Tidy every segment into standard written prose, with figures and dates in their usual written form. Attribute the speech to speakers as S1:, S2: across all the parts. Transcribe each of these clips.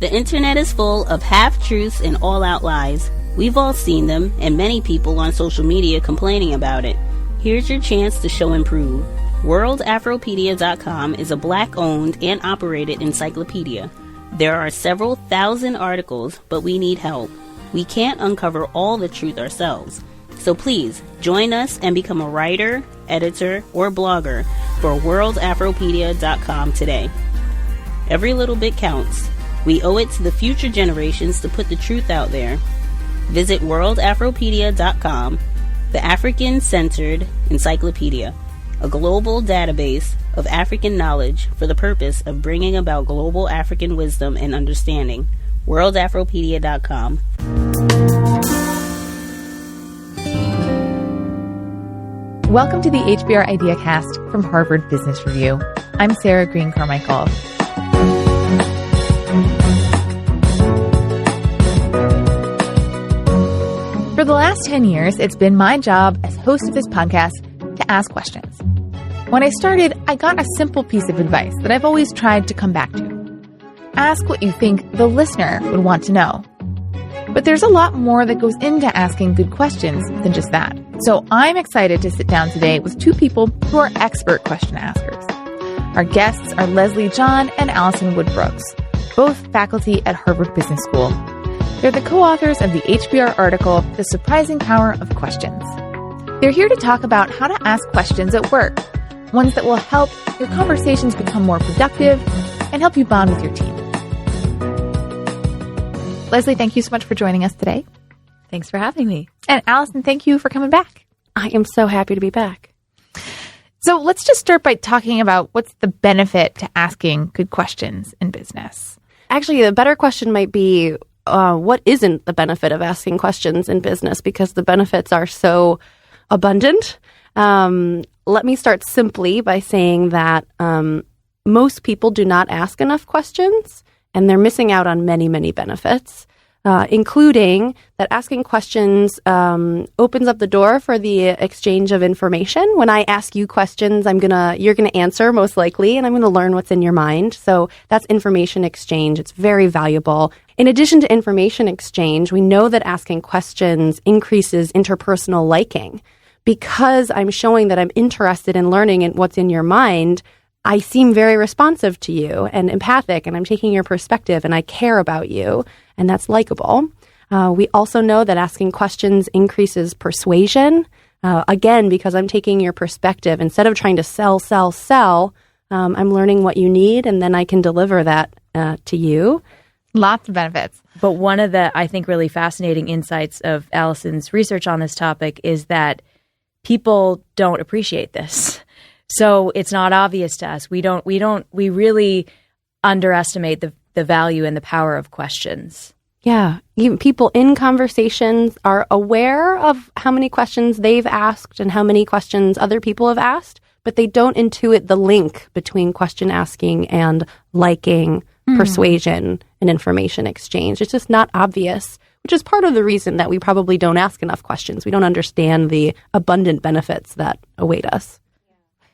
S1: The internet is full of half-truths and all-out lies. We've all seen them, and many people on social media complaining about it. Here's your chance to show and prove. WorldAfropedia.com is a Black-owned and operated encyclopedia. There are several thousand articles, but we need help. We can't uncover all the truth ourselves. So please, join us and become a writer, editor, or blogger for WorldAfropedia.com today. Every little bit counts. We owe it to the future generations to put the truth out there. Visit WorldAfropedia.com, the African-centered encyclopedia, a global database of African knowledge for the purpose of bringing about global African wisdom and understanding. WorldAfropedia.com.
S2: Welcome to the HBR IdeaCast from Harvard Business Review. I'm Sarah Green Carmichael. For the last 10 years, it's been my job as host of this podcast to ask questions. When I started, I got a simple piece of advice that I've always tried to come back to. Ask what you think the listener would want to know. But there's a lot more that goes into asking good questions than just that. So I'm excited to sit down today with two people who are expert question askers. Our guests are Leslie John and Allison Wood-Brooks, both faculty at Harvard Business School. They're the co-authors of the HBR article, The Surprising Power of Questions. They're here to talk about how to ask questions at work, ones that will help your conversations become more productive and help you bond with your team. Leslie, thank you so much for joining us today.
S3: Thanks for having me.
S2: And Allison, thank you for coming back.
S3: I am so happy to be back.
S2: So let's just start by talking about what's the benefit to asking good questions in business.
S3: Actually, the better question might be, what isn't the benefit of asking questions in business? Because the benefits are so abundant. Let me start simply by saying that most people do not ask enough questions, and they're missing out on many, many benefits, including that asking questions opens up the door for the exchange of information. When I ask you questions, you're gonna answer most likely, and I'm gonna learn what's in your mind. So that's information exchange. It's very valuable. In addition to information exchange, we know that asking questions increases interpersonal liking. Because I'm showing that I'm interested in learning and what's in your mind, I seem very responsive to you and empathic, and I'm taking your perspective, and I care about you, and that's likable. We also know that asking questions increases persuasion. Again, because I'm taking your perspective. Instead of trying to sell, I'm learning what you need, and then I can deliver that to you.
S2: Lots of benefits.
S4: But one of the, I think, really fascinating insights of Allison's research on this topic is that people don't appreciate this. So it's not obvious to us. We really underestimate the value and the power of questions.
S3: Yeah. Even people in conversations are aware of how many questions they've asked and how many questions other people have asked, but they don't intuit the link between question asking and liking, persuasion, and information exchange. It's just not obvious, which is part of the reason that we probably don't ask enough questions. We don't understand the abundant benefits that await us.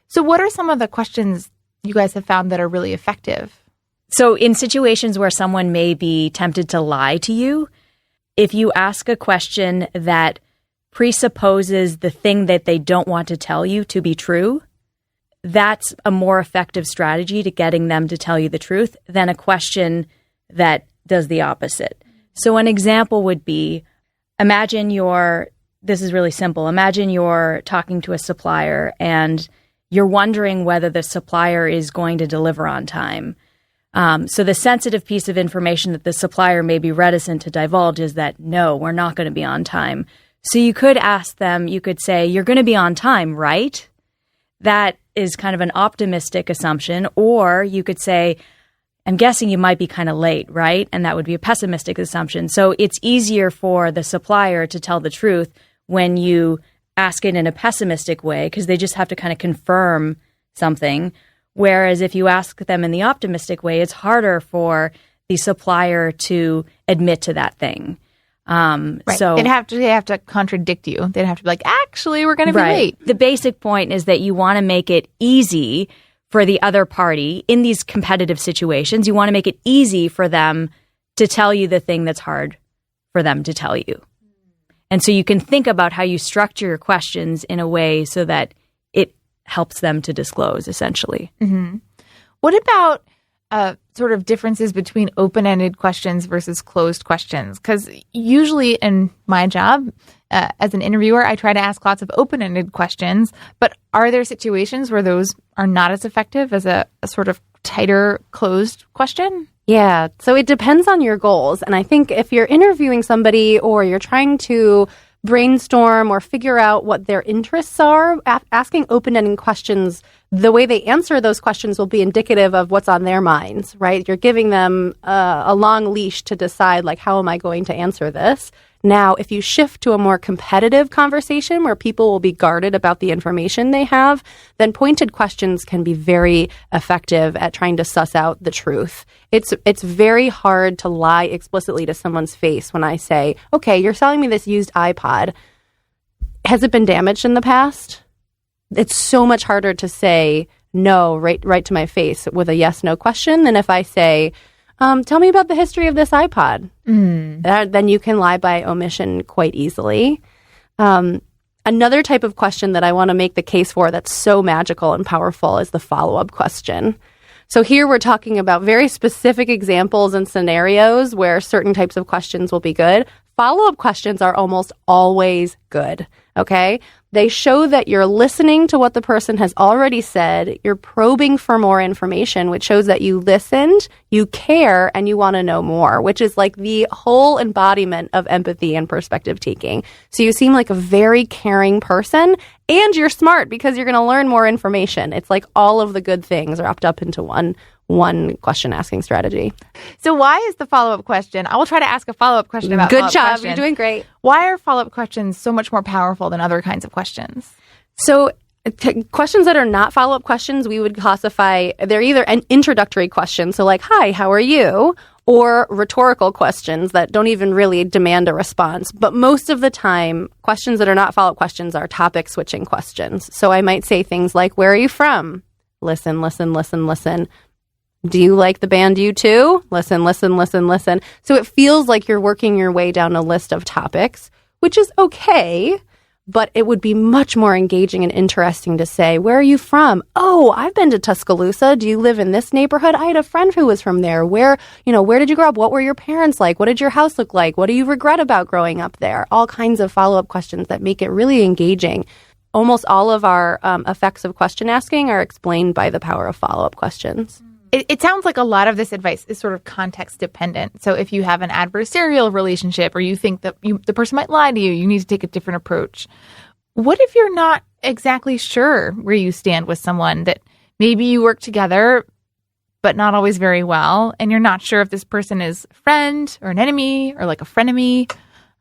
S2: So what are some of the questions you guys have found that are really effective?
S4: So in situations where someone may be tempted to lie to you, if you ask a question that presupposes the thing that they don't want to tell you to be true, that's a more effective strategy to getting them to tell you the truth than a question that does the opposite. So an example would be, this is really simple. Imagine you're talking to a supplier and you're wondering whether the supplier is going to deliver on time. So the sensitive piece of information that the supplier may be reticent to divulge is that, no, we're not going to be on time. So you could ask them, you could say, you're going to be on time, right? That is kind of an optimistic assumption. Or you could say, I'm guessing you might be kind of late, right? And that would be a pessimistic assumption. So it's easier for the supplier to tell the truth when you ask it in a pessimistic way, because they just have to kind of confirm something. Whereas if you ask them in the optimistic way, it's harder for the supplier to admit to that thing.
S2: Right. So they have to contradict you. They'd have to be like, actually, we're going to be late.
S4: The basic point is that you want to make it easy for the other party in these competitive situations. You want to make it easy for them to tell you the thing that's hard for them to tell you. And so you can think about how you structure your questions in a way so that it helps them to disclose, essentially.
S2: Mm-hmm. What about sort of differences between open-ended questions versus closed questions? Because usually in my job as an interviewer, I try to ask lots of open-ended questions, but are there situations where those are not as effective as a sort of tighter, closed question?
S3: Yeah, so it depends on your goals. And I think if you're interviewing somebody or you're trying to brainstorm or figure out what their interests are, asking open-ended questions, the way they answer those questions will be indicative of what's on their minds, right? You're giving them a long leash to decide, like, how am I going to answer this? Now, if you shift to a more competitive conversation where people will be guarded about the information they have, then pointed questions can be very effective at trying to suss out the truth. It's very hard to lie explicitly to someone's face when I say, okay, you're selling me this used iPod. Has it been damaged in the past? It's so much harder to say no right to my face with a yes/no question than if I say, tell me about the history of this iPod. Then you can lie by omission quite easily. Another type of question that I want to make the case for that's so magical and powerful is the follow-up question. So here we're talking about very specific examples and scenarios where certain types of questions will be good. Follow-up questions are almost always good, okay? They show that you're listening to what the person has already said, you're probing for more information, which shows that you listened, you care, and you want to know more, which is like the whole embodiment of empathy and perspective taking. So you seem like a very caring person, and you're smart because you're going to learn more information. It's like all of the good things wrapped up into one question asking strategy.
S2: So why is the follow-up question? I will try to ask a follow-up question about
S3: Good job.
S2: Question.
S3: You're doing great.
S2: Why are follow-up questions so much more powerful than other kinds of questions?
S3: So questions that are not follow-up questions, we would classify, they're either an introductory question, so like, hi, how are you? Or rhetorical questions that don't even really demand a response. But most of the time, questions that are not follow-up questions are topic switching questions. So I might say things like, where are you from? Listen, listen, listen, listen. Do you like the band U2? Listen, listen, listen, listen. So it feels like you're working your way down a list of topics, which is okay, but it would be much more engaging and interesting to say, where are you from? Oh, I've been to Tuscaloosa. Do you live in this neighborhood? I had a friend who was from there. Where did you grow up? What were your parents like? What did your house look like? What do you regret about growing up there? All kinds of follow-up questions that make it really engaging. Almost all of our effects of question asking are explained by the power of follow-up questions.
S2: It sounds like a lot of this advice is sort of context dependent. So if you have an adversarial relationship or you think that the person might lie to you, you need to take a different approach. What if you're not exactly sure where you stand with someone, that maybe you work together, but not always very well, and you're not sure if this person is a friend or an enemy or like a frenemy?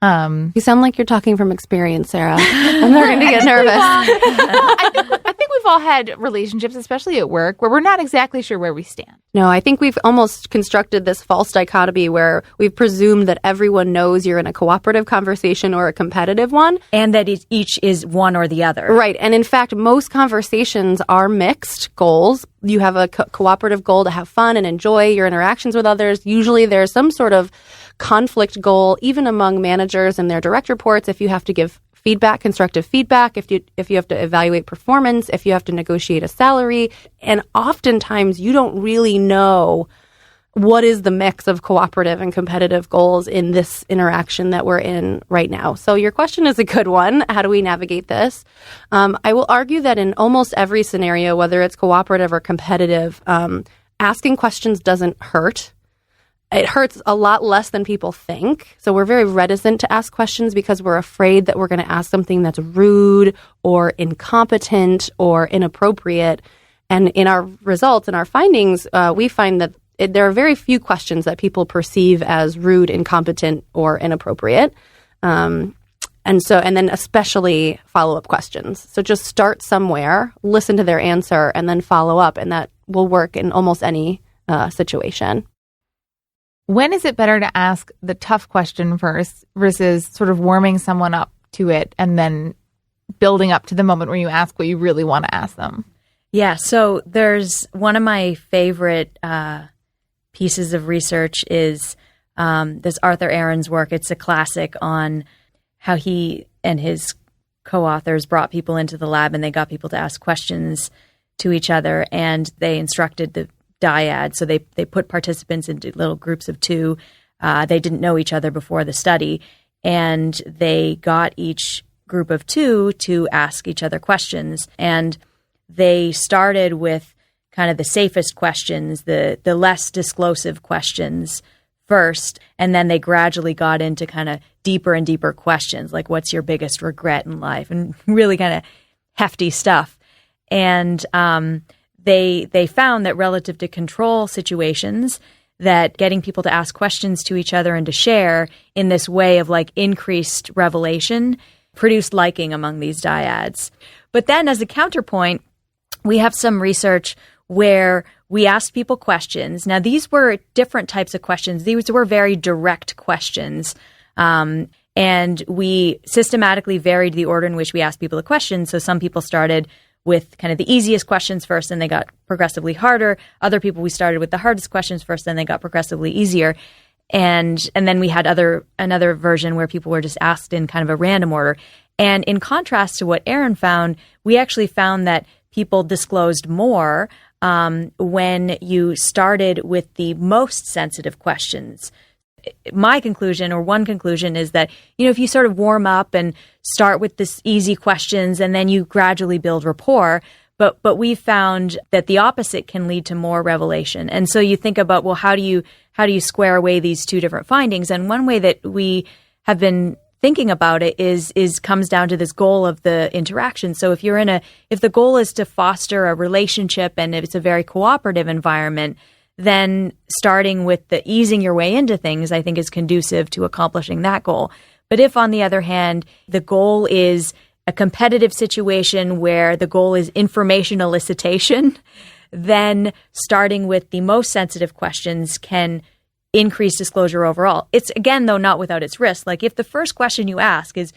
S3: You sound like you're talking from experience, Sarah. I'm starting to get nervous.
S2: I think we've all had relationships, especially at work, where we're not exactly sure where we stand.
S3: No, I think we've almost constructed this false dichotomy where we've presumed that everyone knows you're in a cooperative conversation or a competitive one.
S4: And that each is one or the other.
S3: Right. And in fact, most conversations are mixed goals. You have a cooperative goal to have fun and enjoy your interactions with others. Usually there's some sort of conflict goal, even among managers and their direct reports, if you have to give feedback, constructive feedback, if you have to evaluate performance, if you have to negotiate a salary. And oftentimes you don't really know what is the mix of cooperative and competitive goals in this interaction that we're in right now. So your question is a good one. How do we navigate this? I will argue that in almost every scenario, whether it's cooperative or competitive, asking questions doesn't hurt. It hurts a lot less than people think. So we're very reticent to ask questions because we're afraid that we're going to ask something that's rude or incompetent or inappropriate. And in our results and our findings, we find that there are very few questions that people perceive as rude, incompetent, or inappropriate. And then especially follow-up questions. So just start somewhere, listen to their answer, and then follow up. And that will work in almost any situation.
S2: When is it better to ask the tough question first versus sort of warming someone up to it and then building up to the moment where you ask what you really want to ask them?
S4: Yeah, so there's one of my favorite pieces of research is This Arthur Aaron's work. It's a classic on how he and his co-authors brought people into the lab and they got people to ask questions to each other, and they instructed the dyad. So they put participants into little groups of two. They didn't know each other before the study, and they got each group of two to ask each other questions. And they started with kind of the safest questions, the less disclosive questions first, and then they gradually got into kind of deeper and deeper questions, like what's your biggest regret in life, and really kind of hefty stuff. And they found that relative to control situations, that getting people to ask questions to each other and to share in this way of like increased revelation produced liking among these dyads. But then as a counterpoint, we have some research where we asked people questions. Now, these were different types of questions. These were very direct questions. And we systematically varied the order in which we asked people the questions. So some people started with kind of the easiest questions first, and they got progressively harder. Other people, we started with the hardest questions first, and they got progressively easier. And then we had another version where people were just asked in kind of a random order. And in contrast to what Aaron found, we actually found that people disclosed more when you started with the most sensitive questions. My conclusion, or one conclusion, is that, if you sort of warm up and start with this easy questions and then you gradually build rapport, but we found that the opposite can lead to more revelation. And so you think about, well, how do you square away these two different findings? And one way that we have been thinking about it is comes down to this goal of the interaction. So if the goal is to foster a relationship and if it's a very cooperative environment, then starting with the easing your way into things, I think, is conducive to accomplishing that goal. But if, on the other hand, the goal is a competitive situation where the goal is information elicitation, then starting with the most sensitive questions can increase disclosure overall. It's, again, though, not without its risk. Like, if the first question you ask is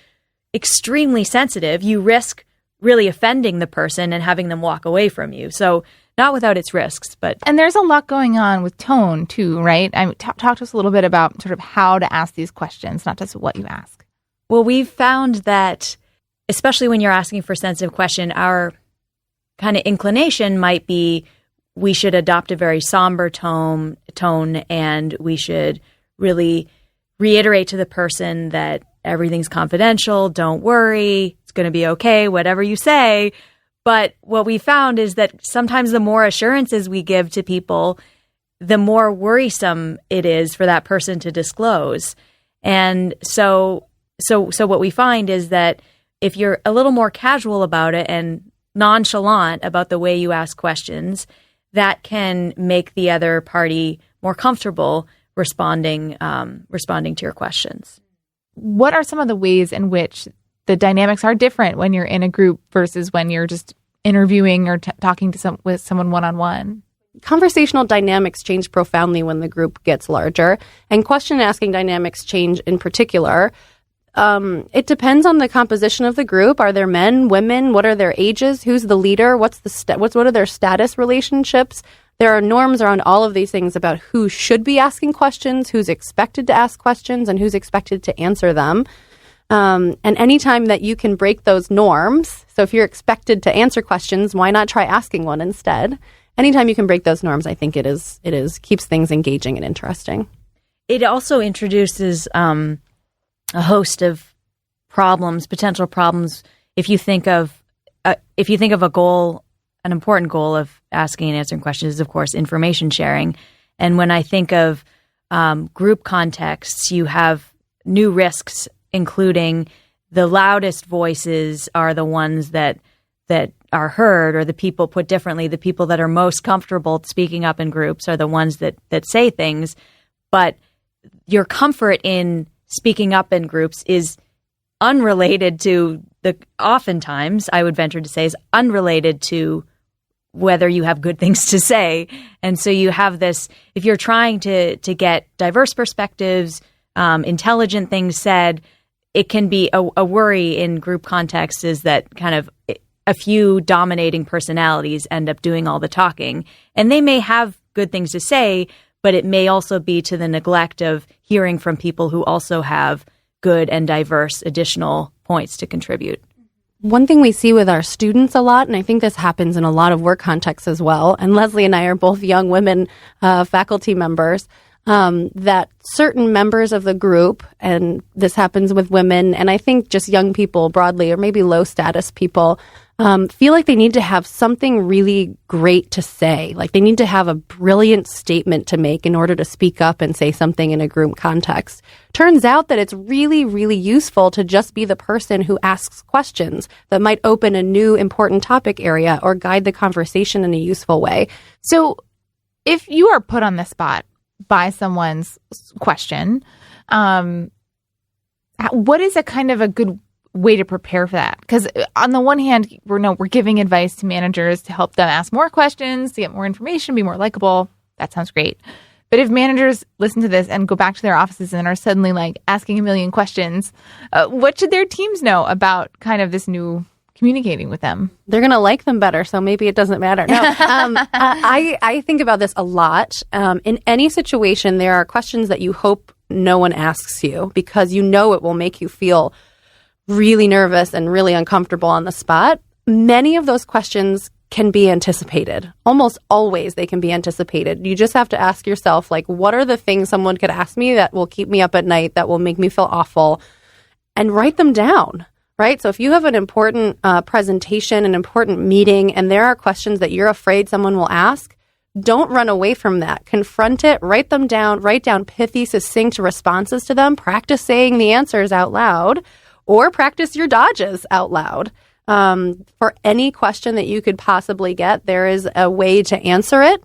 S4: extremely sensitive, you risk really offending the person and having them walk away from you. So not without its risks, but...
S2: And there's a lot going on with tone, too, right? Talk to us a little bit about sort of how to ask these questions, not just what you ask.
S4: Well, we've found that, especially when you're asking for a sensitive question, our kind of inclination might be we should adopt a very somber tone, and we should really reiterate to the person that everything's confidential, don't worry, it's going to be okay, whatever you say. But what we found is that sometimes the more assurances we give to people, the more worrisome it is for that person to disclose. And so what we find is that if you're a little more casual about it and nonchalant about the way you ask questions, that can make the other party more comfortable responding to your questions.
S2: What are some of the ways in which the dynamics are different when you're in a group versus when you're just interviewing or talking to with someone one-on-one?
S3: Conversational dynamics change profoundly when the group gets larger, and question asking dynamics change in particular. It depends on the composition of the group. Are there men, women? What are their ages? Who's the leader? What are their status relationships? There are norms around all of these things about who should be asking questions, who's expected to ask questions, and who's expected to answer them. And anytime that you can break those norms, so if you're expected to answer questions, why not try asking one instead? Anytime you can break those norms, I think it keeps things engaging and interesting.
S4: It also introduces a host of problems, potential problems. If you think of a goal, an important goal of asking and answering questions is, of course, information sharing. And when I think of group contexts, you have new risks, including the loudest voices are the ones that are heard, or the people, put differently, the people that are most comfortable speaking up in groups are the ones that say things. But your comfort in speaking up in groups is unrelated to oftentimes, I would venture to say, is unrelated to whether you have good things to say. And so you have this, if you're trying to get diverse perspectives, intelligent things said, it can be a worry in group contexts is that kind of a few dominating personalities end up doing all the talking. And they may have good things to say, but it may also be to the neglect of hearing from people who also have good and diverse additional points to contribute.
S3: One thing we see with our students a lot, and I think this happens in a lot of work contexts as well, and Leslie and I are both young women faculty members, that certain members of the group, and this happens with women, and I think just young people broadly, or maybe low status people, feel like they need to have something really great to say. Like they need to have a brilliant statement to make in order to speak up and say something in a group context. Turns out that it's really, really useful to just be the person who asks questions that might open a new important topic area or guide the conversation in a useful way.
S2: So if you are put on the spot by someone's question, what is a kind of a good way to prepare for that? Because on the one hand, we're giving advice to managers to help them ask more questions, to get more information, be more likable. That sounds great. But if managers listen to this and go back to their offices and are suddenly like asking a million questions, what should their teams know about kind of this new communicating with them?
S3: They're going to like them better, so maybe it doesn't matter. No, I think about this a lot. In any situation, there are questions that you hope no one asks you because you know it will make you feel really nervous and really uncomfortable on the spot. Many of those questions can be anticipated. Almost always they can be anticipated. You just have to ask yourself, like, what are the things someone could ask me that will keep me up at night, that will make me feel awful, and write them down, right? So if you have an important presentation, an important meeting, and there are questions that you're afraid someone will ask, don't run away from that. Confront it, write them down, write down pithy, succinct responses to them, practice saying the answers out loud, or practice your dodges out loud. For any question that you could possibly get, there is a way to answer it,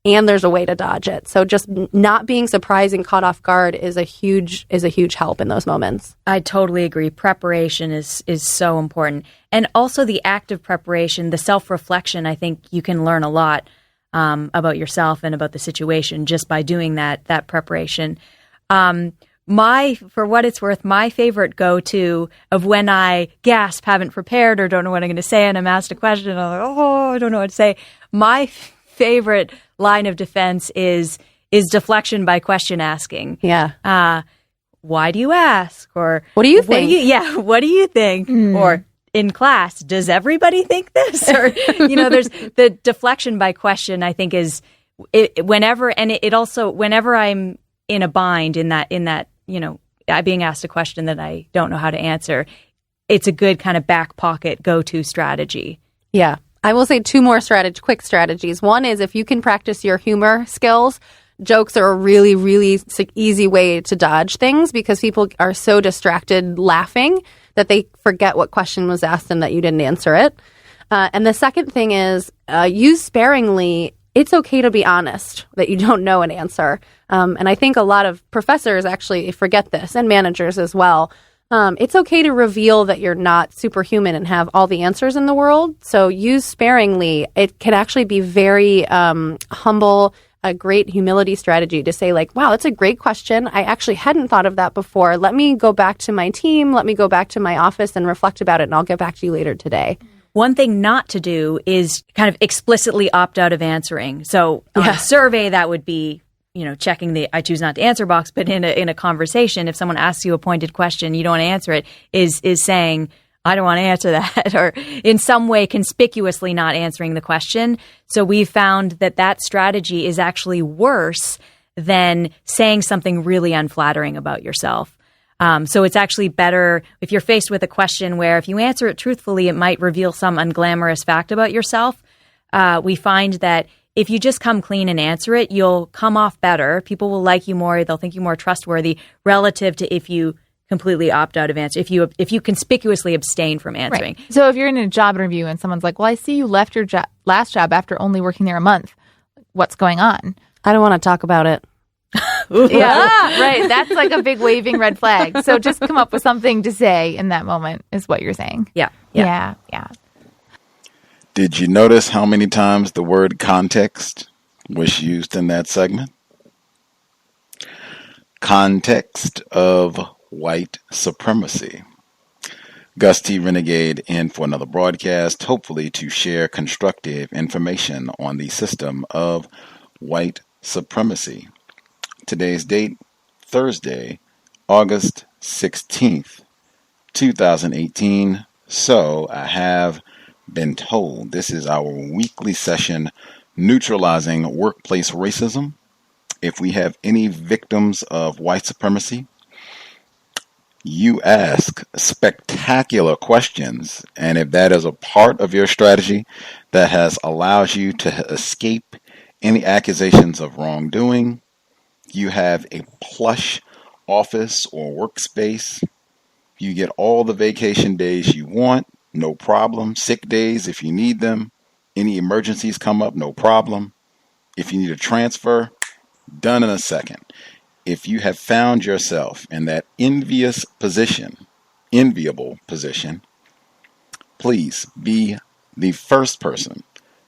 S3: and there's a way to dodge it. So just not being surprised and caught off guard is a huge help in those moments.
S4: I totally agree. Preparation is so important. And also the active preparation, the self-reflection, I think you can learn a lot about yourself and about the situation just by doing that preparation. For what it's worth, my favorite go-to of when I gasp, haven't prepared, or don't know what I'm going to say, and I'm asked a question, and I'm like, I don't know what to say. My favorite line of defense is deflection by question asking.
S3: Yeah.
S4: Why do you ask? Or
S3: what do you think?
S4: What do you think? Or in class, does everybody think this? Or, there's the deflection by question, I think whenever I'm in a bind in that, being asked a question that I don't know how to answer, it's a good kind of back pocket go-to strategy.
S3: Yeah. I will say two more quick strategies. One is if you can practice your humor skills, jokes are a really, really easy way to dodge things because people are so distracted laughing that they forget what question was asked and that you didn't answer it. And the second thing is use sparingly. It's okay to be honest that you don't know an answer. And I think a lot of professors actually forget this, and managers as well. It's okay to reveal that you're not superhuman and have all the answers in the world. So use sparingly. It can actually be very humble, a great humility strategy to say like, wow, that's a great question. I actually hadn't thought of that before. Let me go back to my team. Let me go back to my office and reflect about it, and I'll get back to you later today.
S4: One thing not to do is kind of explicitly opt out of answering. So on a survey, that would be, checking the I choose not to answer box. But in a conversation, if someone asks you a pointed question, you don't want to answer it, is saying, I don't want to answer that, or in some way conspicuously not answering the question. So we've found that strategy is actually worse than saying something really unflattering about yourself. So it's actually better if you're faced with a question where if you answer it truthfully, it might reveal some unglamorous fact about yourself. We find that if you just come clean and answer it, you'll come off better. People will like you more. They'll think you more trustworthy relative to if you completely opt out of answer, if you conspicuously abstain from answering.
S2: Right. So if you're in a job interview and someone's like, well, I see you left your last job after only working there a month. What's going on?
S3: I don't want to talk about it.
S2: Yeah, right. That's like a big waving red flag. So just come up with something to say in that moment is what you're saying.
S4: Yeah.
S5: Did you notice how many times the word context was used in that segment? Context of White Supremacy. Gus T Renegade in for another broadcast, hopefully to share constructive information on the system of white supremacy. Today's date, Thursday, August 16th, 2018. So I have been told this is our weekly session, Neutralizing Workplace Racism. If we have any victims of white supremacy, you ask spectacular questions, and if that is a part of your strategy that has allowed you to escape any accusations of wrongdoing, you have a plush office or workspace. You get all the vacation days you want, no problem. Sick days if you need them. Any emergencies come up, no problem. If you need a transfer, done in a second. If you have found yourself in that enviable position, please be the first person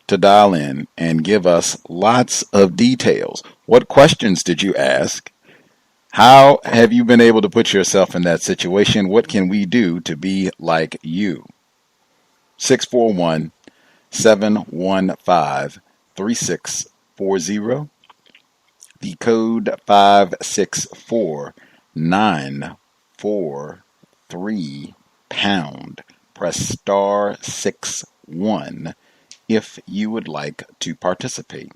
S5: to dial in and give us lots of details. What questions did you ask? How have you been able to put yourself in that situation? What can we do to be like you? 641-715-3640. The code 564943 pound. Press star 61 if you would like to participate.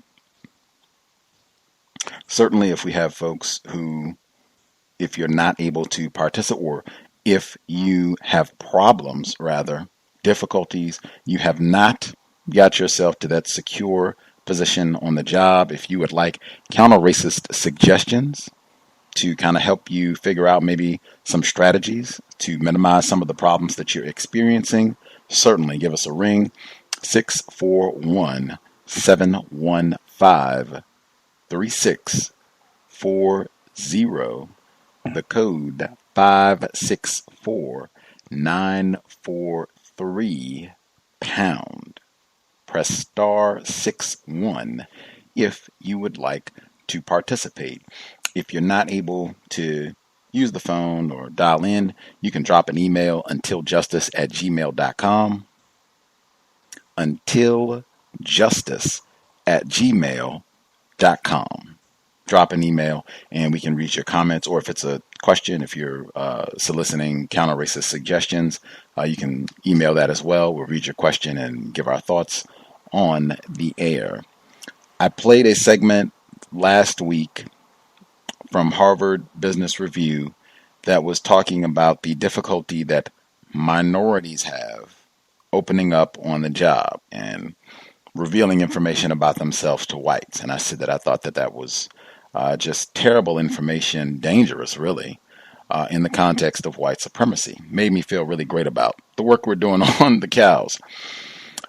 S5: Certainly if we have folks who, if you're not able to participate, or if you have problems, rather, difficulties, you have not got yourself to that secure position on the job, if you would like counter-racist suggestions to kind of help you figure out maybe some strategies to minimize some of the problems that you're experiencing, certainly give us a ring. 641-715-3640. The code 564943 pound. Press star 61 if you would like to participate. If you're not able to use the phone or dial in, you can drop an email untiljustice@gmail.com. untiljustice@gmail.com. Drop an email and we can read your comments, or if it's a question, if you're soliciting counter-racist suggestions, you can email that as well. We'll read your question and give our thoughts on the air. I played a segment last week from Harvard Business Review that was talking about the difficulty that minorities have opening up on the job and revealing information about themselves to whites. And I said that I thought that that was just terrible information, dangerous really, in the context of white supremacy. Made me feel really great about the work we're doing on the cows.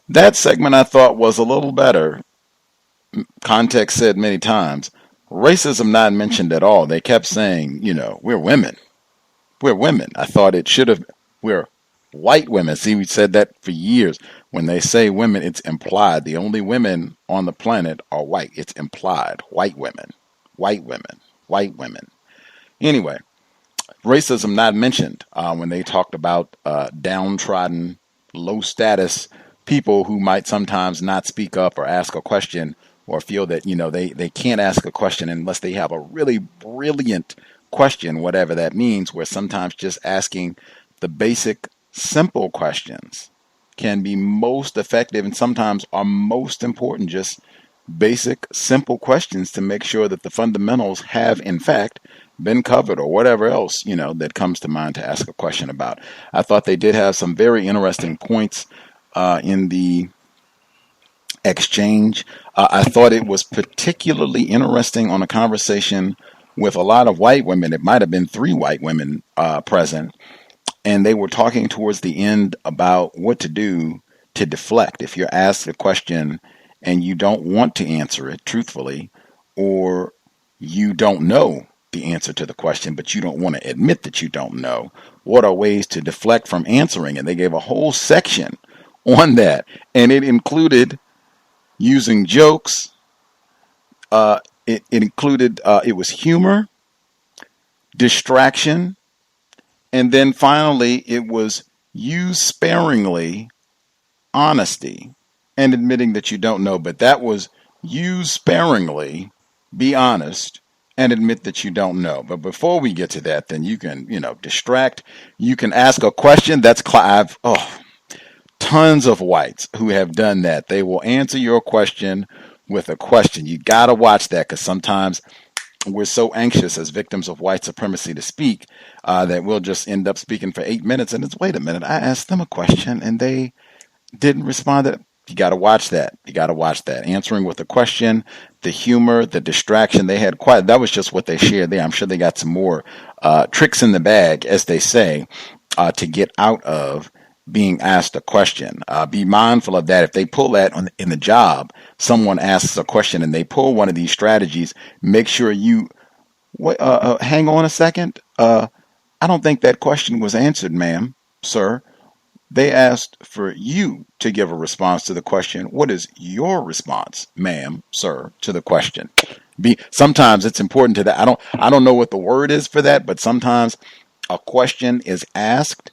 S5: That segment I thought was a little better. Context said many times, racism not mentioned at all. They kept saying, we're women. We're women. I thought it should have, we're white women. See, we said that for years. When they say women, it's implied. The only women on the planet are white. It's implied. White women. White women. White women. Anyway, racism not mentioned when they talked about downtrodden, low status people who might sometimes not speak up or ask a question, or feel that, they can't ask a question unless they have a really brilliant question, whatever that means, where sometimes just asking the basic, simple questions can be most effective and sometimes are most important. Just basic, simple questions to make sure that the fundamentals have, in fact, been covered, or whatever else, that comes to mind to ask a question about. I thought they did have some very interesting points in the exchange. I thought it was particularly interesting on a conversation with a lot of white women. It might have been 3 white women present, and they were talking towards the end about what to do to deflect. If you're asked a question and you don't want to answer it truthfully, or you don't know the answer to the question, but you don't want to admit that you don't know, what are ways to deflect from answering it? They gave a whole section on that, and it included using jokes. It included, it was humor, distraction, and then finally it was use sparingly, honesty, and admitting that you don't know. But that was use sparingly, be honest, and admit that you don't know. But before we get to that, then you can, distract. You can ask a question. Tons of whites who have done that. They will answer your question with a question. You got to watch that, because sometimes we're so anxious as victims of white supremacy to speak that we'll just end up speaking for 8 minutes. And it's, wait a minute, I asked them a question and they didn't respond. You got to watch that. You got to watch that. Answering with a question, the humor, the distraction. That was just what they shared there. I'm sure they got some more tricks in the bag, as they say, to get out of being asked a question. Be mindful of that. If they pull that in the job, someone asks a question and they pull one of these strategies, make sure you hang on a second. I don't think that question was answered, ma'am, sir. They asked for you to give a response to the question. What is your response, ma'am, sir, to the question? Sometimes it's important to that. I don't know what the word is for that, but sometimes a question is asked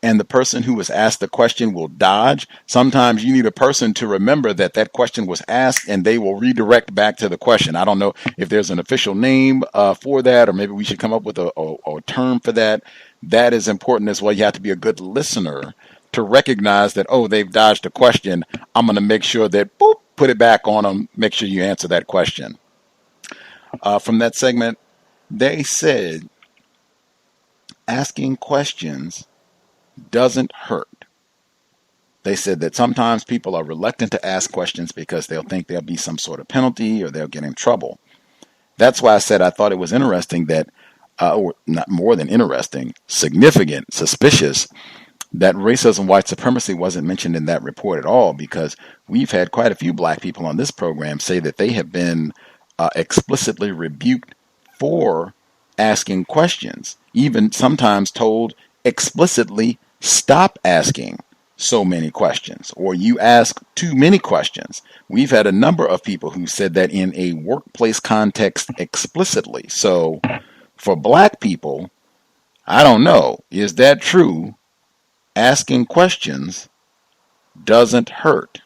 S5: and the person who was asked the question will dodge. Sometimes you need a person to remember that question was asked, and they will redirect back to the question. I don't know if there's an official name for that, or maybe we should come up with a term for that. That is important as well. You have to be a good listener to recognize that, they've dodged a question. I'm going to make sure that, put it back on them. Make sure you answer that question. From that segment, they said asking questions doesn't hurt. They said that sometimes people are reluctant to ask questions because they'll think there'll be some sort of penalty or they'll get in trouble. That's why I said I thought it was interesting that, or not more than interesting, significant, suspicious, that racism, white supremacy wasn't mentioned in that report at all, because we've had quite a few black people on this program say that they have been explicitly rebuked for asking questions, even sometimes told explicitly, stop asking so many questions, or you ask too many questions. We've had a number of people who said that in a workplace context explicitly. So for black people, I don't know, is that true? Asking questions doesn't hurt.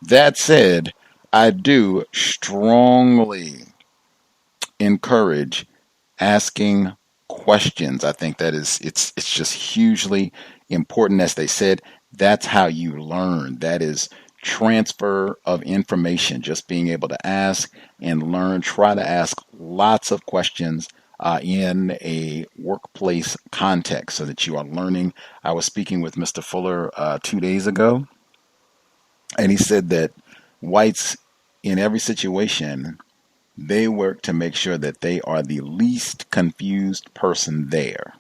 S5: That said, I do strongly encourage asking questions. I think that it's just hugely important. As they said, that's how you learn. That is transfer of information, just being able to ask and learn. Try to ask lots of questions in a workplace context so that you are learning. I was speaking with Mr. Fuller 2 days ago, and he said that whites in every situation, they work to make sure that they are the least confused person there.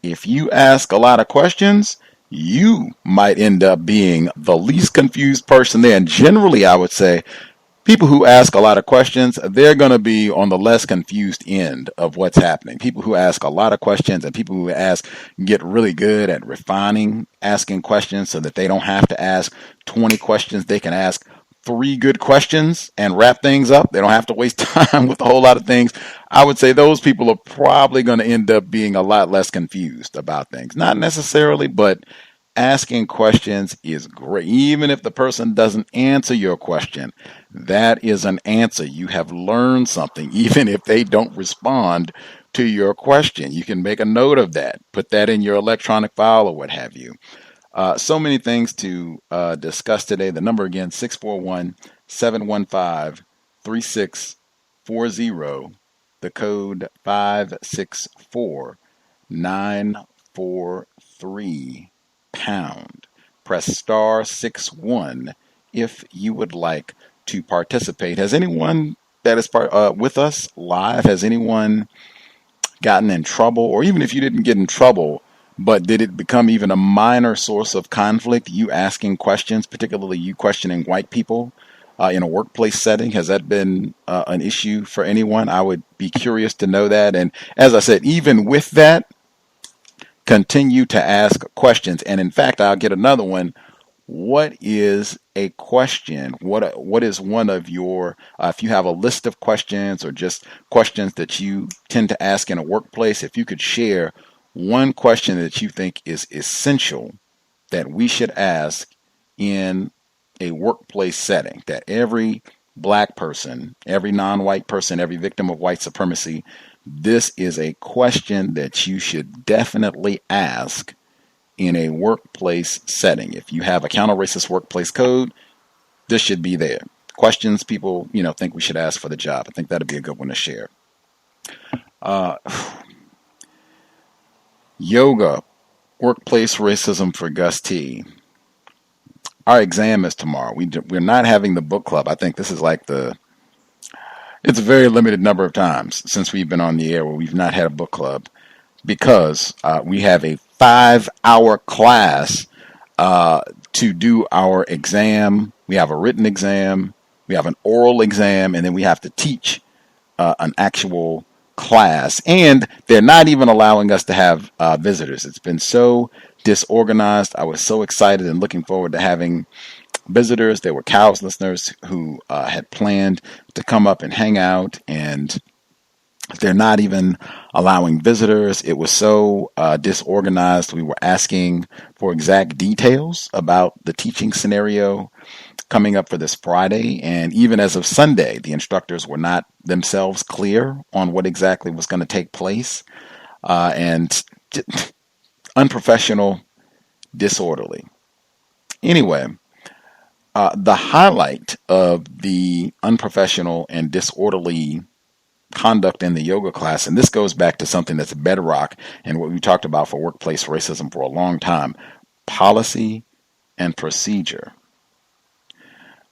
S5: If you ask a lot of questions, you might end up being the least confused person there. And generally, I would say people who ask a lot of questions, they're going to be on the less confused end of what's happening. People who ask a lot of questions and people who ask get really good at refining asking questions so that they don't have to ask 20 questions. They can ask 3 good questions and wrap things up. They don't have to waste time with a whole lot of things. I would say those people are probably going to end up being a lot less confused about things. Not necessarily, but asking questions is great. Even if the person doesn't answer your question, that is an answer. You have learned something. Even if they don't respond to your question, you can make a note of that. Put that in your electronic file or what have you. So many things to discuss today. The number again, 641-715-3640. The code 564943#. Press *61 if you would like to participate. Has anyone that is with us live, has anyone gotten in trouble? Or even if you didn't get in trouble, but did it become even a minor source of conflict, you asking questions, particularly you questioning white people in a workplace setting? Has that been an issue for anyone? I would be curious to know that. And as I said, even with that, continue to ask questions. And in fact, I'll get another one. What is a question? What is one of your, if you have a list of questions or just questions that you tend to ask in a workplace, if you could share one question that you think is essential that we should ask in a workplace setting, that every black person, every non-white person, every victim of white supremacy, this is a question that you should definitely ask in a workplace setting. If you have a counter-racist workplace code, this should be there. Questions people, think we should ask for the job. I think that'd be a good one to share. Yoga, workplace racism for Gus T. Our exam is tomorrow. We're not having the book club. I think this is like it's a very limited number of times since we've been on the air where we've not had a book club, because we have a 5-hour class to do our exam. We have a written exam, we have an oral exam, and then we have to teach an actual class. And they're not even allowing us to have visitors. It's been so disorganized. I was so excited and looking forward to having visitors. There were C.O.W.S listeners who had planned to come up and hang out, and they're not even allowing visitors. It was so disorganized. We were asking for exact details about the teaching scenario coming up for this Friday. And even as of Sunday, the instructors were not themselves clear on what exactly was going to take place. And unprofessional, disorderly. Anyway, the highlight of the unprofessional and disorderly conduct in the yoga class, and this goes back to something that's bedrock and what we talked about for workplace racism for a long time: policy and procedure.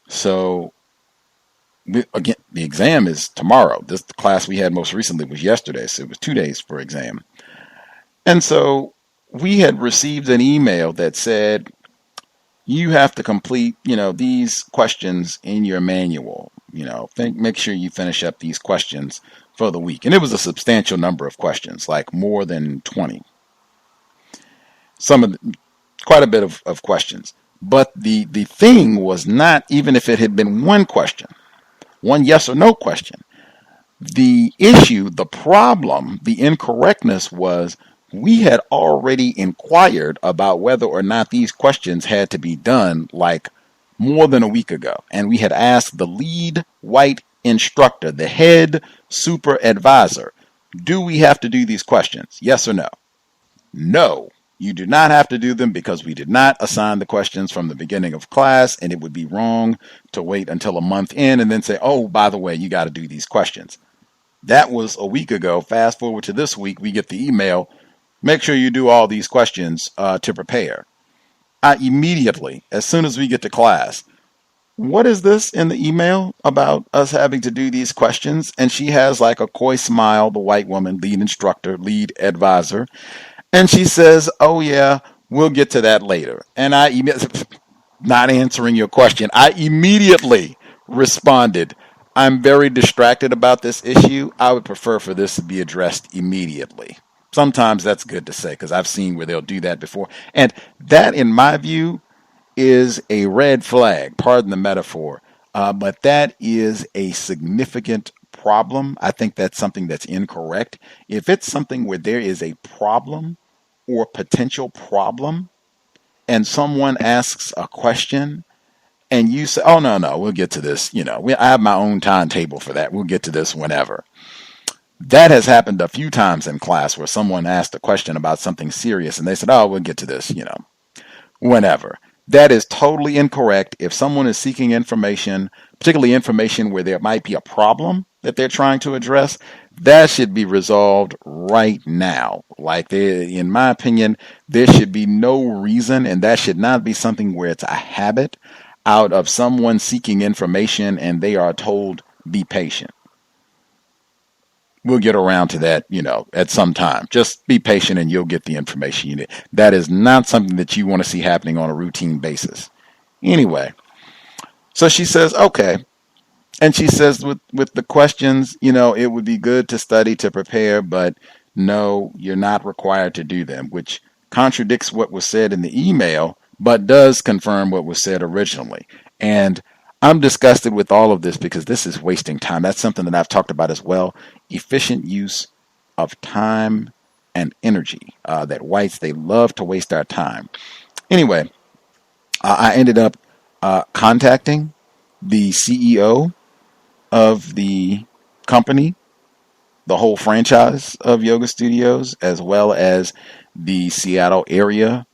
S5: So again, the exam is tomorrow. The class we had most recently was yesterday, so it was 2 days for exam. And so we had received an email that said, you have to complete, these questions in your manual. Make sure you finish up these questions for the week. And it was a substantial number of questions, like more than 20. Quite a bit of questions. But the thing was not, even if it had been one question, one yes or no question, the issue, the problem, the incorrectness was we had already inquired about whether or not these questions had to be done like more than a week ago. And we had asked the lead white instructor, the head super advisor, do we have to do these questions? Yes or no? No, you do not have to do them, because we did not assign the questions from the beginning of class, and it would be wrong to wait until a month in and then say, oh, by the way, you got to do these questions. That was a week ago. Fast forward to this week, we get the email, make sure you do all these questions to prepare. I immediately, as soon as we get to class, what is this in the email about us having to do these questions? And she has like a coy smile, the white woman, lead instructor, lead advisor. And she says, oh yeah, we'll get to that later. And I not answering your question, I immediately responded, I'm very distracted about this issue. I would prefer for this to be addressed immediately. Sometimes that's good to say, because I've seen where they'll do that before. And that, in my view, is a red flag, pardon the metaphor, but that is a significant problem. I think that's something that's incorrect. If it's something where there is a problem or potential problem, and someone asks a question, and you say, oh, no, we'll get to this. I have my own timetable for that. We'll get to this whenever. That has happened a few times in class where someone asked a question about something serious and they said, oh, we'll get to this, whenever. That is totally incorrect. If someone is seeking information, particularly information where there might be a problem that they're trying to address, that should be resolved right now. In my opinion, there should be no reason, and that should not be something where it's a habit out of someone seeking information and they are told, be patient. We'll get around to that, at some time. Just be patient and you'll get the information you need. That is not something that you want to see happening on a routine basis. Anyway, so she says, okay. And she says with the questions, it would be good to study to prepare, but no, you're not required to do them, which contradicts what was said in the email, but does confirm what was said originally. And I'm disgusted with all of this because this is wasting time. That's something that I've talked about as well. Efficient use of time and energy. That whites, they love to waste our time. Anyway, I ended up contacting the CEO of the company, the whole franchise of yoga studios, as well as the Seattle area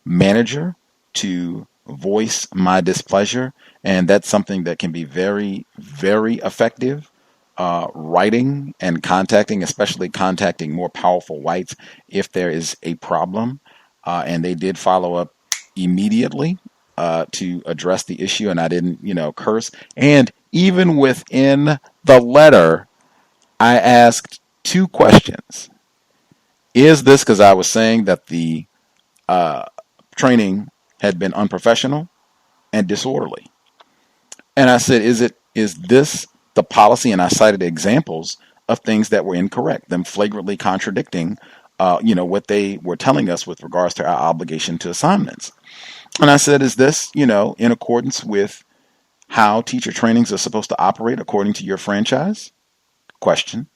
S5: manager to voice my displeasure. And that's something that can be very, very effective. Writing and contacting, especially contacting more powerful whites if there is a problem. And they did follow up immediately to address the issue, and I didn't, curse. And even within the letter, I asked 2 questions. Is this because I was saying that the training had been unprofessional and disorderly? And I said, is this the policy? And I cited examples of things that were incorrect, them flagrantly contradicting, what they were telling us with regards to our obligation to assignments. And I said, is this, in accordance with how teacher trainings are supposed to operate according to your franchise? Question.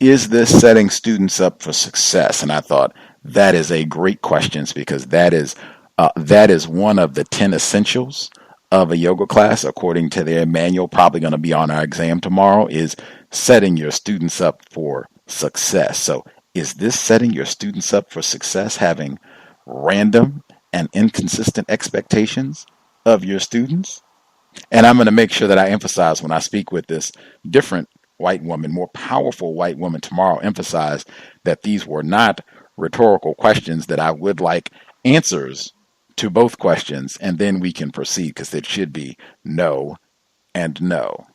S5: Is this setting students up for success? And I thought that is a great question, because that is one of the 10 essentials of a yoga class, according to their manual, probably going to be on our exam tomorrow, is setting your students up for success. So is this setting your students up for success, having random and inconsistent expectations of your students? And I'm going to make sure that I emphasize, when I speak with this different white woman, more powerful white woman tomorrow, emphasize that these were not rhetorical questions, that I would like answers to both questions, and then we can proceed, because it should be no and no.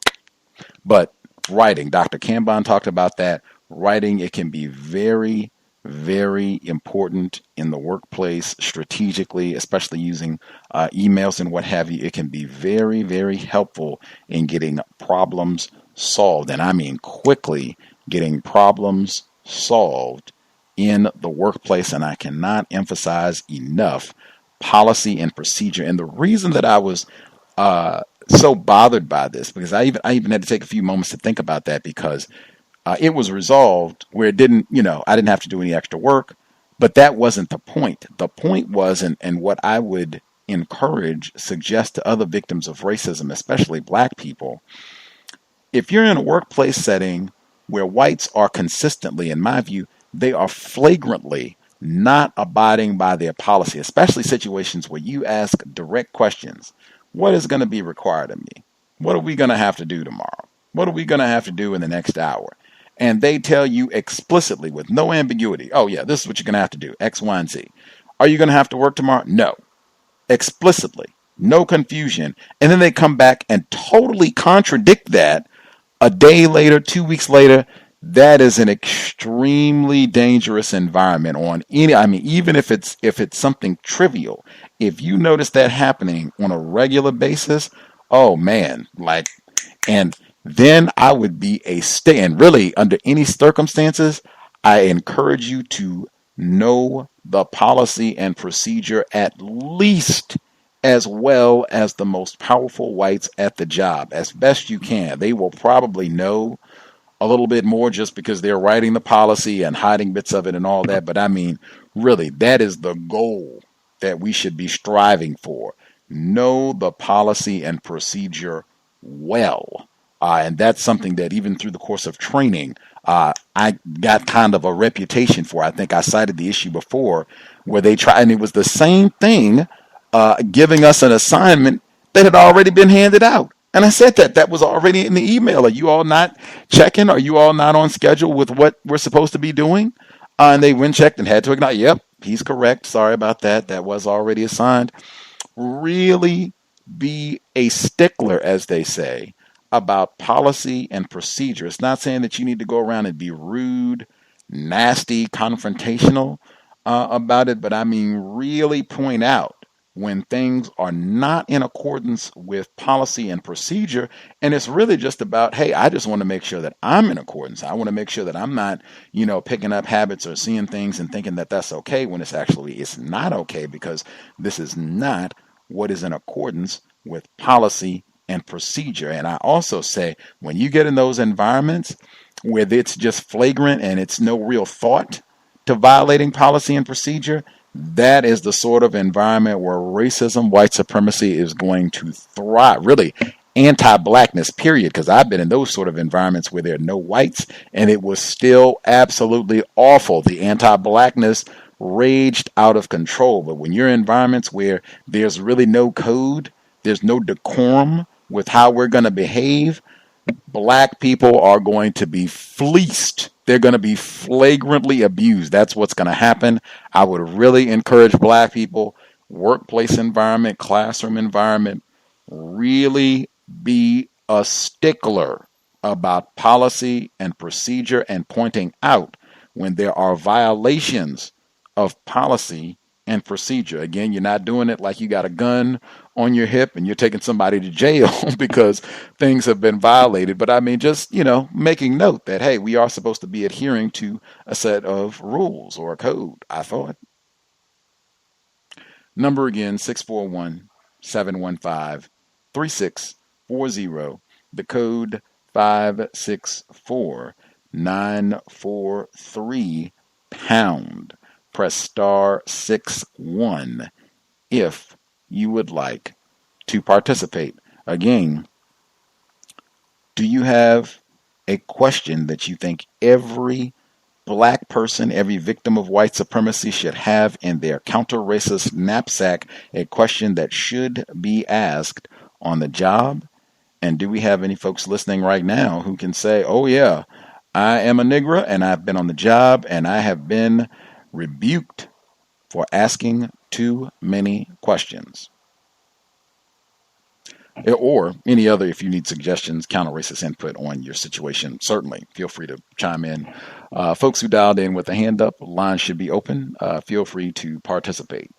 S5: But writing, Dr. Kanban talked about that. Writing, it can be very, very important in the workplace strategically, especially using emails and what have you. It can be very, very helpful in getting problems solved. And I mean quickly getting problems solved in the workplace. And I cannot emphasize enough policy and procedure. And the reason that I was so bothered by this, because I even had to take a few moments to think about that, because it was resolved where it didn't, I didn't have to do any extra work, but that wasn't the point. The point was, and what I would suggest to other victims of racism, especially black people, if you're in a workplace setting where whites are consistently, in my view, they are flagrantly not abiding by their policy, especially situations where you ask direct questions. What is going to be required of me? What are we going to have to do tomorrow? What are we going to have to do in the next hour? And they tell you explicitly with no ambiguity, oh yeah, this is what you're going to have to do, X, Y, and Z. Are you going to have to work tomorrow? No. Explicitly. No confusion. And then they come back and totally contradict that a day later, 2 weeks later. That is an extremely dangerous environment even if it's something trivial. If you notice that happening on a regular basis, oh man, and then I would be and really under any circumstances, I encourage you to know the policy and procedure at least as well as the most powerful whites at the job, as best you can. They will probably know a little bit more just because they're writing the policy and hiding bits of it and all that. But I mean, really, that is the goal that we should be striving for. Know the policy and procedure well. And that's something that even through the course of training, I got kind of a reputation for. I think I cited the issue before where they tried, and it was the same thing, giving us an assignment that had already been handed out. And I said that was already in the email. Are you all not checking? Are you all not on schedule with what we're supposed to be doing? And they went checked and had to acknowledge, yep, he's correct. Sorry about that. That was already assigned. Really be a stickler, as they say, about policy and procedure. It's not saying that you need to go around and be rude, nasty, confrontational about it, but I mean really point out when things are not in accordance with policy and procedure. And it's really just about, hey, I just want to make sure that I'm in accordance. I want to make sure that I'm not, picking up habits or seeing things and thinking that that's okay when it's not okay, because this is not what is in accordance with policy and procedure. And I also say, when you get in those environments where it's just flagrant and it's no real thought to violating policy and procedure, that is the sort of environment where racism, white supremacy is going to thrive. Really, anti-blackness, period. Because I've been in those sort of environments where there are no whites, and it was still absolutely awful. The anti-blackness raged out of control. But when you're in environments where there's really no code, there's no decorum with how we're going to behave, black people are going to be fleeced. They're going to be flagrantly abused. That's what's going to happen. I would really encourage black people, workplace environment, classroom environment, really be a stickler about policy and procedure and pointing out when there are violations of policy and procedure. Again, you're not doing it like you got a gun on your hip and you're taking somebody to jail because things have been violated. But I mean, just, making note that, hey, we are supposed to be adhering to a set of rules or a code, I thought. Number again, 641-715-3640. The code 564-943#. Press star 61 if you would like to participate. Again, do you have a question that you think every black person, every victim of white supremacy should have in their counter-racist knapsack, a question that should be asked on the job? And do we have any folks listening right now who can say, oh yeah, I am a Negro and I've been on the job and I have been rebuked for asking too many questions? Or any other, if you need suggestions, counter-racist input on your situation, certainly feel free to chime in. Folks who dialed in with a hand up, line should be open. Feel free to participate.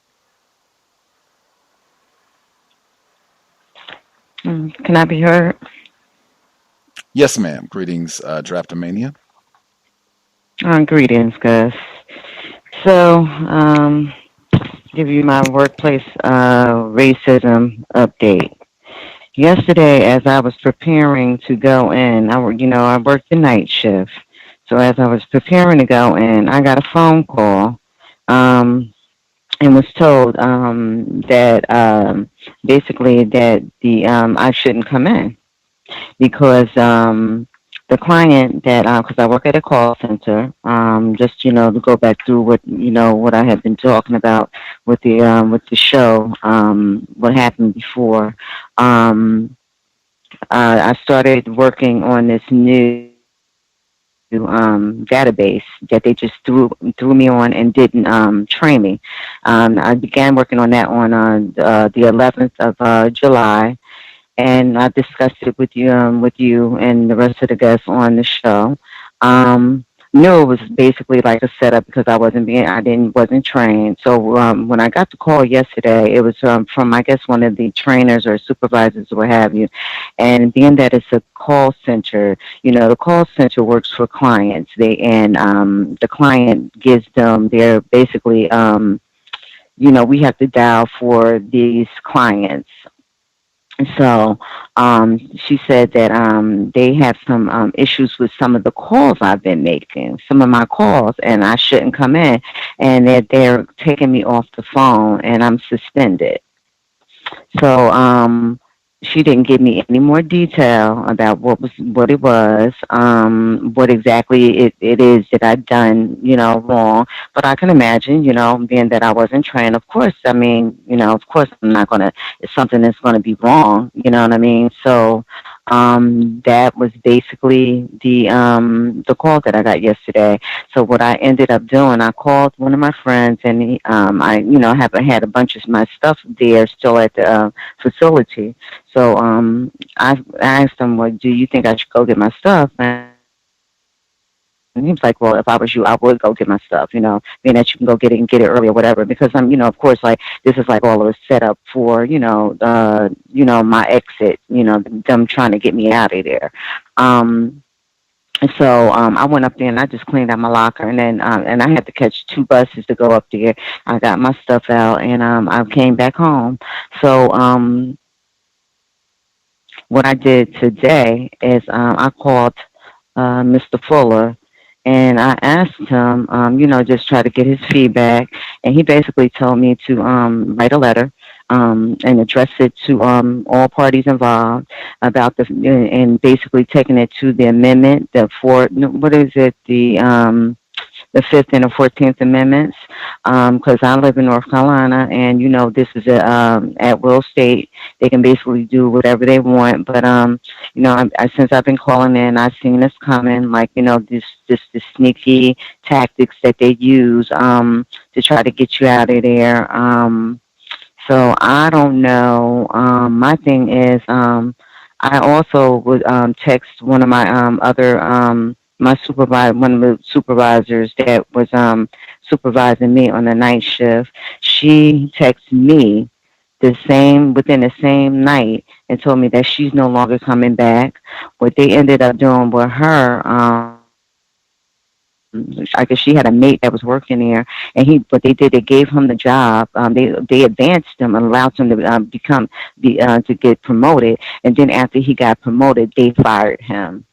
S6: Can I be heard?
S5: Yes, ma'am. Greetings, Draftomania.
S6: Greetings, Gus. So, give you my workplace racism update. Yesterday, as I was preparing to go in, I worked the night shift. So as I was preparing to go in, I got a phone call, and was told that basically that I shouldn't come in because the client that because I work at a call center, just to go back through what I had been talking about with the show, what happened before. I started working on this new database that they just threw me on and didn't train me. I began working on that on the 11th of July. And I discussed it with you and the rest of the guests on the show. Knew it was basically like a setup because I wasn't trained. So when I got the call yesterday, it was from I guess one of the trainers or supervisors or what have you. And being that it's a call center, the call center works for clients. The client gives them their basically we have to dial for these clients. So she said that they have some issues with some of the calls I've been making, some of my calls, and I shouldn't come in, and that they're taking me off the phone, and I'm suspended. So she didn't give me any more detail about what it was, what exactly it is that I've done, wrong. But I can imagine, being that I wasn't trained, of course, of course I'm not going to, it's something that's going to be wrong, you know what I mean? So that was basically the call that I got yesterday. So what I ended up doing, I called one of my friends, and I had a bunch of my stuff there still at the facility. So I asked him, well, do you think I should go get my stuff? And he was like, well, if I was you, I would go get my stuff, being that you can go get it early or whatever, because I'm, of course, like, this is like all of a setup for, my exit, them trying to get me out of there. So I went up there and I just cleaned out my locker, and then and I had to catch 2 buses to go up there. I got my stuff out, and I came back home. So what I did today is I called Mr. Fuller, and I asked him, just try to get his feedback. and he basically told me to write a letter and address it to all parties involved about and basically taking it to the amendment, what is it, the Fifth and the 14th Amendments, because I live in North Carolina, and this is a at will state. They can basically do whatever they want. But since I've been calling in, I've seen this coming, like this sneaky tactics that they use to try to get you out of there. So I don't know. My thing is, I also would text one of my one of the supervisors that was supervising me on the night shift. She texted me within the same night and told me that she's no longer coming back. What they ended up doing with her, I guess she had a mate that was working there, and they gave him the job. They advanced him and allowed him to to get promoted, and then after he got promoted, they fired him.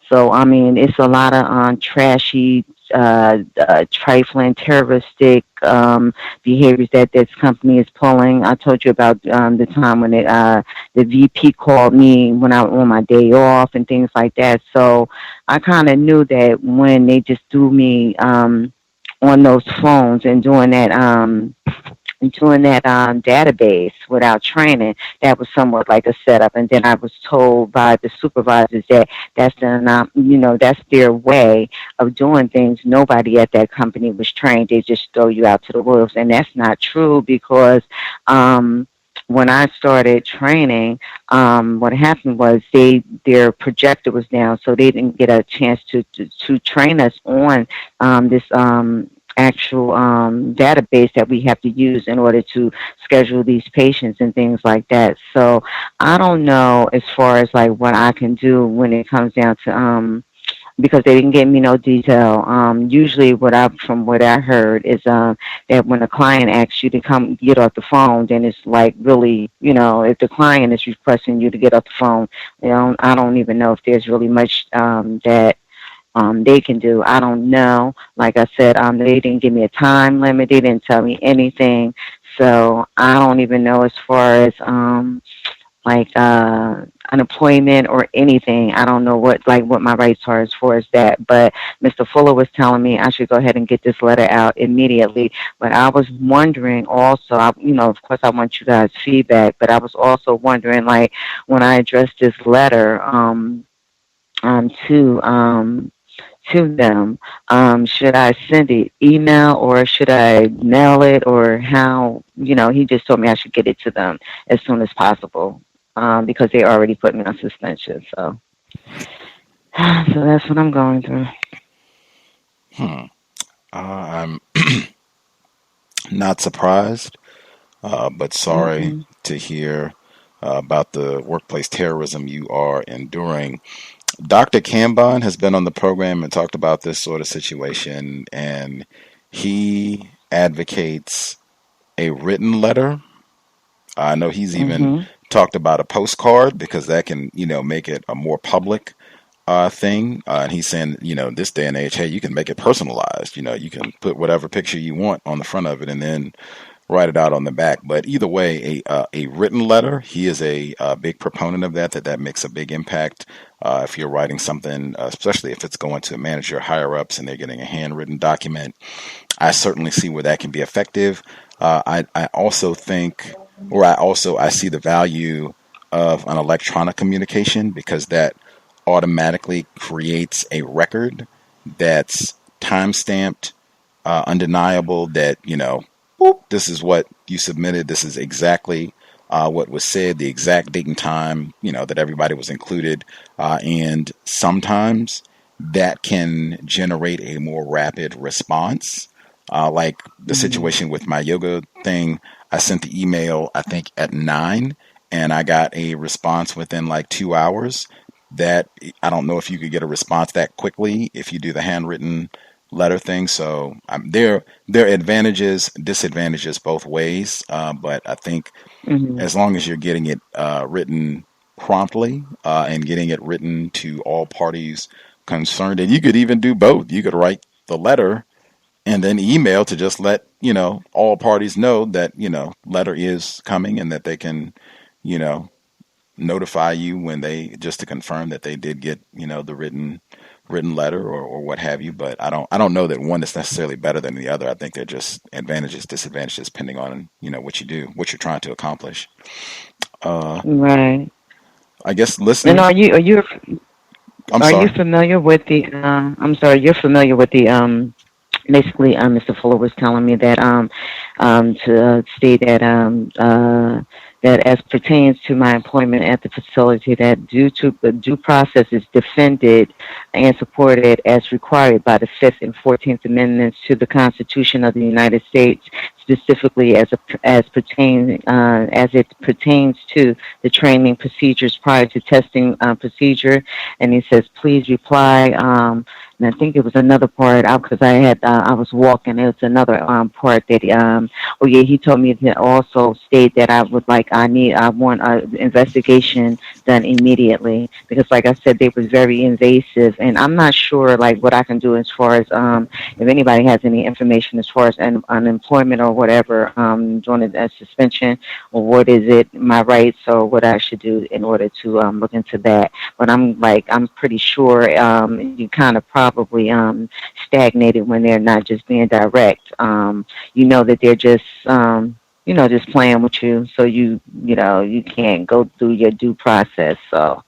S6: So I mean, it's a lot of trashy, trifling, terroristic behaviors that this company is pulling. I told you about the time when the VP called me when I was on my day off and things like that. So I kind of knew that when they just threw me on those phones and doing that database without training, that was somewhat like a setup. And then I was told by the supervisors that that's their way of doing things. Nobody at that company was trained. They just throw you out to the wolves. And that's not true, because when I started training, what happened was their projector was down, so they didn't get a chance to train us on this actual database that we have to use in order to schedule these patients and things like that. So I don't know as far as like what I can do when it comes down to because they didn't give me no detail. Usually from what I heard is that when a client asks you to come get off the phone, then it's like really, if the client is requesting you to get off the phone, I don't even know if there's really much that they can do. I don't know. Like I said, they didn't give me a time limit. They didn't tell me anything. So I don't even know as far as unemployment or anything. I don't know what my rights are as far as that. But Mr. Fuller was telling me I should go ahead and get this letter out immediately. But I was wondering also, of course I want you guys' feedback, but I was also wondering, like, when I addressed this letter to them, should I send it email or should I mail it, or how? He just told me I should get it to them as soon as possible, because they already put me on suspension. So that's what I'm going through.
S5: I'm not surprised, but sorry to hear about the workplace terrorism you are enduring. Dr. Cambon has been on the program and talked about this sort of situation, and he advocates a written letter. I know he's even talked about a postcard, because that can, make it a more public thing. And he's saying, this day and age, hey, you can make it personalized. You can put whatever picture you want on the front of it and then write it out on the back. But either way, a written letter, he is a big proponent of that makes a big impact. If you're writing something, especially if it's going to manage your higher ups and they're getting a handwritten document, I certainly see where that can be effective. I also think, I see the value of an electronic communication, because that automatically creates a record that's time-stamped, undeniable, that, this is what you submitted, this is exactly what was said, the exact date and time, that everybody was included. And sometimes that can generate a more rapid response. Like the situation with my yoga thing, I sent the email, I think at 9, and I got a response within like 2 hours. That I don't know if you could get a response that quickly if you do the handwritten letter thing. So there are advantages, disadvantages both ways. But I think as long as you're getting it written promptly and getting it written to all parties concerned, and you could even do both. You could write the letter and then email to just let all parties know that, letter is coming and that they can, notify you when just to confirm that they did get, the written letter or what have you. But I don't know that one is necessarily better than the other. I think they're just advantages, disadvantages, depending on, what you do, what you're trying to accomplish.
S6: Right.
S5: I guess
S6: And
S5: listeners, I'm
S6: are you
S5: sorry.
S6: familiar with the? I'm sorry. You're familiar with the basically, Mr. Fuller was telling me that to state that that as pertains to my employment at the facility, that due to the due process is defended and supported as required by the Fifth and 14th Amendments to the Constitution of the United States, specifically as it pertains to the training procedures prior to testing procedure. And he says, please reply. And I think it was another part out because I was walking. It was another part that he told me to also state that I want an investigation done immediately because, like I said, they were very invasive, and I'm not sure like what I can do as far as if anybody has any information as far as unemployment or whatever during a suspension, or what is it my rights or what I should do in order to look into that. But I'm pretty sure you kind of probably stagnated when they're not just being direct. That they're just just playing with you, so you can't go through your due process. So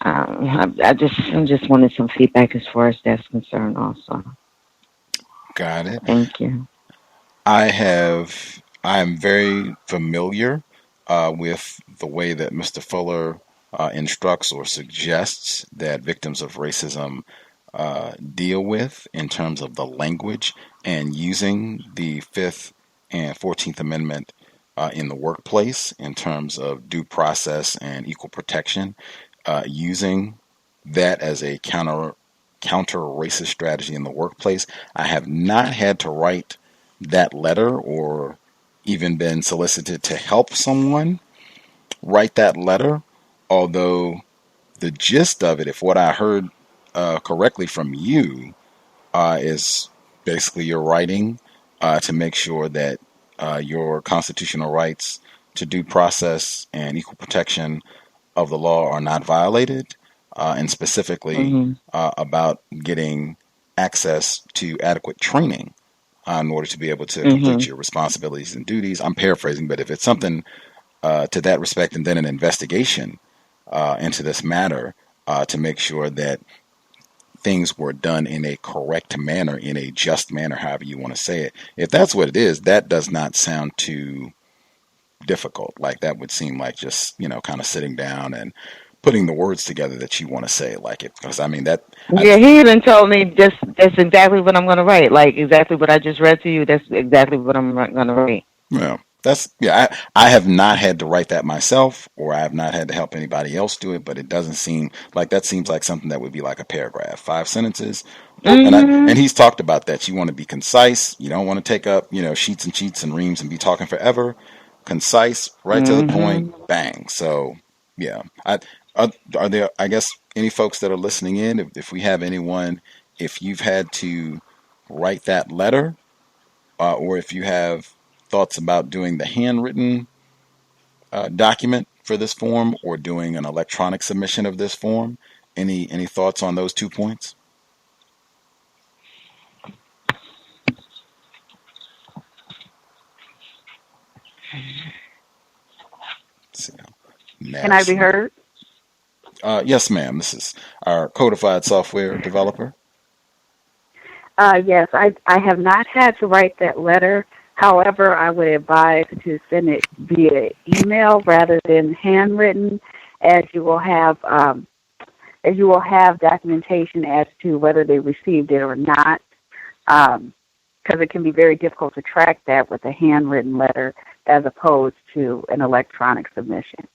S6: I just wanted some feedback as far as that's concerned. Also,
S5: Got it.
S6: thank you.
S5: I am very familiar with the way that Mr. Fuller instructs or suggests that victims of racism deal with in terms of the language and using the Fifth and 14th Amendment in the workplace in terms of due process and equal protection, using that as a counter racist strategy in the workplace. I have not had to write that letter or even been solicited to help someone write that letter, although the gist of it, if what I heard correctly from you, is basically you're writing to make sure that your constitutional rights to due process and equal protection of the law are not violated, and specifically
S6: Hmm.
S5: about getting access to adequate training in order to be able to complete
S6: Hmm.
S5: your responsibilities and duties. I'm paraphrasing, but if it's something to that respect, and then an investigation into this matter to make sure that things were done in a correct manner, in a just manner, however you want to say it. If that's what it is, that does not sound too difficult. Like that would seem like just, kind of sitting down and putting the words together that you want to say. Like it, because I mean that, I,
S6: Yeah, he even told me that's exactly what I'm going to write. Like exactly what I just read to you. That's exactly what I'm going to write.
S5: yeah, I have not had to write that myself, or I have not had to help anybody else do it, but it doesn't seem like that seems like something that would be like a paragraph, 5 sentences. And
S6: Hmm.
S5: he's talked about that. You want to be concise. You don't want to take up, sheets and sheets and reams and be talking forever. Concise, right to the point,
S6: Hmm.
S5: bang. So, yeah. Are there, I guess, any folks that are listening in, if we have anyone, if you've had to write that letter, or if you have thoughts about doing the handwritten document for this form or doing an electronic submission of this form, any thoughts on those 2 points? Let's see.
S7: Can I be
S5: Madison.
S7: heard?
S5: Yes, ma'am. This is our codified software developer.
S7: Yes, I have not had to write that letter. However, I would advise to send it via email rather than handwritten, as you will have documentation as to whether they received it or not, because it can be very difficult to track that with a handwritten letter as opposed to an electronic submission.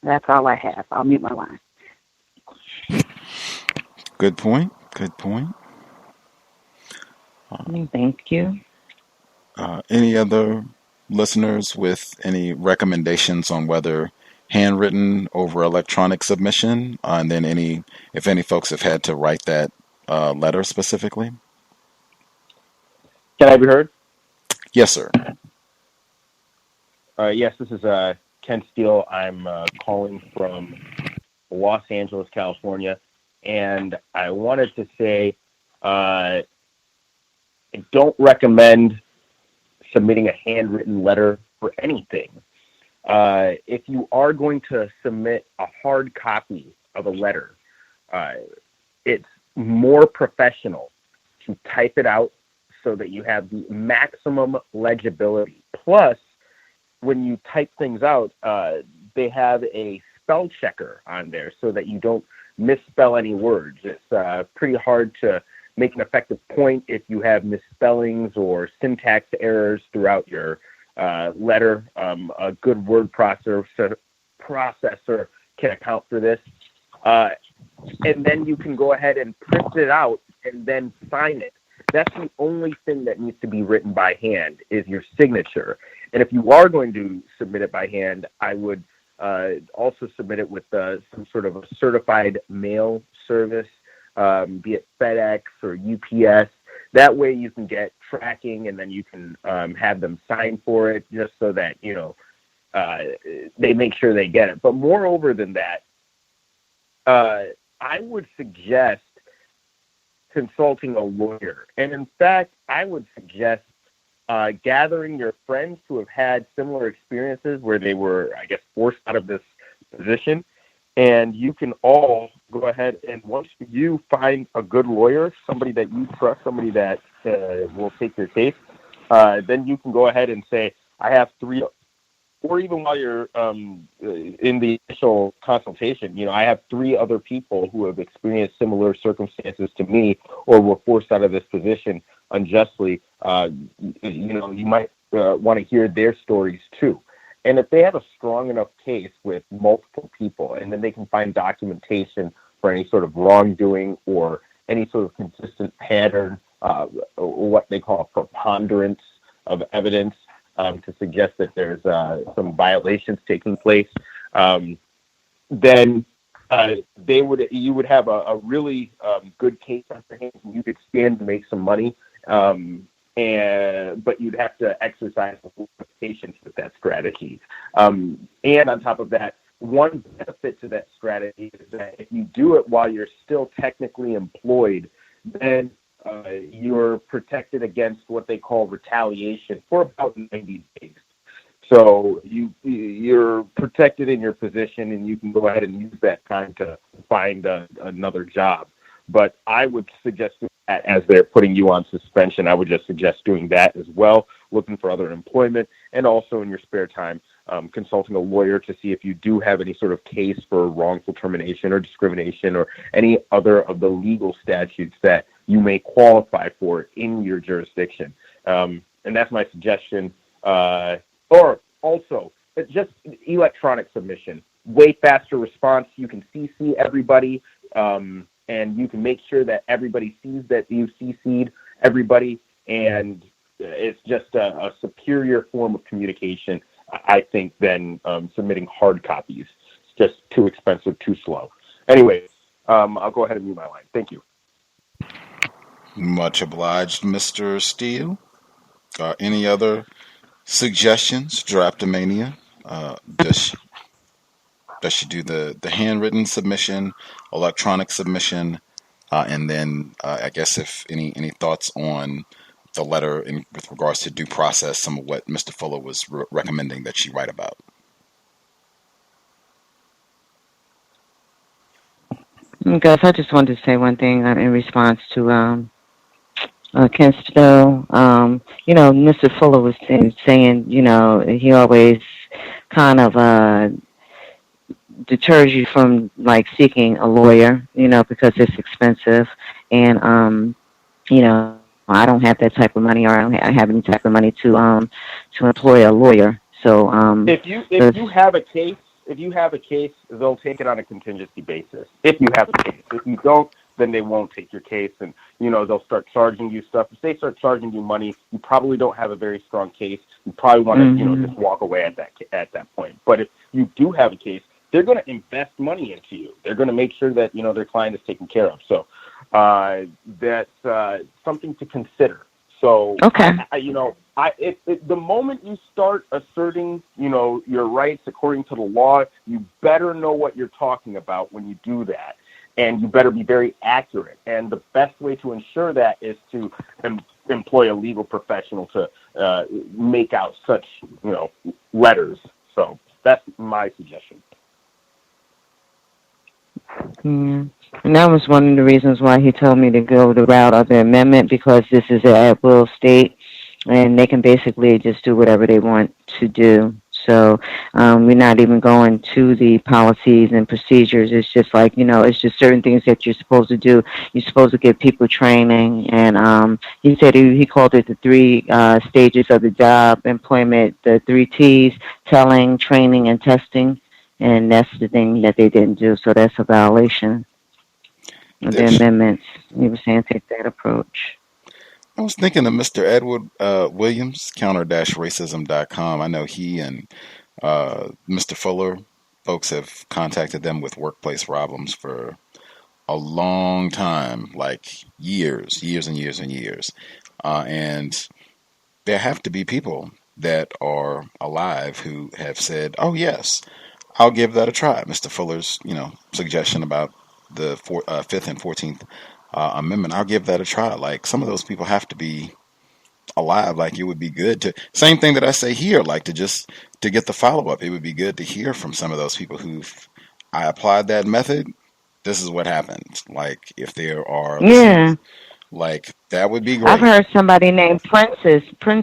S7: That's all I have. I'll mute my line.
S5: Good point. Good point.
S6: Thank you.
S5: Any other listeners with any recommendations on whether handwritten over electronic submission? And then if any folks have had to write that letter specifically?
S8: Can I be heard?
S5: Yes, sir.
S8: Yes, this is Ken Steele. I'm calling from Los Angeles, California, and I wanted to say I don't recommend submitting a handwritten letter for anything. If you are going to submit a hard copy of a letter, it's more professional to type it out so that you have the maximum legibility. Plus, when you type things out, they have a spell checker on there so that you don't misspell any words. It's pretty hard to make an effective point if you have misspellings or syntax errors throughout your letter. A good word processor can account for this. And then you can go ahead and print it out and then sign it. That's the only thing that needs to be written by hand is your signature. And if you are going to submit it by hand, I would also submit it with some sort of a certified mail service, be it FedEx or UPS. That way you can get tracking, and then you can have them sign for it just so that, they make sure they get it. But moreover than that, I would suggest consulting a lawyer. And in fact, I would suggest gathering your friends who have had similar experiences where they were, I guess, forced out of this position. And you can all go ahead and once you find a good lawyer, somebody that you trust, somebody that will take your case, then you can go ahead and say, I have 3, or even while you're in the initial consultation, I have 3 other people who have experienced similar circumstances to me or were forced out of this position unjustly. You might want to hear their stories too. And if they have a strong enough case with multiple people, and then they can find documentation for any sort of wrongdoing or any sort of consistent pattern, what they call a preponderance of evidence, to suggest that there's some violations taking place, then you would have a really good case on your hands, and you could stand to make some money. But you'd have to exercise a little patience with that strategy. And on top of that, one benefit to that strategy is that if you do it while you're still technically employed, then you're protected against what they call retaliation for about 90 days. So you're protected in your position, and you can go ahead and use that time to find another job. But I would suggest that as they're putting you on suspension, I would just suggest doing that as well, looking for other employment, and also in your spare time, consulting a lawyer to see if you do have any sort of case for wrongful termination or discrimination or any other of the legal statutes that you may qualify for in your jurisdiction. And that's my suggestion. Or also, just electronic submission. Way faster response. You can CC everybody. And you can make sure that everybody sees that you've CC'd everybody, and it's just a superior form of communication, I think, than submitting hard copies. It's just too expensive, too slow. Anyway, I'll go ahead and mute my line. Thank you.
S5: Much obliged, Mr. Steele. Any other suggestions? Drapetomania. Does she do the handwritten submission, electronic submission, and then I guess if any thoughts on the letter with regards to due process, some of what Mr. Fuller was recommending that she write about?
S6: Gus, I just wanted to say one thing in response to Ken Stowe. Mr. Fuller was saying, he always kind of deters you from seeking a lawyer, because it's expensive, and I don't have that type of money, or I don't have any type of money to employ a lawyer. So
S8: if you have a case, they'll take it on a contingency basis. If you have a case, if you don't, then they won't take your case, and they'll start charging you stuff. If they start charging you money, you probably don't have a very strong case. You probably want to just walk away at that point. But if you do have a case, they're going to invest money into you. They're going to make sure that their client is taken care of. So that's something to consider. So
S6: okay,
S8: The moment you start asserting, your rights according to the law, you better know what you're talking about when you do that, and you better be very accurate. And the best way to ensure that is to employ a legal professional to make out such, letters. So that's my suggestion.
S6: Yeah. And that was one of the reasons why he told me to go the route of the amendment, because this is an at-will state, and they can basically just do whatever they want to do. So we're not even going to the policies and procedures. It's just like, it's just certain things that you're supposed to do. You're supposed to give people training. And he said he called it the three stages of the job, employment, the 3 T's, telling, training, and testing. And that's the thing that they didn't do. So that's a violation of the amendments. He was saying take that approach.
S5: I was thinking of Mr. Edward Williams, counter-racism.com. I know he and Mr. Fuller, folks have contacted them with workplace problems for a long time, like years and years and years. And there have to be people that are alive who have said, oh, yes, I'll give that a try. Mr. Fuller's, suggestion about the 5th and 14th Amendment, I'll give that a try. Like, some of those people have to be alive. Like, it would be good to, same thing that I say here, like to get the follow-up. It would be good to hear from some of those people I applied that method. This is what happened. Like, if there are listeners, like, that would be great.
S6: I've heard somebody named Prince,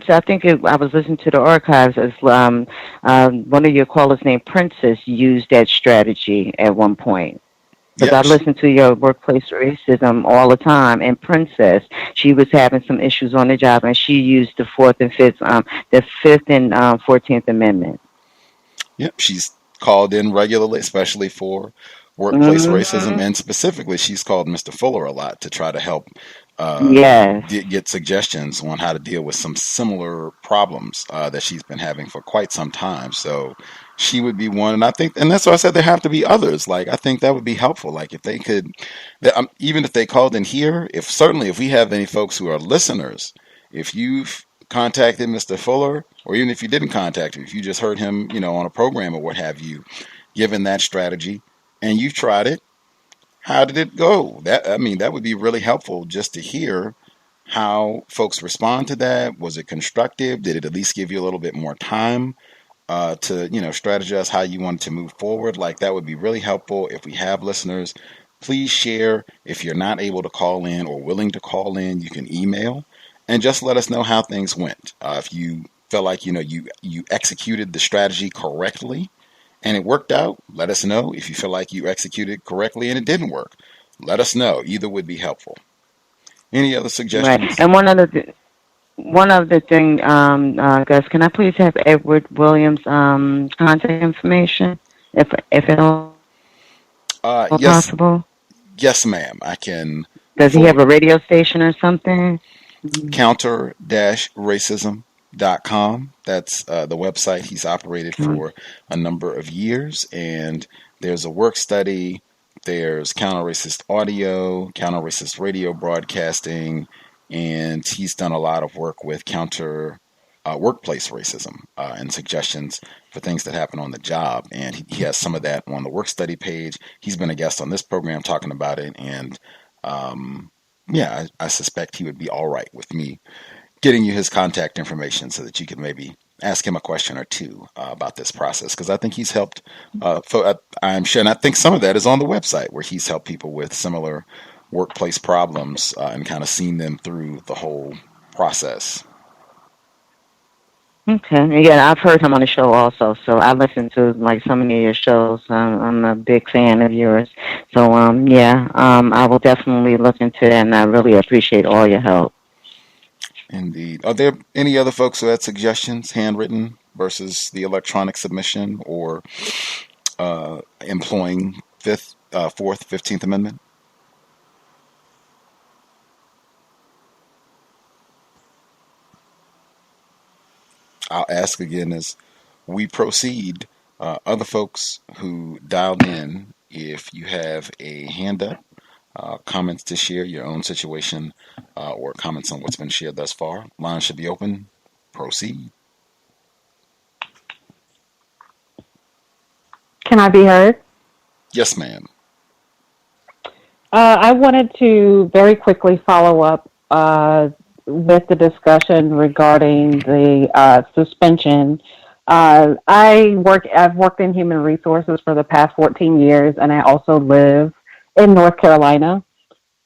S6: I think I was listening to the archives, as one of your callers named Princess used that strategy at one point. Because I listen to your workplace racism all the time, and Princess, she was having some issues on the job, and she used the 4th and 5th, the 5th and 14th Amendment.
S5: Yep, she's called in regularly, especially for workplace racism, and specifically, she's called Mr. Fuller a lot to try to help get suggestions on how to deal with some similar problems that she's been having for quite some time. So she would be one, and I think, and that's why I said there have to be others. Like, I think that would be helpful. Like, if they could, even if they called in here, if we have any folks who are listeners, if you've contacted Mr. Fuller, or even if you didn't contact him, if you just heard him, on a program or what have you, given that strategy, and you tried it, how did it go? That would be really helpful just to hear how folks respond to that. Was it constructive? Did it at least give you a little bit more time to, strategize how you wanted to move forward? Like, that would be really helpful. If we have listeners, please share. If you're not able to call in or willing to call in, you can email and just let us know how things went. If you felt like, you executed the strategy correctly and it worked out, let us know. If you feel like you executed correctly and it didn't work, let us know. Either would be helpful. Any other suggestions?
S6: Right. And one other thing, Gus, can I please have Edward Williams' contact information, if at all possible?
S5: Yes, ma'am. I can.
S6: Does he have a radio station or something?
S5: Counter-racism.com. That's the website he's operated for a number of years. And there's a work study. There's counter-racist audio, counter-racist radio broadcasting, and he's done a lot of work with workplace racism and suggestions for things that happen on the job. And he has some of that on the work study page. He's been a guest on this program talking about it. And I suspect he would be all right with me getting you his contact information so that you could maybe ask him a question or two about this process, because I think he's helped. I'm sure, and I think some of that is on the website where he's helped people with similar workplace problems and kind of seen them through the whole process.
S6: Okay. Yeah, I've heard him on the show also, so I listen to so many of your shows. I'm a big fan of yours. So I will definitely look into that, and I really appreciate all your help.
S5: Indeed. Are there any other folks who had suggestions, handwritten versus the electronic submission, or employing 5th, 4th, 15th Amendment? I'll ask again as we proceed. Other folks who dialed in, if you have a hand up, comments to share your own situation, or comments on what's been shared thus far, line should be open. Proceed.
S6: Can I be heard?
S5: Yes, ma'am.
S6: I wanted to very quickly follow up with the discussion regarding the suspension. I've worked in human resources for the past 14 years, and I also live in North Carolina.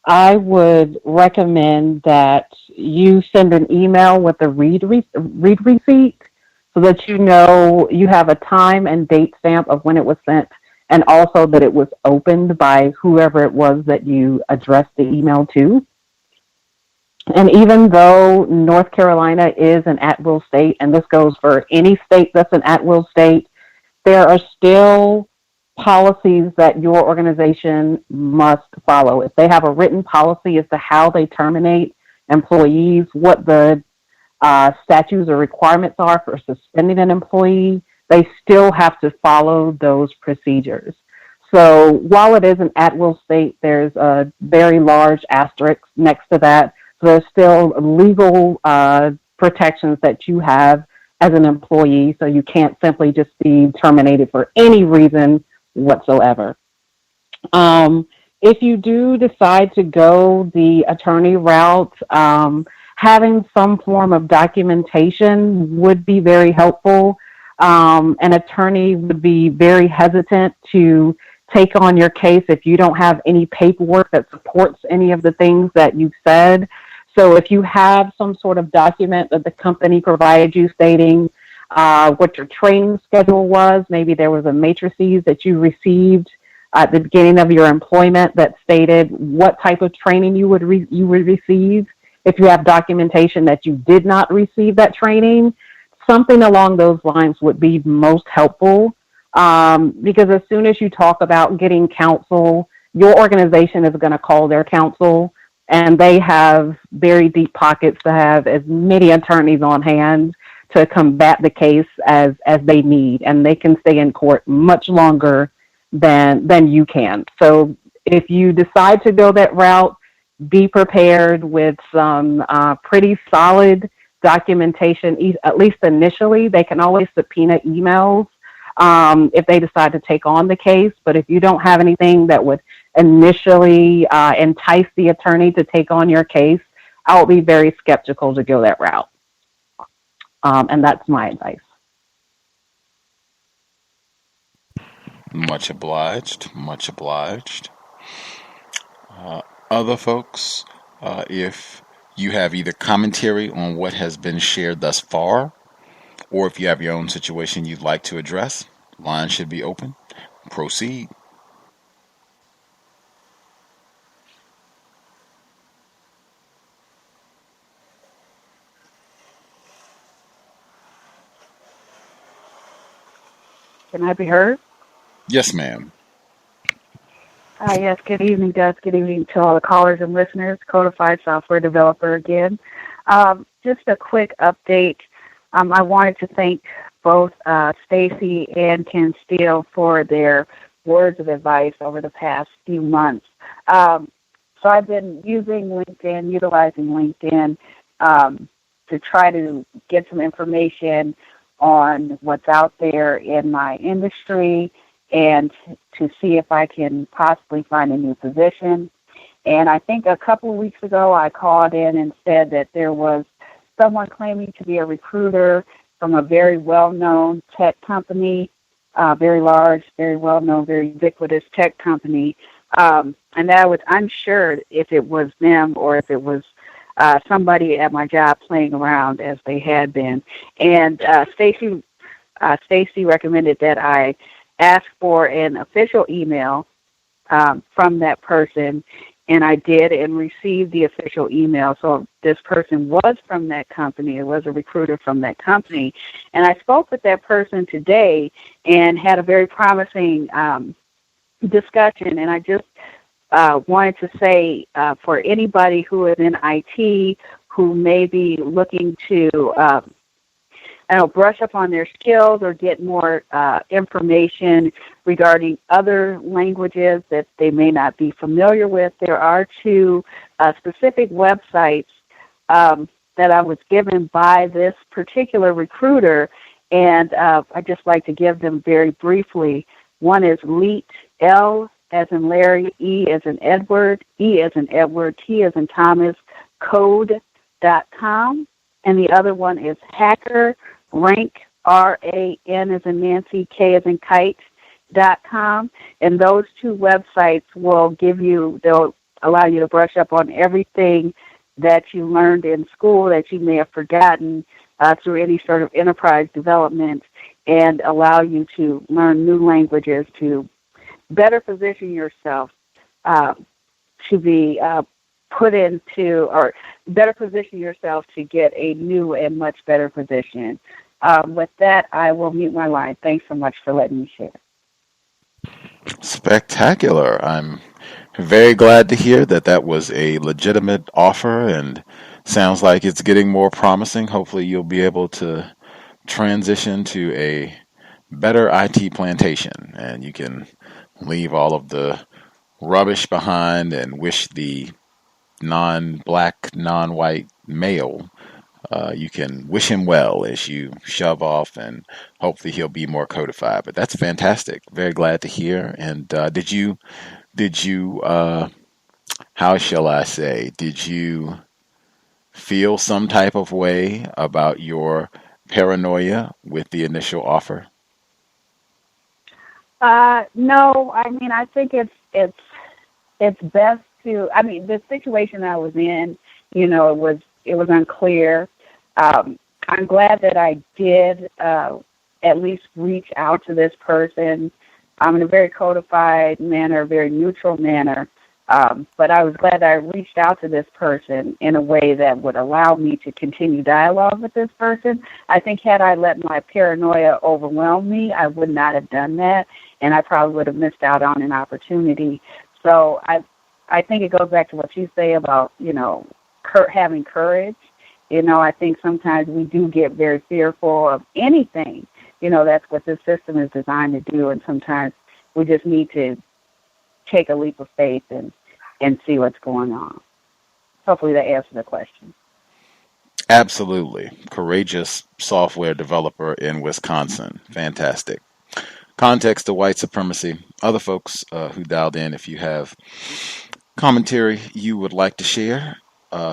S6: I would recommend that you send an email with a read receipt so that you know you have a time and date stamp of when it was sent, and also that it was opened by whoever it was that you addressed the email to. And even though North Carolina is an at-will state, and this goes for any state that's an at-will state, there are still policies that your organization must follow. If they have a written policy as to how they terminate employees, what the statutes or requirements are for suspending an employee, they still have to follow those procedures. So while it is an at-will state, there's a very large asterisk next to that. So there's still legal protections that you have as an employee, so you can't simply just be terminated for any reason whatsoever. If you do decide to go the attorney route, having some form of documentation would be very helpful. An attorney would be very hesitant to take on your case if you don't have any paperwork that supports any of the things that you've said. So if you have some sort of document that the company provided you stating what your training schedule was, maybe there was a matrices that you received at the beginning of your employment that stated what type of training you would receive. If you have documentation that you did not receive that training, something along those lines would be most helpful, because as soon as you talk about getting counsel, your organization is going to call their counsel, and they have very deep pockets to have as many attorneys on hand to combat the case as they need, and they can stay in court much longer than you can. So if you decide to go that route, be prepared with some pretty solid documentation, at least initially. They can always subpoena emails if they decide to take on the case, but if you don't have anything that would initially entice the attorney to take on your case, I would be very skeptical to go that route. And that's my advice.
S5: Much obliged. Much obliged. Other folks, if you have either commentary on what has been shared thus far, or if you have your own situation you'd like to address, line should be open. Proceed.
S7: Can I be heard?
S5: Yes, ma'am.
S7: Yes, good evening, Gus. Good evening to all the callers and listeners. Codified software developer again. Just a quick update. I wanted to thank both Stacy and Ken Steele for their words of advice over the past few months. So I've been utilizing LinkedIn to try to get some information on what's out there in my industry and to see if I can possibly find a new position. And I think a couple of weeks ago I called in and said that there was someone claiming to be a recruiter from a very well-known tech company, very large, very well-known, very ubiquitous tech company. And that I was unsure if it was them or if it was somebody at my job playing around as they had been. And Stacy recommended that I ask for an official email from that person, and I did and received the official email. So this person was from that company. It was a recruiter from that company. And I spoke with that person today and had a very promising discussion. And I just wanted to say for anybody who is in IT who may be looking to brush up on their skills or get more information regarding other languages that they may not be familiar with, there are two specific websites that I was given by this particular recruiter, and I'd just like to give them very briefly. One is LEET, L as in Larry, E as in Edward, E as in Edward, T as in Thomas, code.com. And the other one is Hacker, Rank, RAN as in Nancy, K as in Kite.com. And those two websites they'll allow you to brush up on everything that you learned in school that you may have forgotten through any sort of enterprise development, and allow you to learn new languages to better position yourself to be put into, or better position yourself to get a new and much better position. With that, I will mute my line. Thanks so much for letting me share.
S5: Spectacular. I'm very glad to hear that was a legitimate offer, and sounds like it's getting more promising. Hopefully you'll be able to transition to a better IT plantation, and you can leave all of the rubbish behind and wish the non-black, non-white male, you can wish him well as you shove off, and hopefully he'll be more codified. But that's fantastic. Very glad to hear. And did you how shall I say, did you feel some type of way about your paranoia with the initial offer?
S7: No, I mean, I think it's best to, I mean, the situation I was in, it was unclear. I'm glad that I did at least reach out to this person in a very codified manner, a very neutral manner. But I was glad that I reached out to this person in a way that would allow me to continue dialogue with this person. I think had I let my paranoia overwhelm me, I would not have done that, and I probably would have missed out on an opportunity. So I think it goes back to what you say about, having courage. I think sometimes we do get very fearful of anything. That's what this system is designed to do, and sometimes we just need to take a leap of faith and see what's going on. Hopefully that answered the question.
S5: Absolutely. Courageous software developer in Wisconsin. Fantastic. Context of White Supremacy. Other folks who dialed in, if you have commentary you would like to share,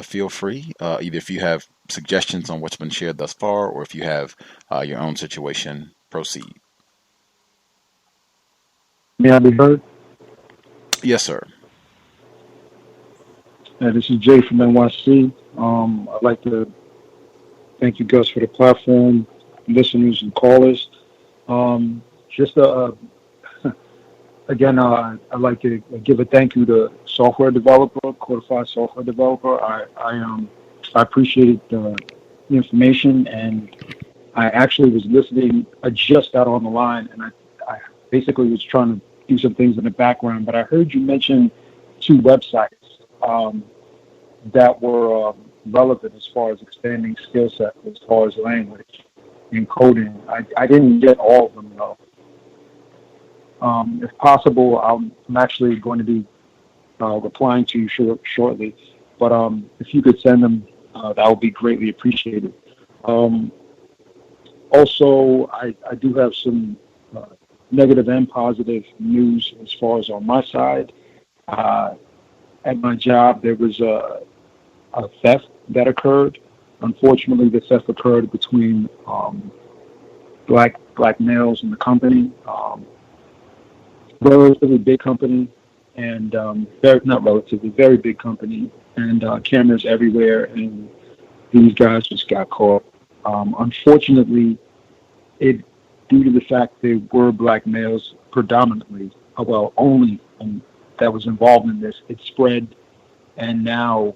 S5: feel free. Either if you have suggestions on what's been shared thus far, or if you have your own situation, proceed.
S9: May I be heard?
S5: Yes, sir.
S9: This is Jay from NYC. I'd like to thank you, Gus, for the platform, listeners and callers. Again, I'd like to give a thank you to software developer, codified software developer. I appreciated the information, and I actually was listening. I just got on the line, and I basically was trying to do some things in the background, but I heard you mention 2 websites that were relevant as far as expanding skill set, as far as language and coding. I didn't get all of them, though. If possible, I'm actually going to be replying to you shortly, but if you could send them, that would be greatly appreciated. Also, I do have some negative and positive news as far as on my side. At my job, there was a theft that occurred. Unfortunately, the theft occurred between black males in the company. Relatively big company, and very big company, and cameras everywhere, and these guys just got caught. Unfortunately, due to the fact they were black males predominantly, only, and that was involved in this, it spread, and now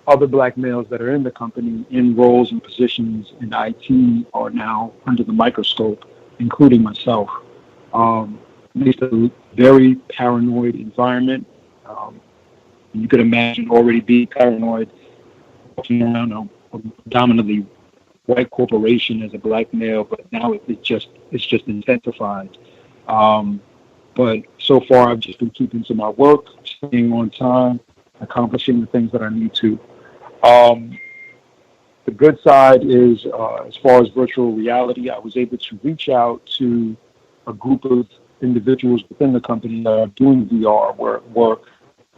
S9: other black males that are in the company in roles and positions in IT are now under the microscope, including myself. It's a very paranoid environment. You could imagine already being paranoid, working around a predominantly white corporation as a black male, but now it's just intensified. But so far, I've just been keeping to my work, staying on time, accomplishing the things that I need to. The good side is, as far as virtual reality, I was able to reach out to a group of individuals within the company that are doing VR work,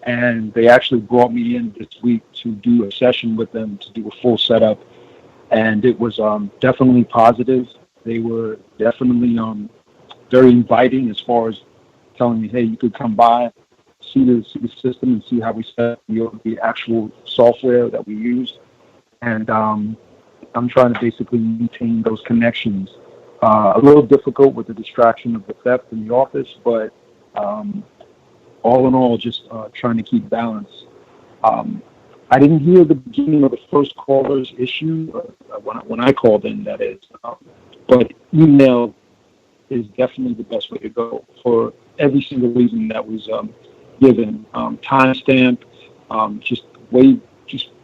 S9: and they actually brought me in this week to do a session with them to do a full setup, and it was definitely positive. They were definitely very inviting as far as telling me, hey, you could come by, see the system, and see how we set up the actual software that we use. And I'm trying to basically maintain those connections. A little difficult with the distraction of the theft in the office, but all in all, just trying to keep balance. I didn't hear the beginning of the first caller's issue when I called in, that is. But email is definitely the best way to go for every single reason that was given. Timestamp, just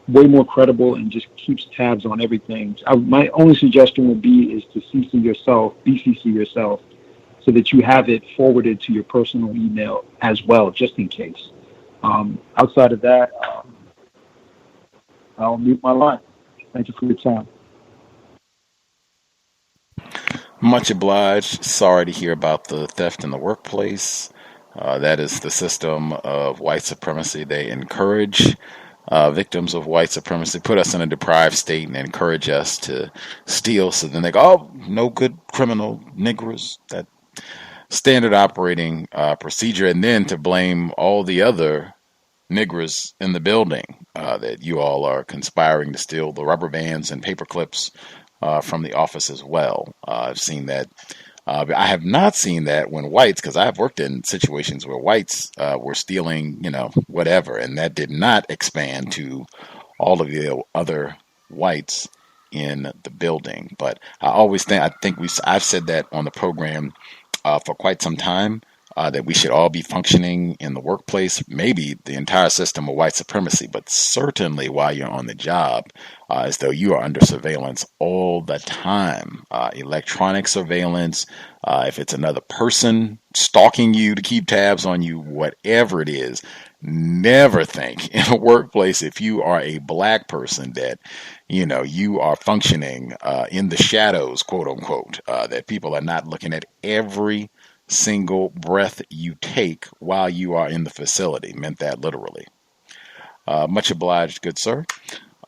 S9: way more credible, and just keeps tabs on everything. My only suggestion would be is to BCC yourself, so that you have it forwarded to your personal email as well, just in case. Outside of that, I'll mute my line. Thank you for your time.
S5: Much obliged. Sorry to hear about the theft in the workplace. That is the system of white supremacy. They encourage victims of white supremacy, put us in a deprived state, and encourage us to steal. So then they go, oh, no good criminal niggers. That standard operating procedure, and then to blame all the other niggers in the building that you all are conspiring to steal the rubber bands and paper clips from the office as well. I've seen that. I have not seen that when whites, because I've worked in situations where whites were stealing, whatever, and that did not expand to all of the other whites in the building. But I think I've said that on the program for quite some time, that we should all be functioning in the workplace, maybe the entire system of white supremacy, but certainly while you're on the job, as though you are under surveillance all the time. Electronic surveillance, if it's another person stalking you to keep tabs on you, whatever it is, never think in a workplace, if you are a black person, that you are functioning in the shadows, quote unquote, that people are not looking at every single breath you take while you are in the facility. Meant that literally. Much obliged, good sir.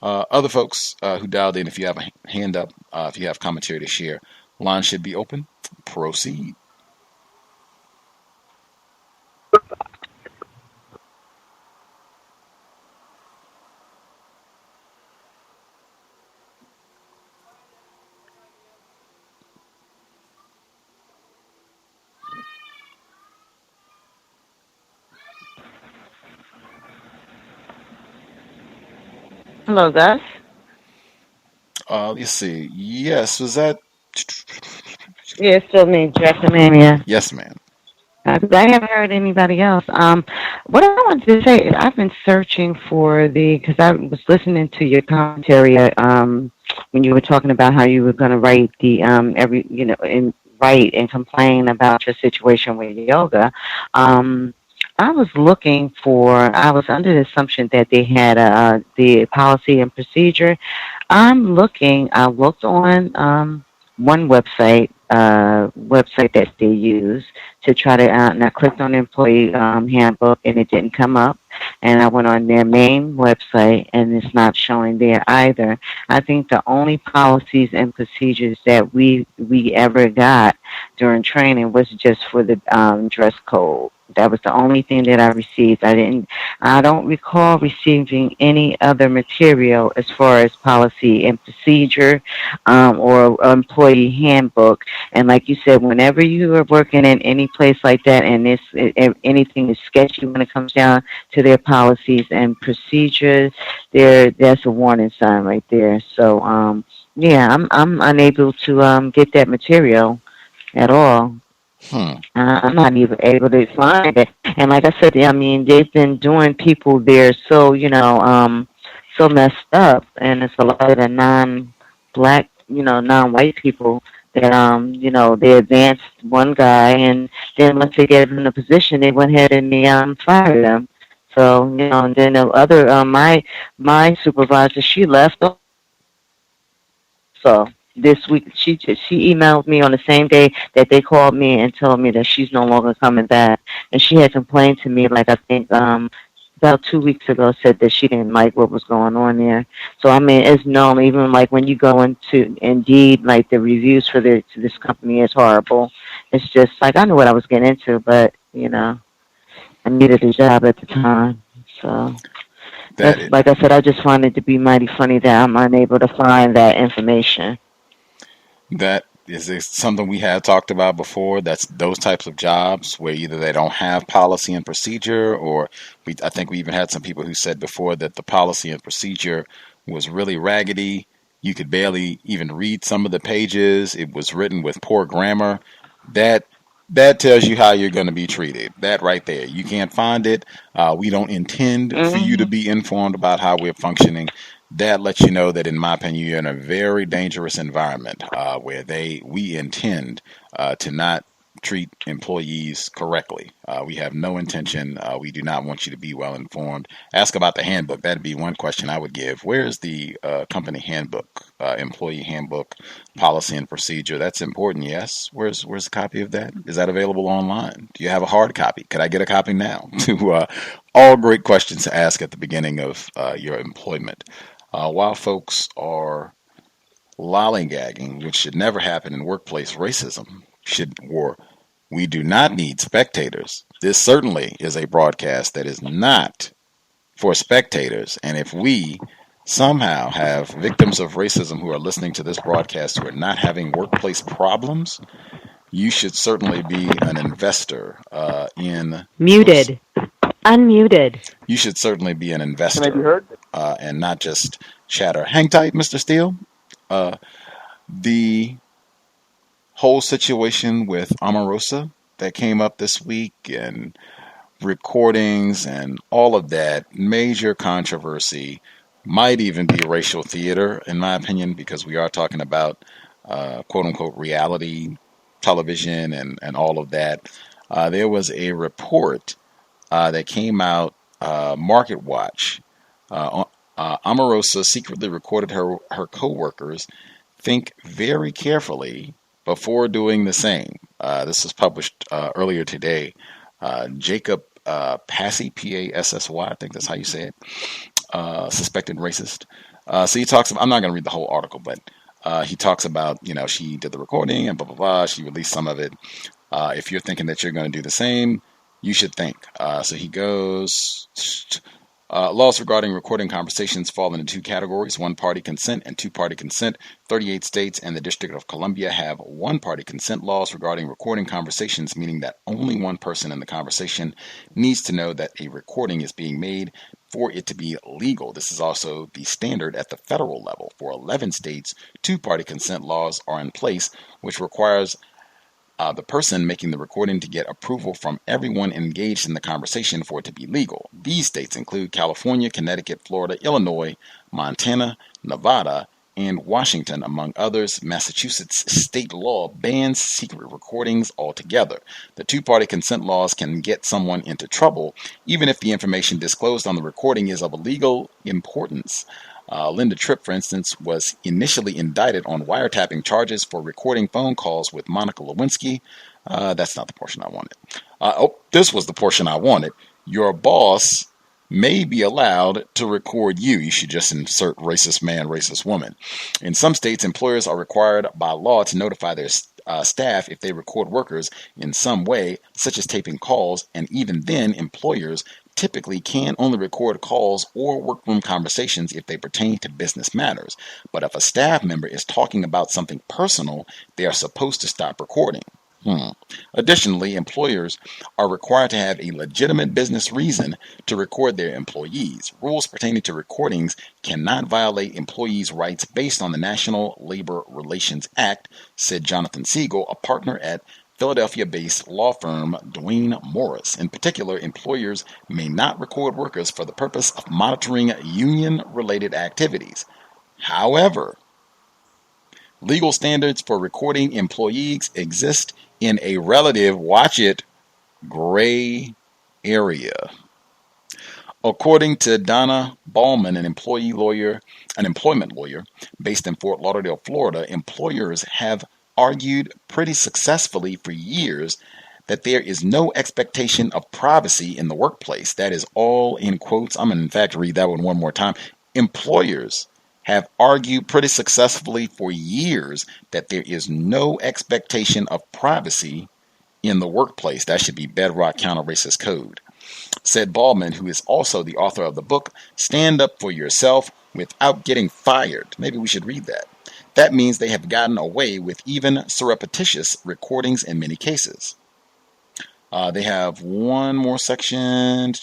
S5: Other folks who dialed in, if you have a hand up, if you have commentary to share, line should be open. Proceed.
S6: Hello, Gus.
S5: Let's see. Yes, was that?
S6: Yeah, it's still me, Dressomania.
S5: Yes, ma'am.
S6: Because I haven't heard anybody else. What I wanted to say is I've been searching for because I was listening to your commentary when you were talking about how you were going to write write and complain about your situation with yoga. I was under the assumption that they had the policy and procedure. I looked on one website that they use to try to, and I clicked on employee handbook and it didn't come up. And I went on their main website and it's not showing there either. I think the only policies and procedures that we ever got during training was just for the dress code. That was the only thing that I received. I don't recall receiving any other material as far as policy and procedure or employee handbook. And like you said, whenever you are working in any place like that and anything is sketchy when it comes down to their policies and procedures, that's a warning sign right there. So I'm unable to get that material at all. I'm not even able to find it. And like I said, they've been doing people there so messed up, and it's a lot of the non-black, non-white people that they advanced one guy, and then once they gave him the position, they went ahead and they fired him. So and then the other my supervisor, she left. also this week. She emailed me on the same day that they called me and told me that she's no longer coming back. And she had complained to me, like, I think about 2 weeks ago, said that she didn't like what was going on there. So I mean, it's known. Even like when you go into Indeed, like the reviews for this company is horrible. It's just like I knew what I was getting into, but I needed a job at the time. So that's, like I said, I just find it to be mighty funny that I'm unable to find that information.
S5: That is something we had talked about before. That's those types of jobs where either they don't have policy and procedure, or I think we even had some people who said before that the policy and procedure was really raggedy. You could barely even read some of the pages. It was written with poor grammar. That tells you how you're going to be treated. That right there. You can't find it. We don't intend for you to be informed about how we're functioning. That lets you know that, in my opinion, you're in a very dangerous environment where we intend to not treat employees correctly. We have no intention. We do not want you to be well informed. Ask about the handbook. That'd be one question I would give. Where's the company handbook, employee handbook, policy and procedure? That's important. Yes. Where's a copy of that? Is that available online? Do you have a hard copy? Could I get a copy now? All great questions to ask at the beginning of your employment. While folks are lollygagging, which should never happen in workplace racism, we do not need spectators. This certainly is a broadcast that is not for spectators. And if we somehow have victims of racism who are listening to this broadcast who are not having workplace problems, you should certainly be an investor in...
S6: Muted. Unmuted.
S5: You should certainly be an investor.
S8: Can I be heard?
S5: And not just chatter. Hang tight, Mr. Steele. The whole situation with Omarosa that came up this week, and recordings and all of that, major controversy, might even be racial theater, in my opinion, because we are talking about quote-unquote reality television and all of that. There was a report that came out, Market Watch. Omarosa secretly recorded her co-workers think very carefully before doing the same. This was published earlier today. Jacob Passy, P-A-S-S-Y, I think that's how you say it, suspected racist. So he talks about, I'm not going to read the whole article, but he talks about, she did the recording and blah, blah, blah. She released some of it. If you're thinking that you're going to do the same, you should think. So he goes... laws regarding recording conversations fall into two categories: one-party consent and two-party consent. 38 states and the District of Columbia have one-party consent laws regarding recording conversations, meaning that only one person in the conversation needs to know that a recording is being made for it to be legal. This is also the standard at the federal level. For 11 states, two-party consent laws are in place, which requires the person making the recording to get approval from everyone engaged in the conversation for it to be legal. These states include California, Connecticut, Florida, Illinois, Montana, Nevada, and Washington, among others. Massachusetts state law bans secret recordings altogether. The two-party consent laws can get someone into trouble, even if the information disclosed on the recording is of legal importance. Linda Tripp, for instance, was initially indicted on wiretapping charges for recording phone calls with Monica Lewinsky. That's not the portion I wanted. This was the portion I wanted. Your boss may be allowed to record you. You should just insert racist man, racist woman. In some states, employers are required by law to notify their staff if they record workers in some way, such as taping calls, and even then, employers typically can only record calls or workroom conversations if they pertain to business matters. But if a staff member is talking about something personal, they are supposed to stop recording. Additionally, employers are required to have a legitimate business reason to record their employees. Rules pertaining to recordings cannot violate employees' rights based on the National Labor Relations Act, said Jonathan Siegel, a partner at Philadelphia-based law firm Duane Morris. In particular, employers may not record workers for the purpose of monitoring union-related activities. However, legal standards for recording employees exist in a relative, watch it, gray area. According to Donna Ballman, an employment lawyer based in Fort Lauderdale, Florida, employers have argued pretty successfully for years that there is no expectation of privacy in the workplace. That is all in quotes. I'm going to, in fact, read that one more time. Employers have argued pretty successfully for years that there is no expectation of privacy in the workplace. That should be bedrock counter-racist code. Said Baldwin, who is also the author of the book, Stand Up for Yourself Without Getting Fired. Maybe we should read that. That means they have gotten away with even surreptitious recordings in many cases. They have one more section.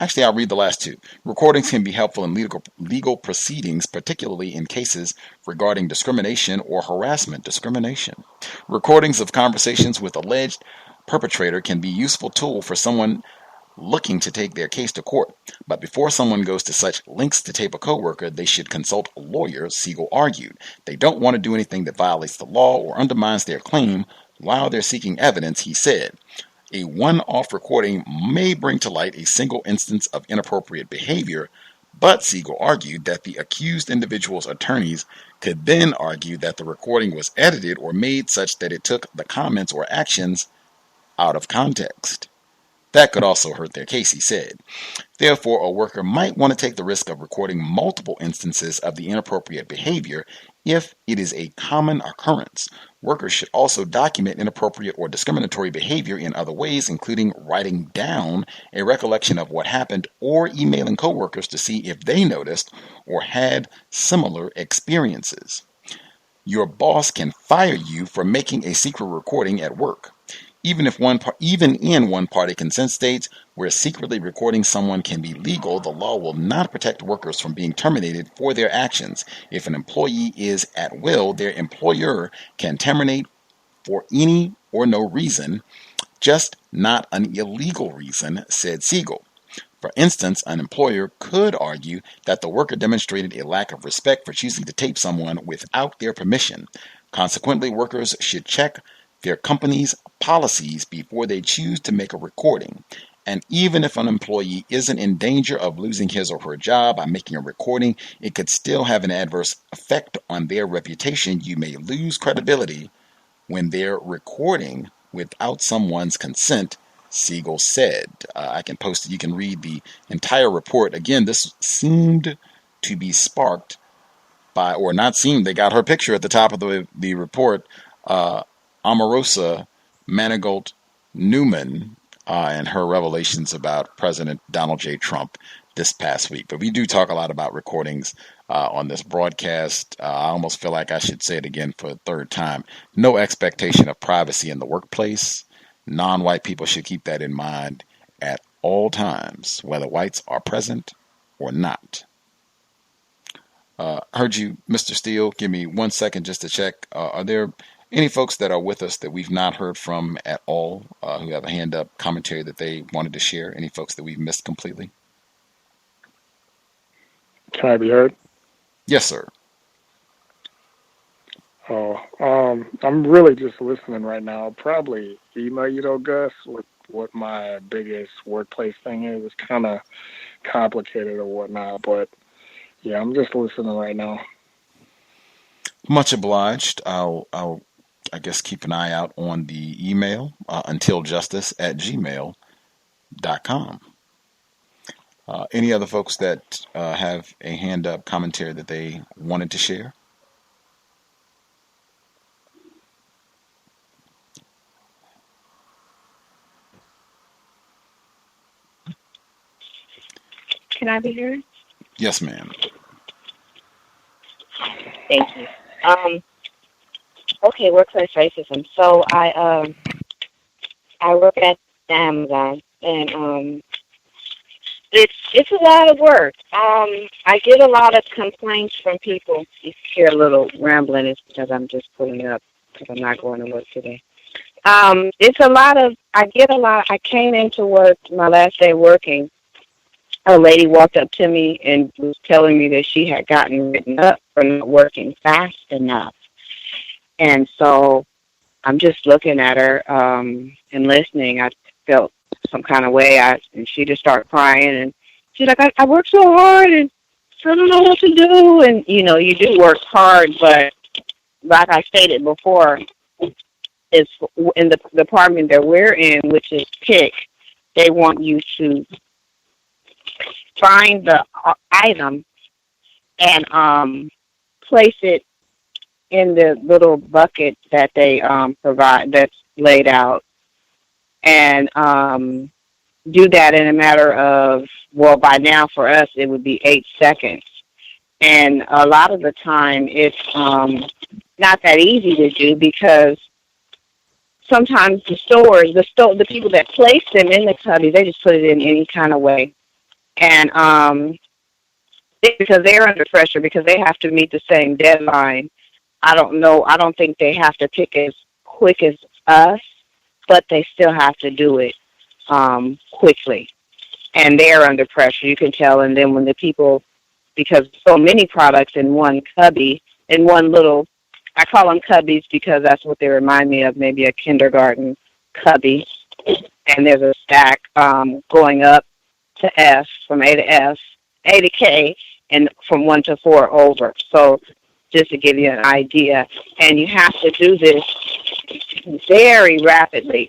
S5: Actually, I'll read the last two. Recordings can be helpful in legal proceedings, particularly in cases regarding discrimination or harassment. Discrimination. Recordings of conversations with alleged perpetrator can be a useful tool for someone looking to take their case to court. But before someone goes to such lengths to tape a coworker, they should consult a lawyer, Siegel argued. They don't want to do anything that violates the law or undermines their claim while they're seeking evidence, he said. A one-off recording may bring to light a single instance of inappropriate behavior, but Siegel argued that the accused individual's attorneys could then argue that the recording was edited or made such that it took the comments or actions out of context. That could also hurt their case, he said. Therefore, a worker might want to take the risk of recording multiple instances of the inappropriate behavior if it is a common occurrence. Workers should also document inappropriate or discriminatory behavior in other ways, including writing down a recollection of what happened or emailing coworkers to see if they noticed or had similar experiences. Your boss can fire you for making a secret recording at work. Even in one-party consent states where secretly recording someone can be legal, the law will not protect workers from being terminated for their actions. If an employee is at will, their employer can terminate for any or no reason, just not an illegal reason, said Siegel. For instance, an employer could argue that the worker demonstrated a lack of respect for choosing to tape someone without their permission. Consequently, workers should check their company's policies before they choose to make a recording. And even if an employee isn't in danger of losing his or her job by making a recording, it could still have an adverse effect on their reputation. You may lose credibility when they're recording without someone's consent, Siegel said. I can post it. You can read the entire report. Again, this seemed to be sparked by, or not seemed, they got her picture at the top of the report, Omarosa Manigault Newman and her revelations about President Donald J. Trump this past week. But we do talk a lot about recordings on this broadcast. I almost feel like I should say it again for a third time. No expectation of privacy in the workplace. Non-white people should keep that in mind at all times, whether whites are present or not. Heard you, Mr. Steele. Give me 1 second just to check. Are there any folks that are with us that we've not heard from at all, who have a hand up commentary that they wanted to share? Any folks that we've missed completely?
S10: Can I be heard?
S5: Yes, sir.
S10: I'm really just listening right now. I'll probably email you though, Gus, with what my biggest workplace thing is. It's kind of complicated or whatnot, but yeah, I'm just listening right now.
S5: Much obliged. I'll I guess keep an eye out on the email, untiljustice@gmail.com. Any other folks that have a hand up commentary that they wanted to share?
S11: Can I be heard?
S5: Yes, ma'am.
S11: Thank you. Okay, workplace racism. So I work at Amazon, and it's a lot of work. I get a lot of complaints from people. If you hear a little rambling, it's because I'm just pulling it up because I'm not going to work today. It's a lot of. I came into work my last day working. A lady walked up to me and was telling me that she had gotten written up for not working fast enough. And so I'm just looking at her and listening. I felt some kind of way. And she just started crying, and she's like, I worked so hard, and I don't know what to do. And, you know, you do work hard, but like I stated before, it's in the department that we're in, which is PIC, they want you to find the item and place it in the little bucket that they provide, that's laid out, and do that in a matter of, well, by now for us it would be 8 seconds. And a lot of the time it's not that easy to do, because sometimes the people that place them in the cubby, they just put it in any kind of way. And because they're under pressure, because they have to meet the same deadline. I don't think they have to pick as quick as us, but they still have to do it quickly. And they're under pressure, you can tell. And then when the people, because so many products in one cubby, in one little, I call them cubbies because that's what they remind me of, maybe a kindergarten cubby. And there's a stack going up to S, from A to S, A to K, and from 1 to 4 over. So just to give you an idea. And you have to do this very rapidly.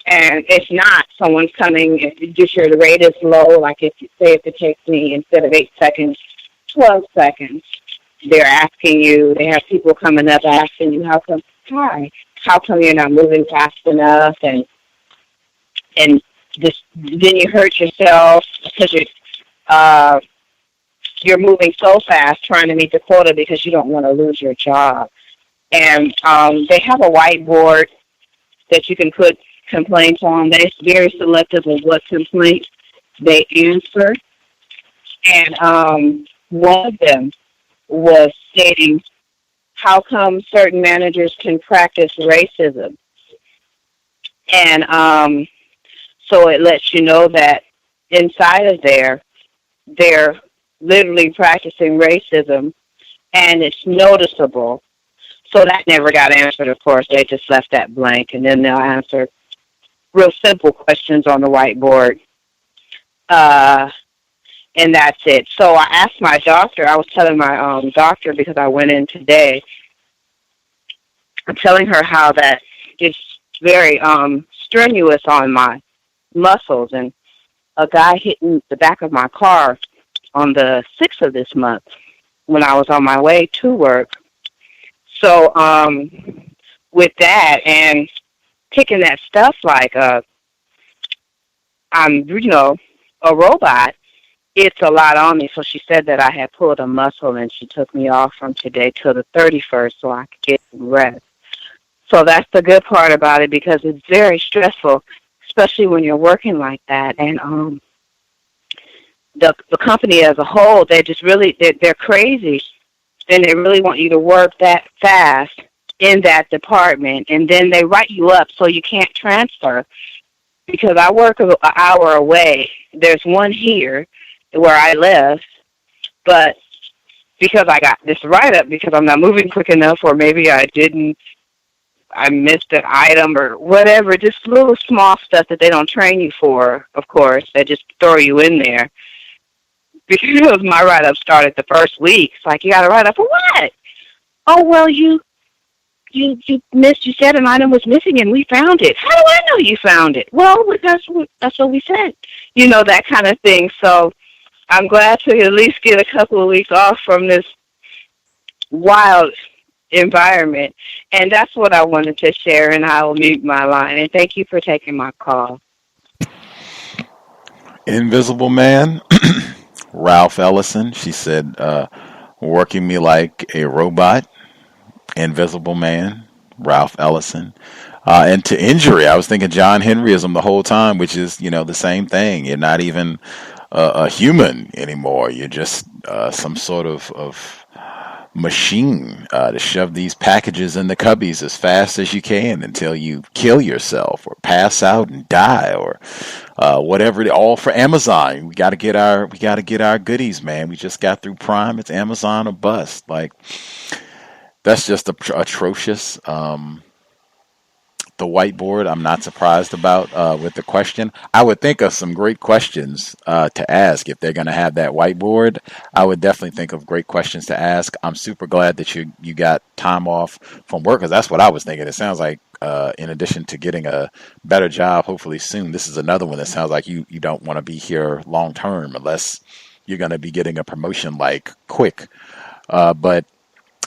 S11: And if not, someone's coming, if just your rate is low, like if it takes me, instead of 8 seconds, 12 seconds, they're asking you, they have people coming up asking you, how come you're not moving fast enough? And this, then you hurt yourself because you're moving so fast trying to meet the quota because you don't want to lose your job. And they have a whiteboard that you can put complaints on. They're very selective of what complaints they answer. And one of them was stating, how come certain managers can practice racism? And so it lets you know that inside of there, they're literally practicing racism, and it's noticeable. So that never got answered, of course. They just left that blank, and then they'll answer real simple questions on the whiteboard. And that's it. So I asked my doctor, I was telling my doctor, because I went in today, I'm telling her how that it's very strenuous on my muscles. And a guy hit the back of my car on the 6th of this month when I was on my way to work. So with that and picking that stuff like I'm, a robot, it's a lot on me. So she said that I had pulled a muscle, and she took me off from today till the 31st so I could get some rest. So that's the good part about it, because it's very stressful, especially when you're working like that. And the company as a whole, they're just really, they're crazy. And they really want you to work that fast in that department. And then they write you up so you can't transfer. Because I work an hour away. There's one here where I live, but because I got this write-up, because I'm not moving quick enough, or maybe I missed an item or whatever, just little small stuff that they don't train you for, of course. They just throw you in there. Because my write-up started the first week. It's like, you got to write up for what? Oh, well, you missed, you said an item was missing and we found it. How do I know you found it? Well, that's what we said. That kind of thing. So I'm glad to at least get a couple of weeks off from this wild environment. And that's what I wanted to share, and I will mute my line. And thank you for taking my call.
S5: Invisible Man, Ralph Ellison, she said, working me like a robot. Invisible Man, Ralph Ellison. And to injury, I was thinking John Henryism the whole time, which is, the same thing. You're not even a human anymore. You're just some sort of machine to shove these packages in the cubbies as fast as you can until you kill yourself or pass out and die or whatever. All for Amazon. We got to get our goodies, man. We just got through Prime. It's Amazon or bust. Like, that's just atrocious. the whiteboard, I'm not surprised about with the question. I would think of some great questions to ask if they're going to have that whiteboard. I would definitely think of great questions to ask. I'm super glad that you got time off from work, because that's what I was thinking. It sounds like in addition to getting a better job, hopefully soon, this is another one that sounds like you don't want to be here long term unless you're going to be getting a promotion like quick. But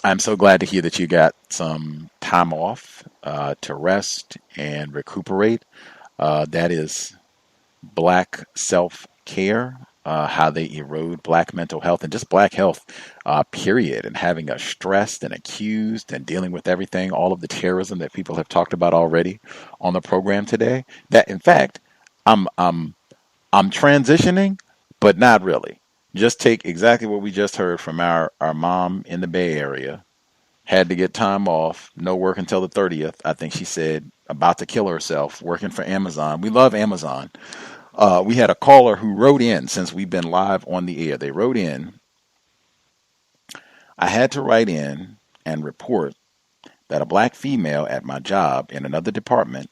S5: I'm so glad to hear that you got some time off to rest and recuperate. That is Black self-care, how they erode Black mental health and just Black health, period, and having us stressed and accused and dealing with everything, all of the terrorism that people have talked about already on the program today. That, in fact, I'm transitioning, but not really. Just take exactly what we just heard from our mom in the Bay Area. Had to get time off, no work until the 30th. I think she said about to kill herself working for Amazon. We love Amazon. We had a caller who wrote in, since we've been live on the air. They wrote in. I had to write in and report that a Black female at my job in another department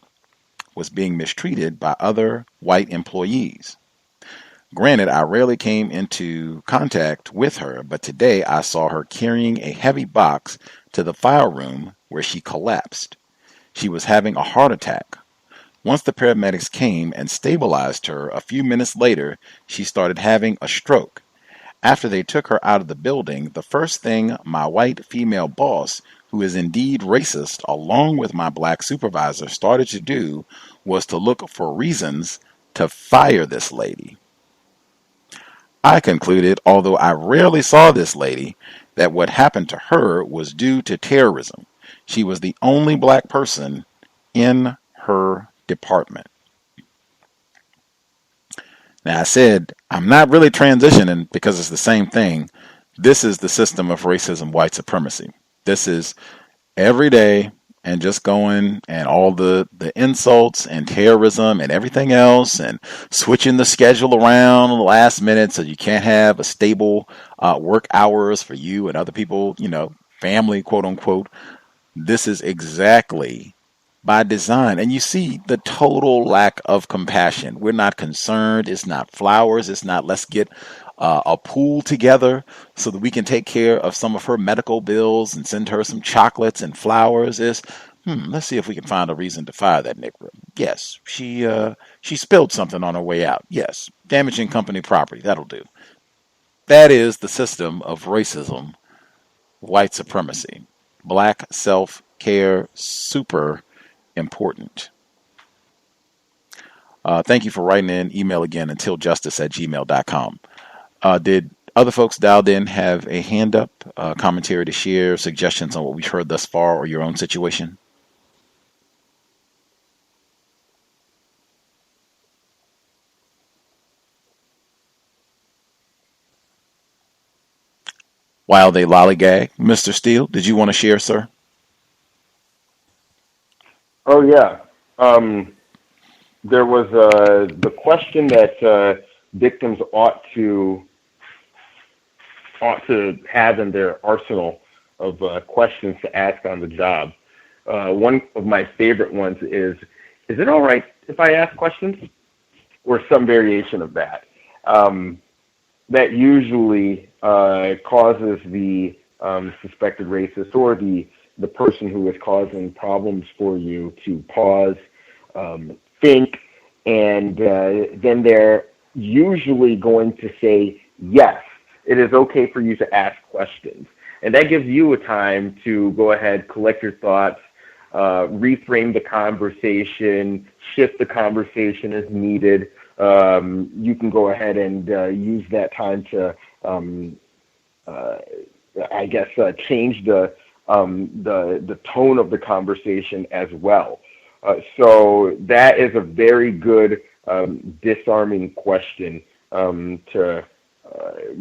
S5: was being mistreated by other white employees. Granted, I rarely came into contact with her, but today I saw her carrying a heavy box to the file room where she collapsed. She was having a heart attack. Once the paramedics came and stabilized her, a few minutes later, she started having a stroke. After they took her out of the building, the first thing my white female boss, who is indeed racist, along with my Black supervisor, started to do was to look for reasons to fire this lady. I concluded, although I rarely saw this lady, that what happened to her was due to terrorism. She was the only Black person in her department. Now, I said, I'm not really transitioning because it's the same thing. This is the system of racism, white supremacy. This is every day and just going and all the insults and terrorism and everything else and switching the schedule around last minute so you can't have a stable work hours for you and other people, family, quote unquote. This is exactly by design. And you see the total lack of compassion. We're not concerned. It's not flowers. It's not let's get a pool together so that we can take care of some of her medical bills and send her some chocolates and flowers. Is let's see if we can find a reason to fire that nigger. Yes, she spilled something on her way out. Yes, damaging company property. That'll do. That is the system of racism, white supremacy. Black self-care, super important. Thank you for writing in. Email again, untiljustice@gmail.com. Did other folks dialed in have a hand up, commentary to share, suggestions on what we've heard thus far or your own situation? While they lollygag, Mr. Steele, did you want to share, sir?
S8: Oh, yeah. There was the question that victims ought to have in their arsenal of questions to ask on the job. One of my favorite ones is it all right if I ask questions? Or some variation of that. That usually causes the suspected racist or the person who is causing problems for you to pause, think, and then they're usually going to say, yes, it is okay for you to ask questions. And that gives you a time to go ahead, collect your thoughts, reframe the conversation, shift the conversation as needed. You can go ahead and use that time to, change the tone of the conversation as well. So that is a very good disarming question to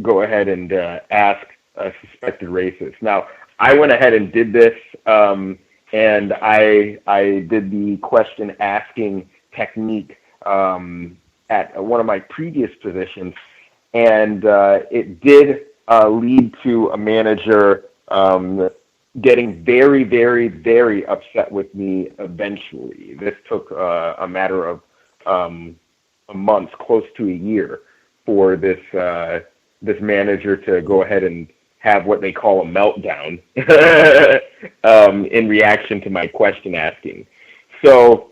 S8: go ahead and ask a suspected racist. Now, I went ahead and did this, and I did the question asking technique at one of my previous positions, and it did lead to a manager getting very, very, very upset with me eventually. This took a matter of a month, close to a year, for this manager to go ahead and have what they call a meltdown in reaction to my question asking. So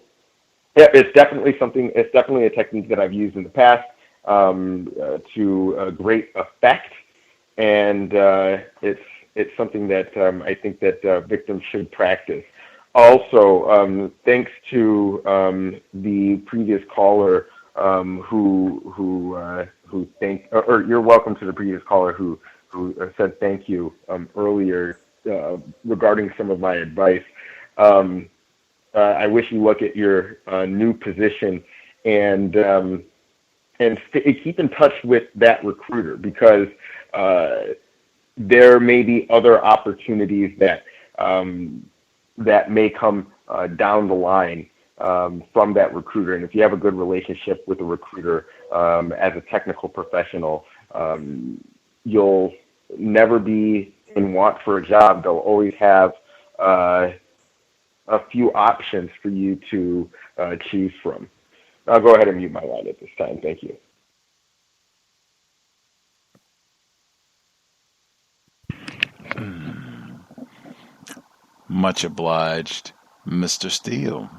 S8: yeah, it's definitely something. It's definitely a technique that I've used in the past to great effect, and it's something that I think that victims should practice. Also, thanks to the previous caller who thanked, or you're welcome to the previous caller who said thank you earlier regarding some of my advice. I wish you luck at your new position, and keep in touch with that recruiter, because there may be other opportunities that may come down the line from that recruiter. And if you have a good relationship with a recruiter as a technical professional, you'll never be in want for a job. They'll always have a few options for you to choose from. I'll go ahead and mute my line at this time. Thank you.
S5: Much obliged, Mr. Steele.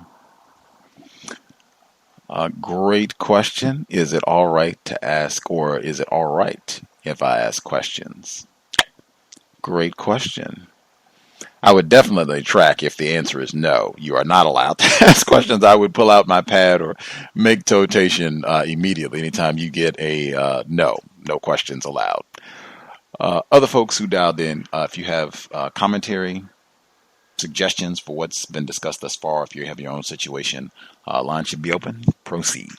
S5: Great question. Is it all right to ask, or is it all right if I ask questions? Great question. I would definitely track if the answer is no. You are not allowed to ask questions. I would pull out my pad or make notation immediately anytime you get a no questions allowed. Other folks who dialed in, if you have commentary, suggestions for what's been discussed thus far, if you have your own situation, line should be open. Proceed.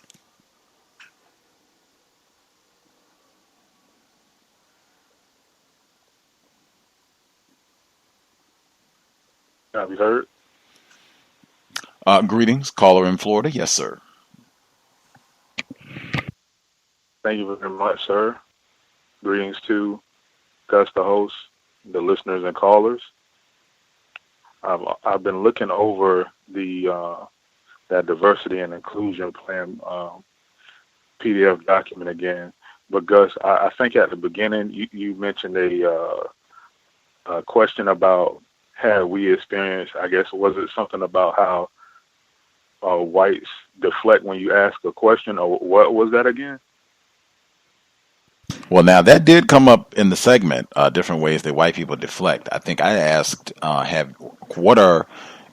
S12: Have you heard?
S5: Greetings, caller in Florida. Yes, sir.
S12: Thank you very much, sir. Greetings to Gus, the host, the listeners and callers. I've been looking over the that diversity and inclusion plan PDF document again. But Gus, I think at the beginning you mentioned a question about, had we experienced, I guess, was it something about how whites deflect when you ask a question, or what was that again?
S5: Well, now that did come up in the segment, different ways that white people deflect. I think I asked,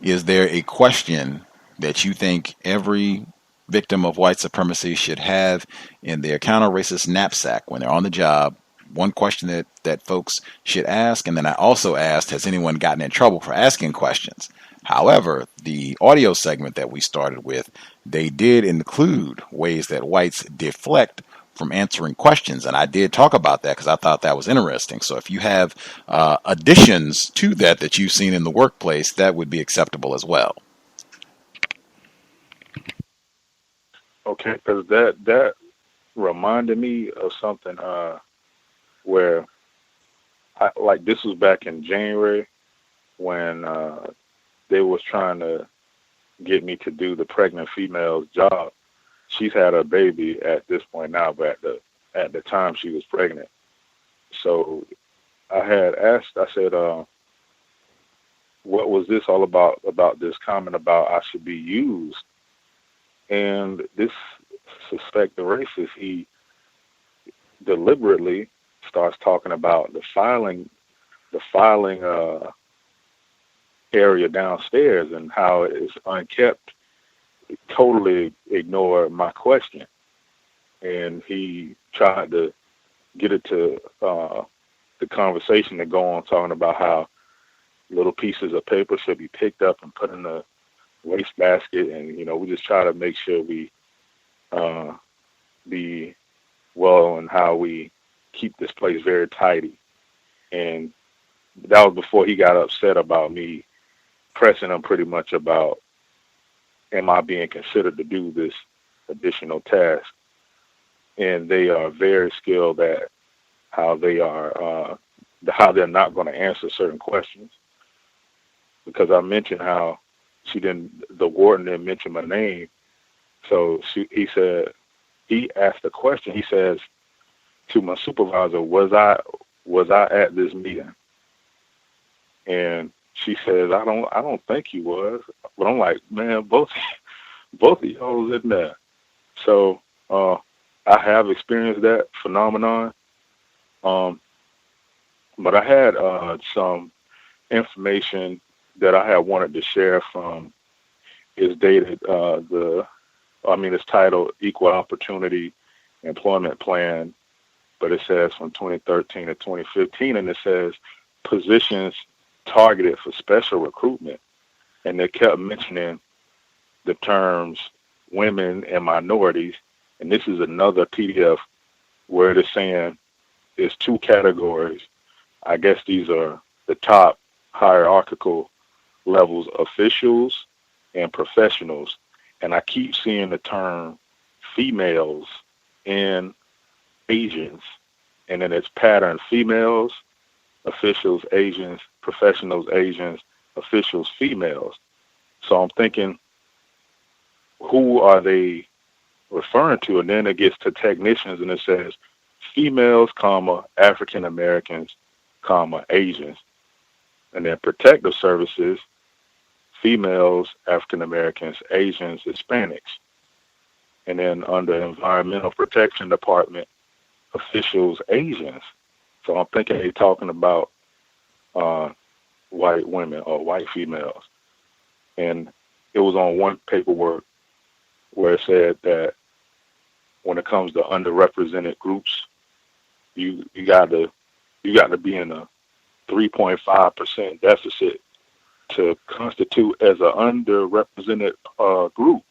S5: is there a question that you think every victim of white supremacy should have in their counter-racist knapsack when they're on the job? One question that folks should ask. And then I also asked, has anyone gotten in trouble for asking questions? However, the audio segment that we started with, they did include ways that whites deflect from answering questions. And I did talk about that because I thought that was interesting. So if you have additions to that you've seen in the workplace, that would be acceptable as well.
S12: Okay, because that reminded me of something where this was back in January when they was trying to get me to do the pregnant female's job. She's had a baby at this point now, but at the time she was pregnant. So I had asked, I said, what was this all about this comment about I should be used? And this suspected racist, he deliberately starts talking about the filing area downstairs and how it is unkept. He totally ignored my question, and he tried to get it to the conversation to go on talking about how little pieces of paper should be picked up and put in the wastebasket, and we just try to make sure we be well and how we keep this place very tidy. And that was before he got upset about me pressing him pretty much about, am I being considered to do this additional task? And they are very skilled at how they're not going to answer certain questions. because I mentioned how the warden didn't mention my name. So he asked a question. He says to my supervisor, was I at this meeting? And she says, I don't think you was. But I'm like, man, both of y'all was in there. So I have experienced that phenomenon. But I had some information that I had wanted to share from. Is dated it's titled Equal Opportunity Employment Plan, but it says from 2013 to 2015, and it says positions targeted for special recruitment, and they kept mentioning the terms women and minorities, and this is another PDF where it is saying it's two categories. I guess these are the top hierarchical levels: officials and professionals. And I keep seeing the term females and Asians, and then it's pattern: females, officials, Asians, professionals, Asians, officials, females. So I'm thinking, who are they referring to? And then it gets to technicians, and it says females, comma, African Americans, comma, Asians. And then protective services, females, African Americans, Asians, Hispanics. And then under Environmental Protection Department, officials, Asians. So I'm thinking they're talking about white women or white females. And it was on one paperwork where it said that when it comes to underrepresented groups, you got to be in a 3.5% deficit to constitute as an underrepresented group.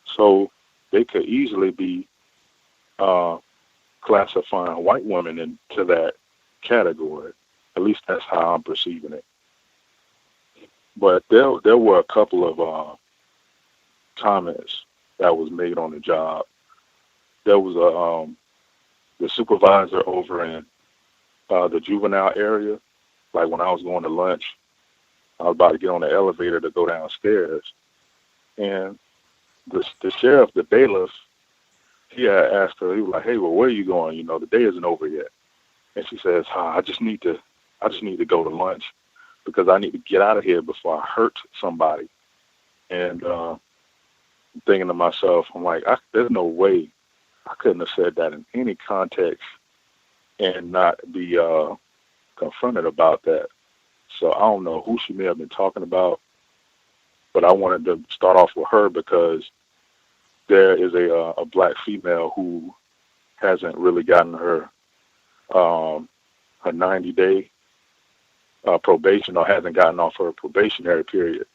S12: So they could easily be classifying white women into that category. At least that's how I'm perceiving it. But there were a couple of comments that was made on the job. There was the supervisor over in the juvenile area. Like when I was going to lunch, I was about to get on the elevator to go downstairs, and the sheriff, the bailiff, he had asked her. He was like, "Hey, well, where are you going? You know, the day isn't over yet." And she says, "I just need to go to lunch because I need to get out of here before I hurt somebody." And I'm thinking to myself, I'm like, there's no way I couldn't have said that in any context and not be confronted about that. So I don't know who she may have been talking about, but I wanted to start off with her because there is a black female who hasn't really gotten her 90-day probation, or hasn't gotten off her probationary period.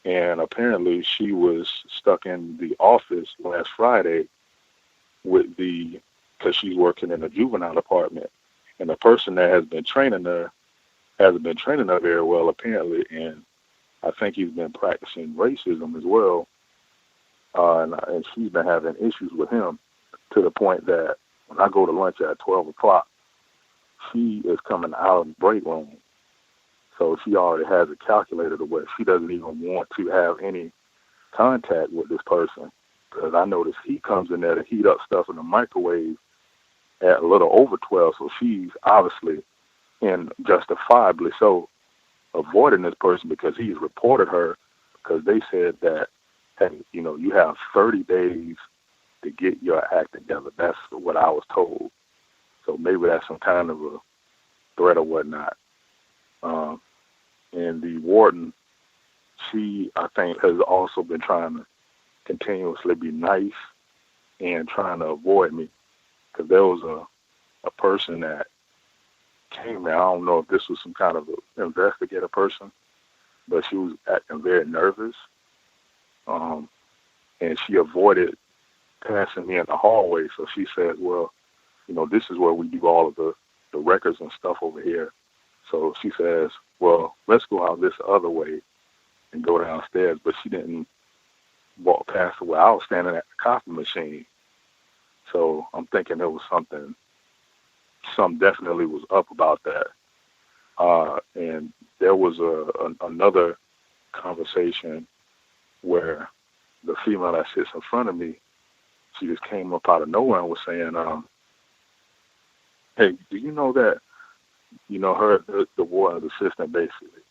S12: And apparently she was stuck in the office last Friday because she's working in the juvenile department. And the person that has been training her hasn't been training her very well, apparently. And I think he's been practicing racism as well. And she's been having issues with him to the point that when I go to lunch at 12 o'clock, she is coming out of the break room. So she already has it calculated to where she doesn't even want to have any contact with this person. Because I noticed he comes in there to heat up stuff in the microwave at a little over 12. So she's obviously, and justifiably so, avoiding this person because he's reported her because they said that, hey, you know, you have 30 days to get your act together. That's what I was told. So maybe that's some kind of a threat or whatnot. And the warden, she, I think, has also been trying to continuously be nice and trying to avoid me. Because there was a person that came there. I don't know if this was some kind of an investigator person, but she was acting very nervous. And she avoided passing me in the hallway. So she said, well, you know, this is where we do all of the records and stuff over here. So she says, well, let's go out this other way and go downstairs. But she didn't walk past where I was standing at the coffee machine. So I'm thinking there was something definitely was up about that. And there was another conversation where the female that sits in front of me, she just came up out of nowhere and was saying, hey, do you know that, her, the warden's assistant basically,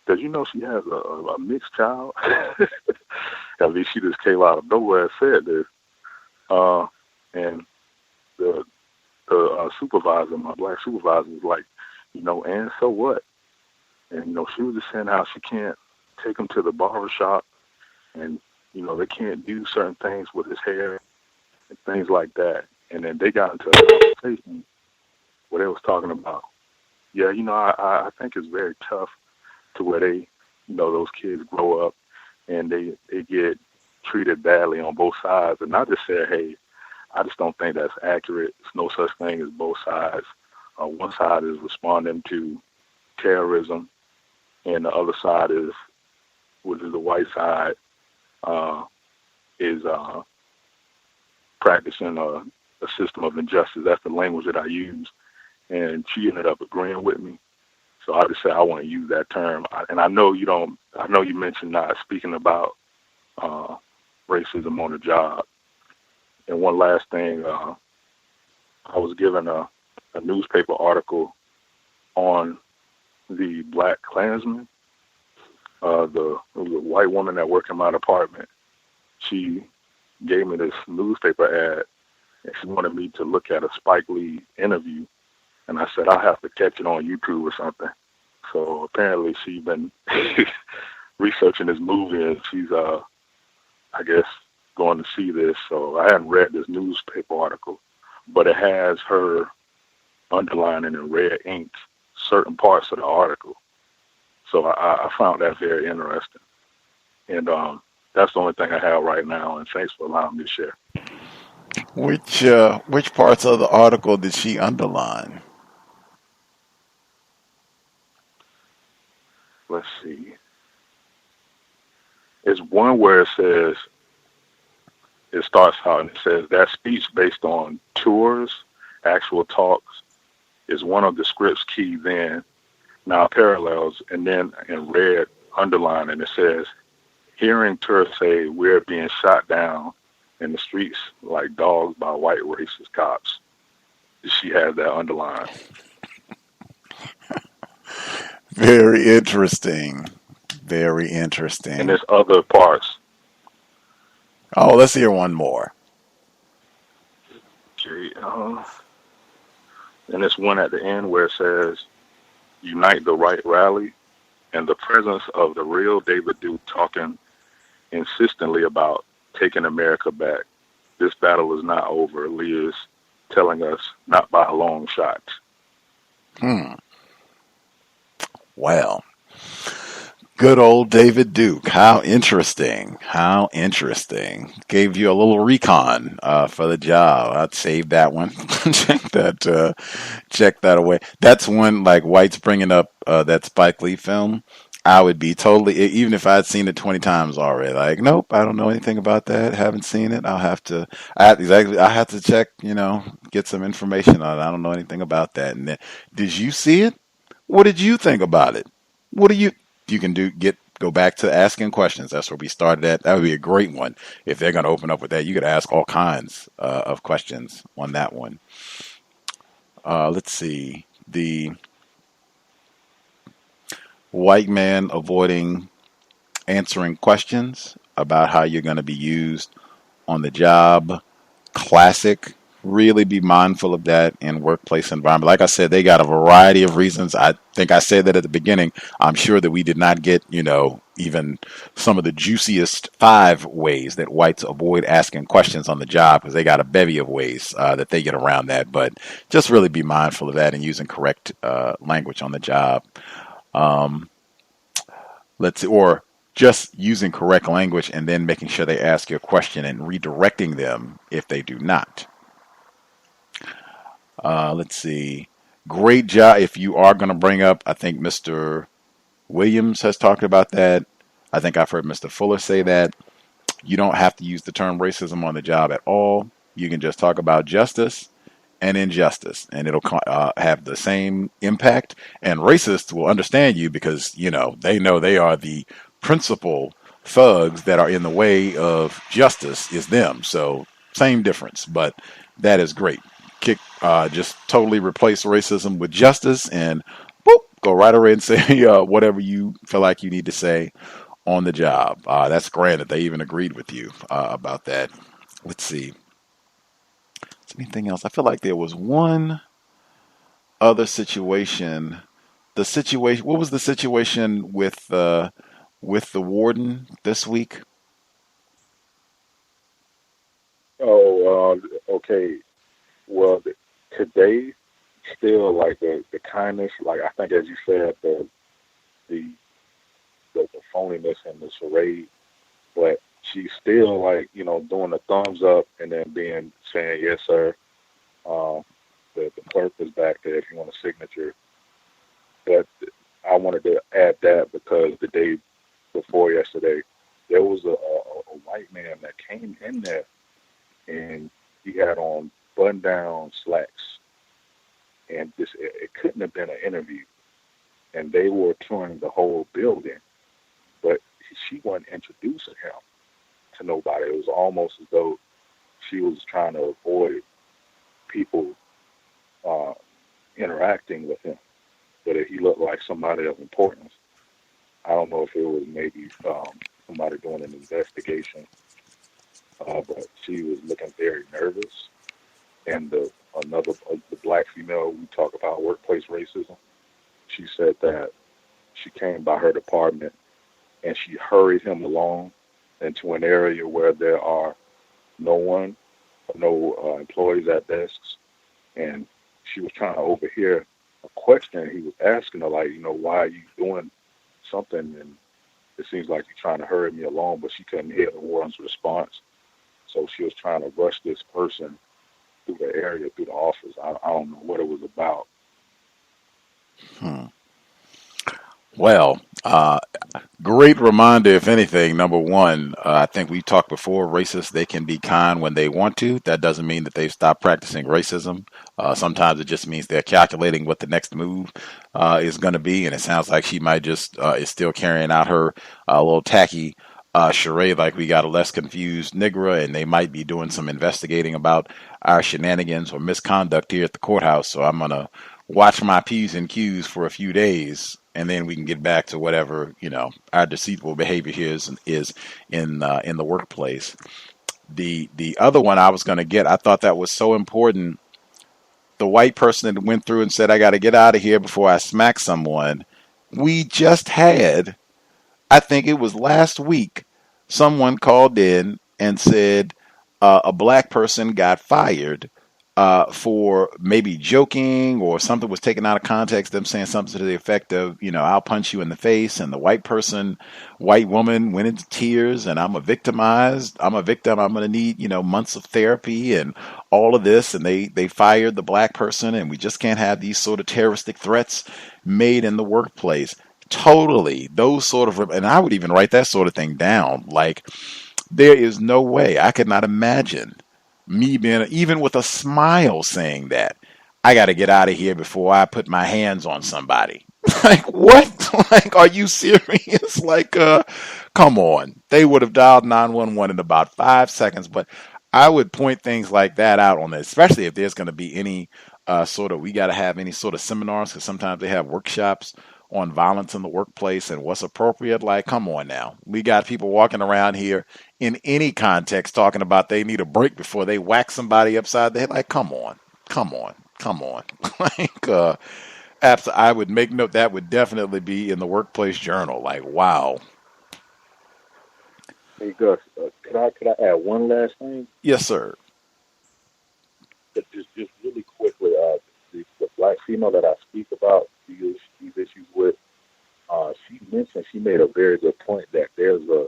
S12: does you know she has a mixed child? At least she just came out of nowhere and said this. And the supervisor, my black supervisor, was like, and so what? And, she was just saying how she can't take him to the barber shop and, they can't do certain things with his hair and things like that. And then they got into a conversation where they was talking about, I think it's very tough to where they, those kids grow up and they get treated badly on both sides. And I just said, hey, I just don't think that's accurate. There's no such thing as both sides. One side is responding to terrorism, and the other side is, which is the white side, is practicing a system of injustice. That's the language that I use, and she ended up agreeing with me. So I just said I want to use that term. And I know you don't. I know you mentioned not speaking about racism on the job. And one last thing, I was given a newspaper article on the Black Klansman. The white woman that worked in my department, she gave me this newspaper ad, and she wanted me to look at a Spike Lee interview. And I said, I'll have to catch it on YouTube or something. So apparently she's been researching this movie, and she's, I guess, going to see this. So I hadn't read this newspaper article, but it has her underlining in red ink certain parts of the article. So I found that very interesting. And that's the only thing I have right now, and thanks for allowing me to share.
S5: Which parts of the article did she underline?
S12: Let's see. It's one where it starts out and it says, that speech based on tours, actual talks, is one of the script's key then, now parallels, and then in red, underline, and it says, hearing tours say we're being shot down in the streets like dogs by white racist cops. She has that underline.
S5: Very interesting. Very interesting.
S12: And there's other parts.
S5: Oh, let's hear one more.
S12: Okay. And there's one at the end where it says, unite the right rally, and the presence of the real David Duke talking insistently about taking America back. This battle is not over. Lee is telling us not by a long shot.
S5: Well, good old David Duke. How interesting. How interesting. Gave you a little recon for the job. I'd save that one. Check that away. That's one, like White's bringing up that Spike Lee film. I would be totally, even if I'd seen it 20 times already, like, nope, I don't know anything about that. Haven't seen it. I have to check, get some information on it. I don't know anything about that. And then, did you see it? What did you think about it? You can go back to asking questions. That's where we started at. That would be a great one. If they're going to open up with that, you could ask all kinds of questions on that one. Let's see. The white man avoiding answering questions about how you're going to be used on the job. Classic. Really be mindful of that in workplace environment. Like I said, they got a variety of reasons. I think I said that at the beginning. I'm sure that we did not get, even some of the juiciest 5 ways that whites avoid asking questions on the job, because they got a bevy of ways that they get around that. But just really be mindful of that and using correct language on the job. Or just using correct language and then making sure they ask you a question and redirecting them if they do not. Let's see. Great job. If you are going to bring up, I think Mr. Williams has talked about that. I think I've heard Mr. Fuller say that. You don't have to use the term racism on the job at all. You can just talk about justice and injustice, and it'll have the same impact. And racists will understand you because they know they are the principal thugs that are in the way of justice is them. So same difference, but that is great. Just totally replace racism with justice, and boop, go right away and say whatever you feel like you need to say on the job. That's granted. They even agreed with you about that. Let's see. Anything else? I feel like there was one other situation. The situation. What was the situation with the warden this week?
S12: Oh, okay. Well, today, still like the kindness, like I think as you said, the phoniness and the charade, but she's still like doing the thumbs up and then saying yes sir. The clerk is back there if you want a signature. But I wanted to add that because the day before yesterday, there was a white man that came in there and he had on button-down slacks, and it couldn't have been an interview, and they were touring the whole building, but she wasn't introducing him to nobody. It was almost as though she was trying to avoid people interacting with him, but he looked like somebody of importance. I don't know if it was maybe somebody doing an investigation, but she was looking very nervous. And the black female, we talk about workplace racism, she said that she came by her department and she hurried him along into an area where there are no employees at desks, and she was trying to overhear a question he was asking her, like, why are you doing something? And it seems like you're trying to hurry me along, but she couldn't hear the woman's response. So she was trying to rush this person through the area, through the office. I don't know what it was about.
S5: Well, great reminder, if anything. Number one, I think we talked before, racists, they can be kind when they want to. That doesn't mean that they've stopped practicing racism. Sometimes it just means they're calculating what the next move is going to be. And it sounds like she might just is still carrying out her little tacky charade, like we got a less confused Negra, and they might be doing some investigating about our shenanigans or misconduct here at the courthouse. So I'm going to watch my P's and Q's for a few days, and then we can get back to whatever our deceitful behavior here is in the workplace. The other one I was going to get, I thought that was so important. The white person that went through and said, "I got to get out of here before I smack someone." We just had, I think it was last week, someone called in and said a black person got fired for maybe joking, or something was taken out of context, them saying something to the effect of, "I'll punch you in the face." And the white woman went into tears, and I'm a victim. I'm going to need, months of therapy and all of this. And they fired the black person, and we just can't have these sort of terroristic threats made in the workplace. Totally. Those sort of, and I would even write that sort of thing down. Like, there is no way I could not imagine me being, even with a smile, saying that I got to get out of here before I put my hands on somebody. Like, what? Like, are you serious? Like, come on. They would have dialed 911 in about 5 seconds, but I would point things like that out on this, especially if there's going to be any we got to have any sort of seminars, because sometimes they have workshops on violence in the workplace and what's appropriate. Like, come on now. We got people walking around here in any context talking about they need a break before they whack somebody upside the head. Like, come on. Like, I would make note that would definitely be in the workplace journal. Like, wow.
S12: Hey Gus, could I add one last thing?
S5: Yes, sir.
S12: Just really quickly, the black female that I speak about these issues with, she made a very good point that there's a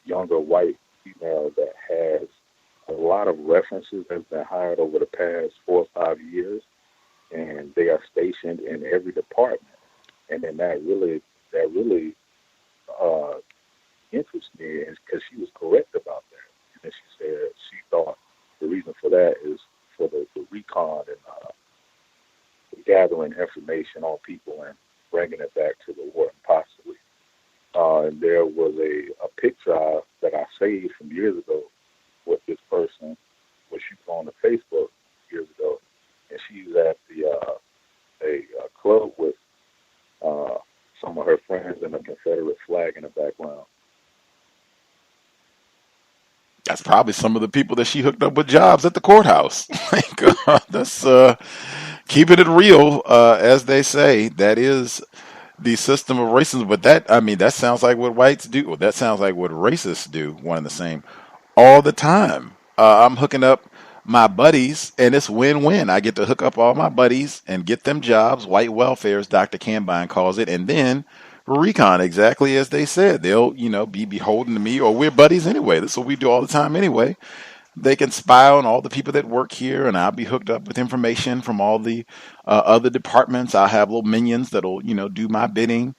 S12: younger white female that has a lot of references that's been hired over the past 4 or 5 years, and they are stationed in every department. And then that really interests me, because she was correct about that. And she said she thought the reason for that is for the information on people and bringing it back to the war possibly. And there was a picture that I saved from years ago with this person, which she put on the Facebook years ago, and she was at a club with some of her friends and a Confederate flag in the background.
S5: That's probably some of the people that she hooked up with jobs at the courthouse. That's keeping it real, as they say. That is the system of racism. But that sounds like what whites do. Well, that sounds like what racists do, one and the same, all the time. I'm hooking up my buddies, and it's win-win. I get to hook up all my buddies and get them jobs, white welfare, as Dr. Cambine calls it, and then recon, exactly as they said. They'll, be beholden to me, or we're buddies anyway. That's what we do all the time anyway. They can spy on all the people that work here, and I'll be hooked up with information from all the other departments. I'll have little minions that'll, do my bidding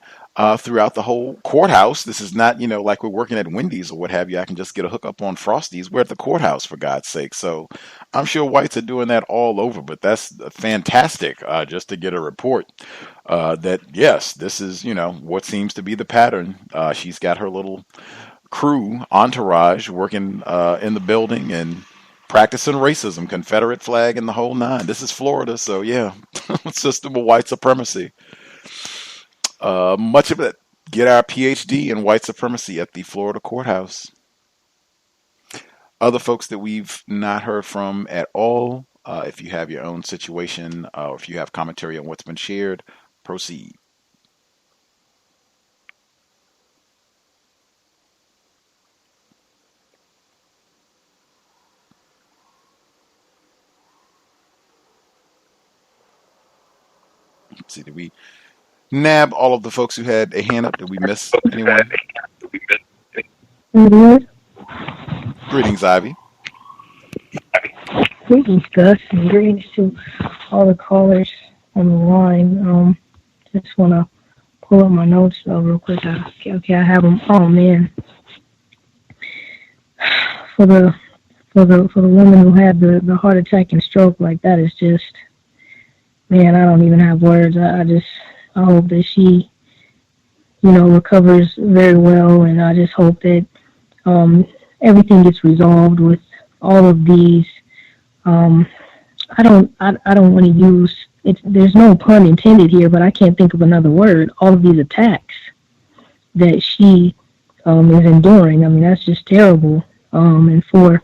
S5: throughout the whole courthouse. This is not, like we're working at Wendy's or what have you. I can just get a hookup on Frosties. We're at the courthouse, for God's sake. So I'm sure whites are doing that all over, but that's fantastic just to get a report that, yes, this is, what seems to be the pattern. She's got her little crew, entourage, working in the building and practicing racism, Confederate flag and the whole nine. This is Florida, so yeah, system of white supremacy. Much of it, get our PhD in white supremacy at the Florida courthouse. Other folks that we've not heard from at all, if you have your own situation, or if you have commentary on what's been shared, proceed. Let's see, did we nab all of the folks who had a hand up? Did we miss anyone?
S13: Mm-hmm.
S5: Greetings, Ivy.
S13: Greetings, Gus, and greetings to all the callers on the line. Just want to pull up my notes real quick. Okay, I have them. Oh man, for the woman who had the heart attack and stroke, like that is just, man, I don't even have words. I hope that she, recovers very well, and I just hope that everything gets resolved with all of these. I don't want to use it. There's no pun intended here, but I can't think of another word. All of these attacks that she is enduring. I mean, that's just terrible. And for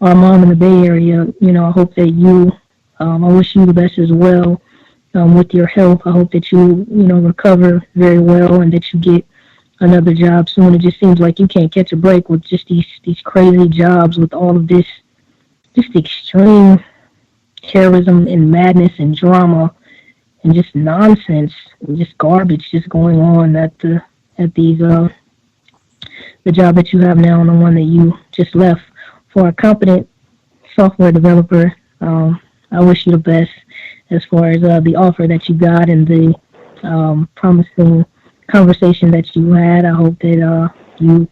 S13: our mom in the Bay Area, I hope that you. I wish you the best as well with your health. I hope that you, recover very well and that you get another job soon. It just seems like you can't catch a break with just these crazy jobs with all of this, just extreme terrorism and madness and drama and just nonsense and just garbage just going on at the job that you have now and the one that you just left. For a competent software developer, I wish you the best as far as the offer that you got and the promising conversation that you had. I hope that you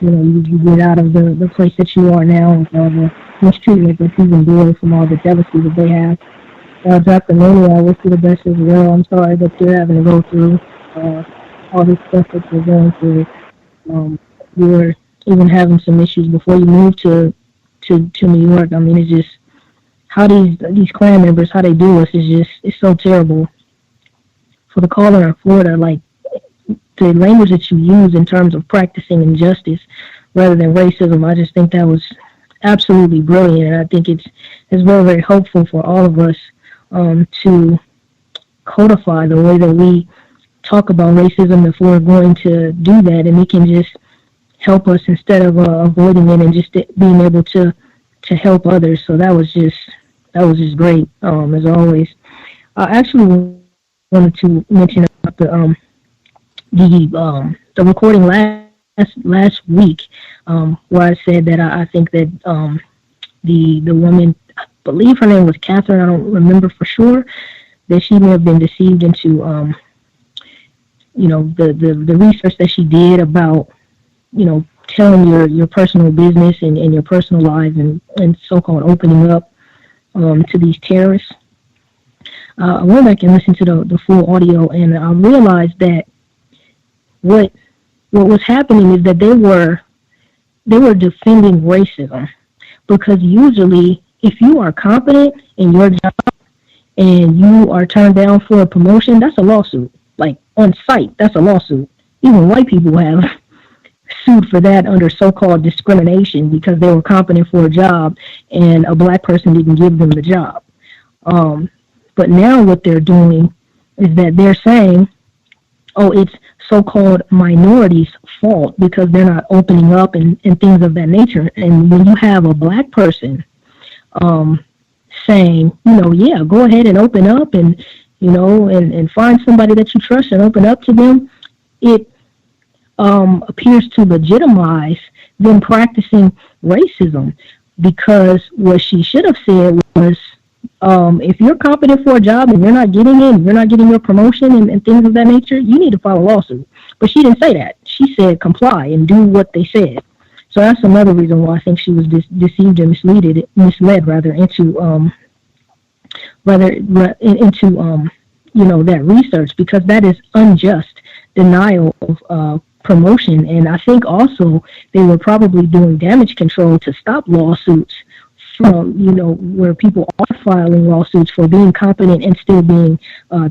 S13: get out of the place that you are now with all the mistreatment that you've endured from all the jealousy that they have. Dr. Mania, I wish you the best as well. I'm sorry that you're having to go through all this stuff that you're going through. You were even having some issues before you moved to New York. I mean, it's just how these Klan members, how they do us it's so terrible. For the caller in Florida, like the language that you use in terms of practicing injustice rather than racism, I just think that was absolutely brilliant. And I think it's very, very hopeful for all of us to codify the way that we talk about racism if we're going to do that, and it can just help us instead of avoiding it and just being able to help others. So that was just great, as always. I actually wanted to mention about the recording last week, where I said that I think that the woman, I believe her name was Catherine, I don't remember for sure, that she may have been deceived into the research that she did about telling your personal business and your personal lives and so-called opening up to these terrorists. I went back and listened to the full audio, and I realized that what was happening is that they were defending racism, because usually if you are competent in your job and you are turned down for a promotion, that's a lawsuit. Like on site, that's a lawsuit. Even white people have sued for that under so-called discrimination because they were competent for a job and a black person didn't give them the job. But now what they're doing is that they're saying, oh, it's so-called minorities' fault because they're not opening up and things of that nature. And when you have a black person saying, yeah, go ahead and open up and, and find somebody that you trust and open up to them, it appears to legitimize them practicing racism, because what she should have said was, if you're competent for a job and you're not getting it, you're not getting your promotion and things of that nature, you need to file a lawsuit. But she didn't say that. She said comply and do what they said. So that's another reason why I think she was deceived and misled into that research, because that is unjust denial of promotion. And I think also they were probably doing damage control to stop lawsuits from, where people are filing lawsuits for being competent and still being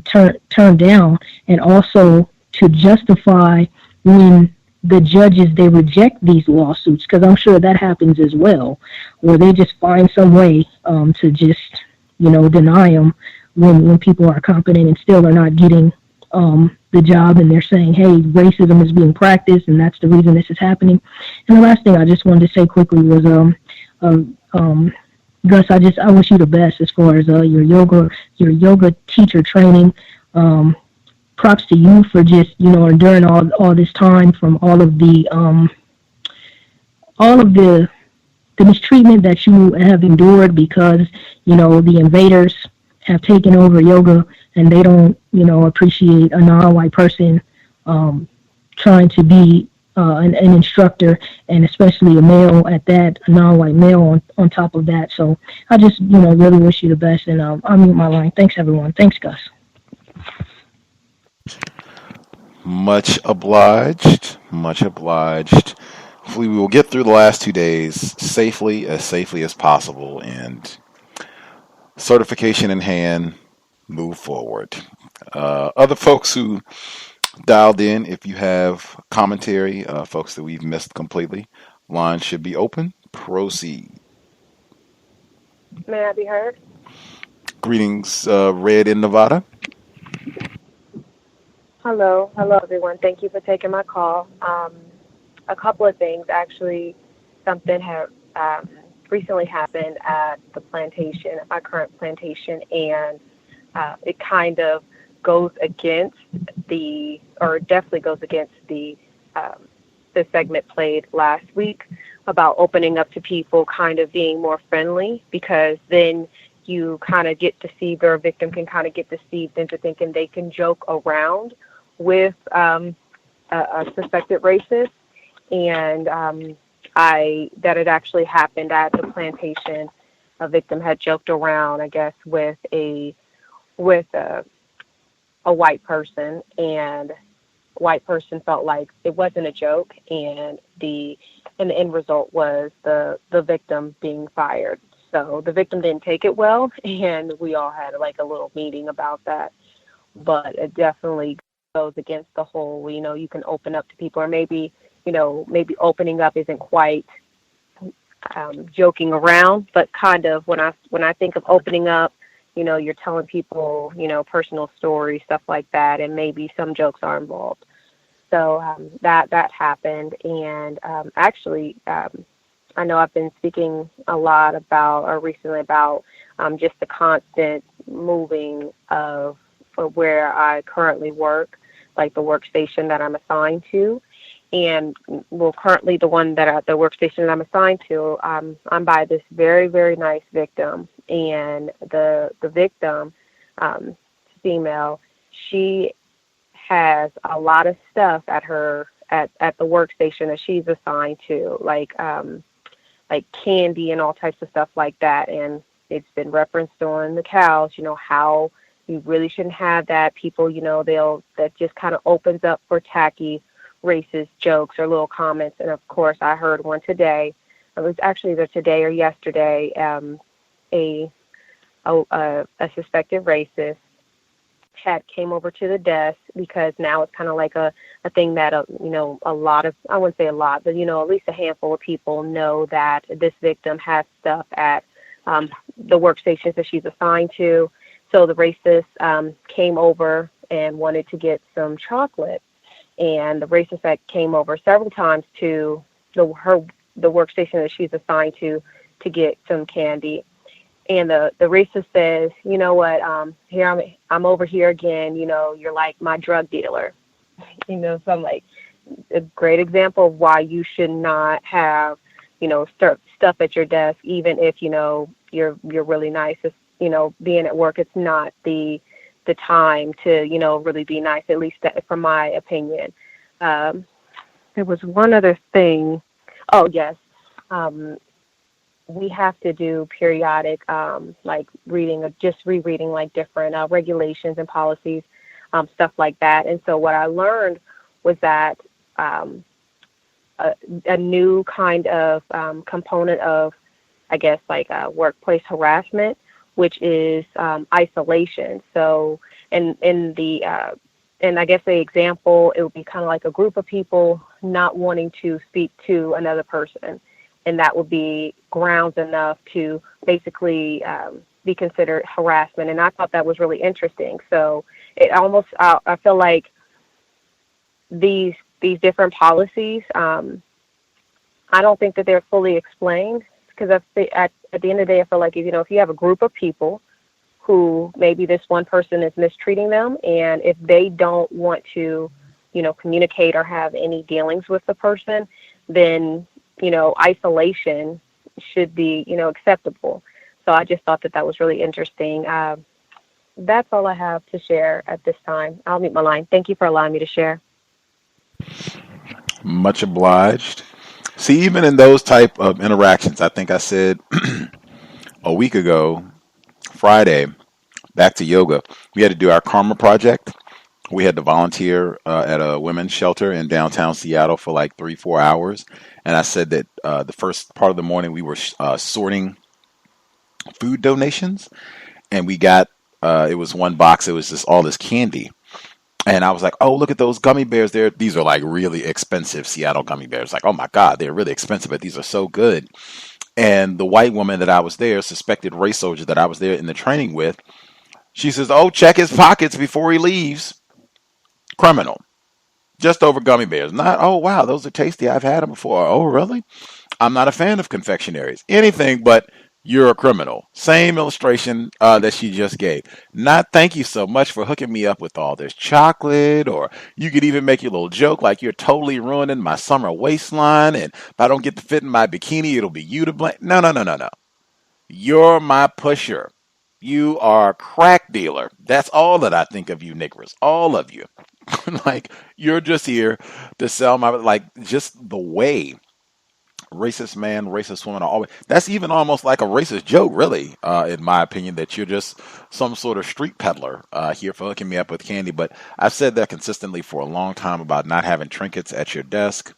S13: turned down, and also to justify when the judges, they reject these lawsuits, because I'm sure that happens as well, where they just find some way to just, deny them when people are competent and still are not getting the job, and they're saying, hey, racism is being practiced and that's the reason this is happening. And the last thing I just wanted to say quickly was, Gus, I wish you the best as far as your yoga teacher training. Props to you for just, during all this time, from all of the mistreatment that you have endured, because, the invaders have taken over yoga and they don't, appreciate a non-white person trying to be an instructor, and especially a male at that, a non-white male on top of that. So I just, really wish you the best, and I'll mute my line. Thanks, everyone. Thanks, Gus.
S5: Much obliged. Much obliged. Hopefully we will get through the last 2 days safely as possible, and certification in hand, move forward. Other folks who dialed in, if you have commentary, folks that we've missed completely, line should be open. Proceed.
S14: May I be heard?
S5: Greetings, Red in Nevada.
S14: Hello, everyone. Thank you for taking my call. A couple of things, actually. Something have recently happened at the plantation, at my current plantation, and it kind of goes against definitely goes against the segment played last week about opening up to people, kind of being more friendly, because then you kind of get deceived, or a victim can kind of get deceived into thinking they can joke around with a suspected racist. And that it actually happened at the plantation. A victim had joked around, I guess, with a white person, and white person felt like it wasn't a joke, and the end result was the victim being fired. So the victim didn't take it well, and we all had like a little meeting about that. But it definitely goes against the whole, you can open up to people, or maybe opening up isn't quite joking around, but kind of when I think of opening up, you're telling people, personal stories, stuff like that, and maybe some jokes are involved. So that happened, and actually, I know I've been speaking a lot recently about just the constant moving of where I currently work, like the workstation that I'm assigned to. And currently the workstation that I'm assigned to, I'm by this very, very nice victim, and the victim, female, she has a lot of stuff at the workstation that she's assigned to, like candy and all types of stuff like that. And it's been referenced on the cows, how We really shouldn't have that. People, that just kind of opens up for tacky racist jokes or little comments. And of course, I heard one today. It was actually either today or yesterday. A suspected racist came over to the desk, because now it's kind of like a thing that a lot of, I wouldn't say a lot, but at least a handful of people know that this victim has stuff at the workstations that she's assigned to. So the racist came over and wanted to get some chocolate, and the racist that came over several times to the workstation that she's assigned to get some candy. And the racist says, you know what, here I'm over here again, you're like my drug dealer. So I'm like, a great example of why you should not have, stuff at your desk, even if, you're really nice. It's, being at work, it's not the time to, really be nice, at least from my opinion. There was one other thing. Oh, yes. We have to do periodic, like rereading like different regulations and policies, stuff like that. And so what I learned was that a new kind of component of, I guess, like workplace harassment, which is isolation. So, and I guess the example, it would be kind of like a group of people not wanting to speak to another person. And that would be grounds enough to basically be considered harassment. And I thought that was really interesting. So it almost, I feel like these different policies, I don't think that they're fully explained, because at the end of the day, I feel like, if you have a group of people who maybe this one person is mistreating them, and if they don't want to, communicate or have any dealings with the person, then isolation should be, acceptable. So I just thought that was really interesting. That's all I have to share at this time. I'll mute my line. Thank you for allowing me to share.
S5: Much obliged. See, even in those type of interactions, I think I said a week ago, Friday, back to yoga, we had to do our karma project. We had to volunteer at a women's shelter in downtown Seattle for like 3-4 hours. And I said that the first part of the morning we were sorting food donations. And we got, it was one box, it was just all this candy. And I was like, oh, look at those gummy bears there. These are like really expensive Seattle gummy bears. Like, oh my God, they're really expensive, but these are so good. And the white woman that I was there, suspected race soldier that I was there in the training with, she says, oh, check his pockets before he leaves. Criminal. Just over gummy bears. Not, oh, wow, those are tasty. I've had them before. Oh, really? I'm not a fan of confectionaries. Anything but you're a criminal. Same illustration that she just gave. Not thank you so much for hooking me up with all this chocolate, or you could even make your little joke like you're totally ruining my summer waistline, and if I don't get to fit in my bikini, it'll be you to blame. No. You're my pusher. You are a crack dealer. That's all that I think of you niggers. All of you. Like, you're just here to sell my, like, just the way racist man, racist woman are always, that's even almost like a racist joke, really, in my opinion, that you're just some sort of street peddler here for hooking me up with candy. But I've said that consistently for a long time about not having trinkets at your desk.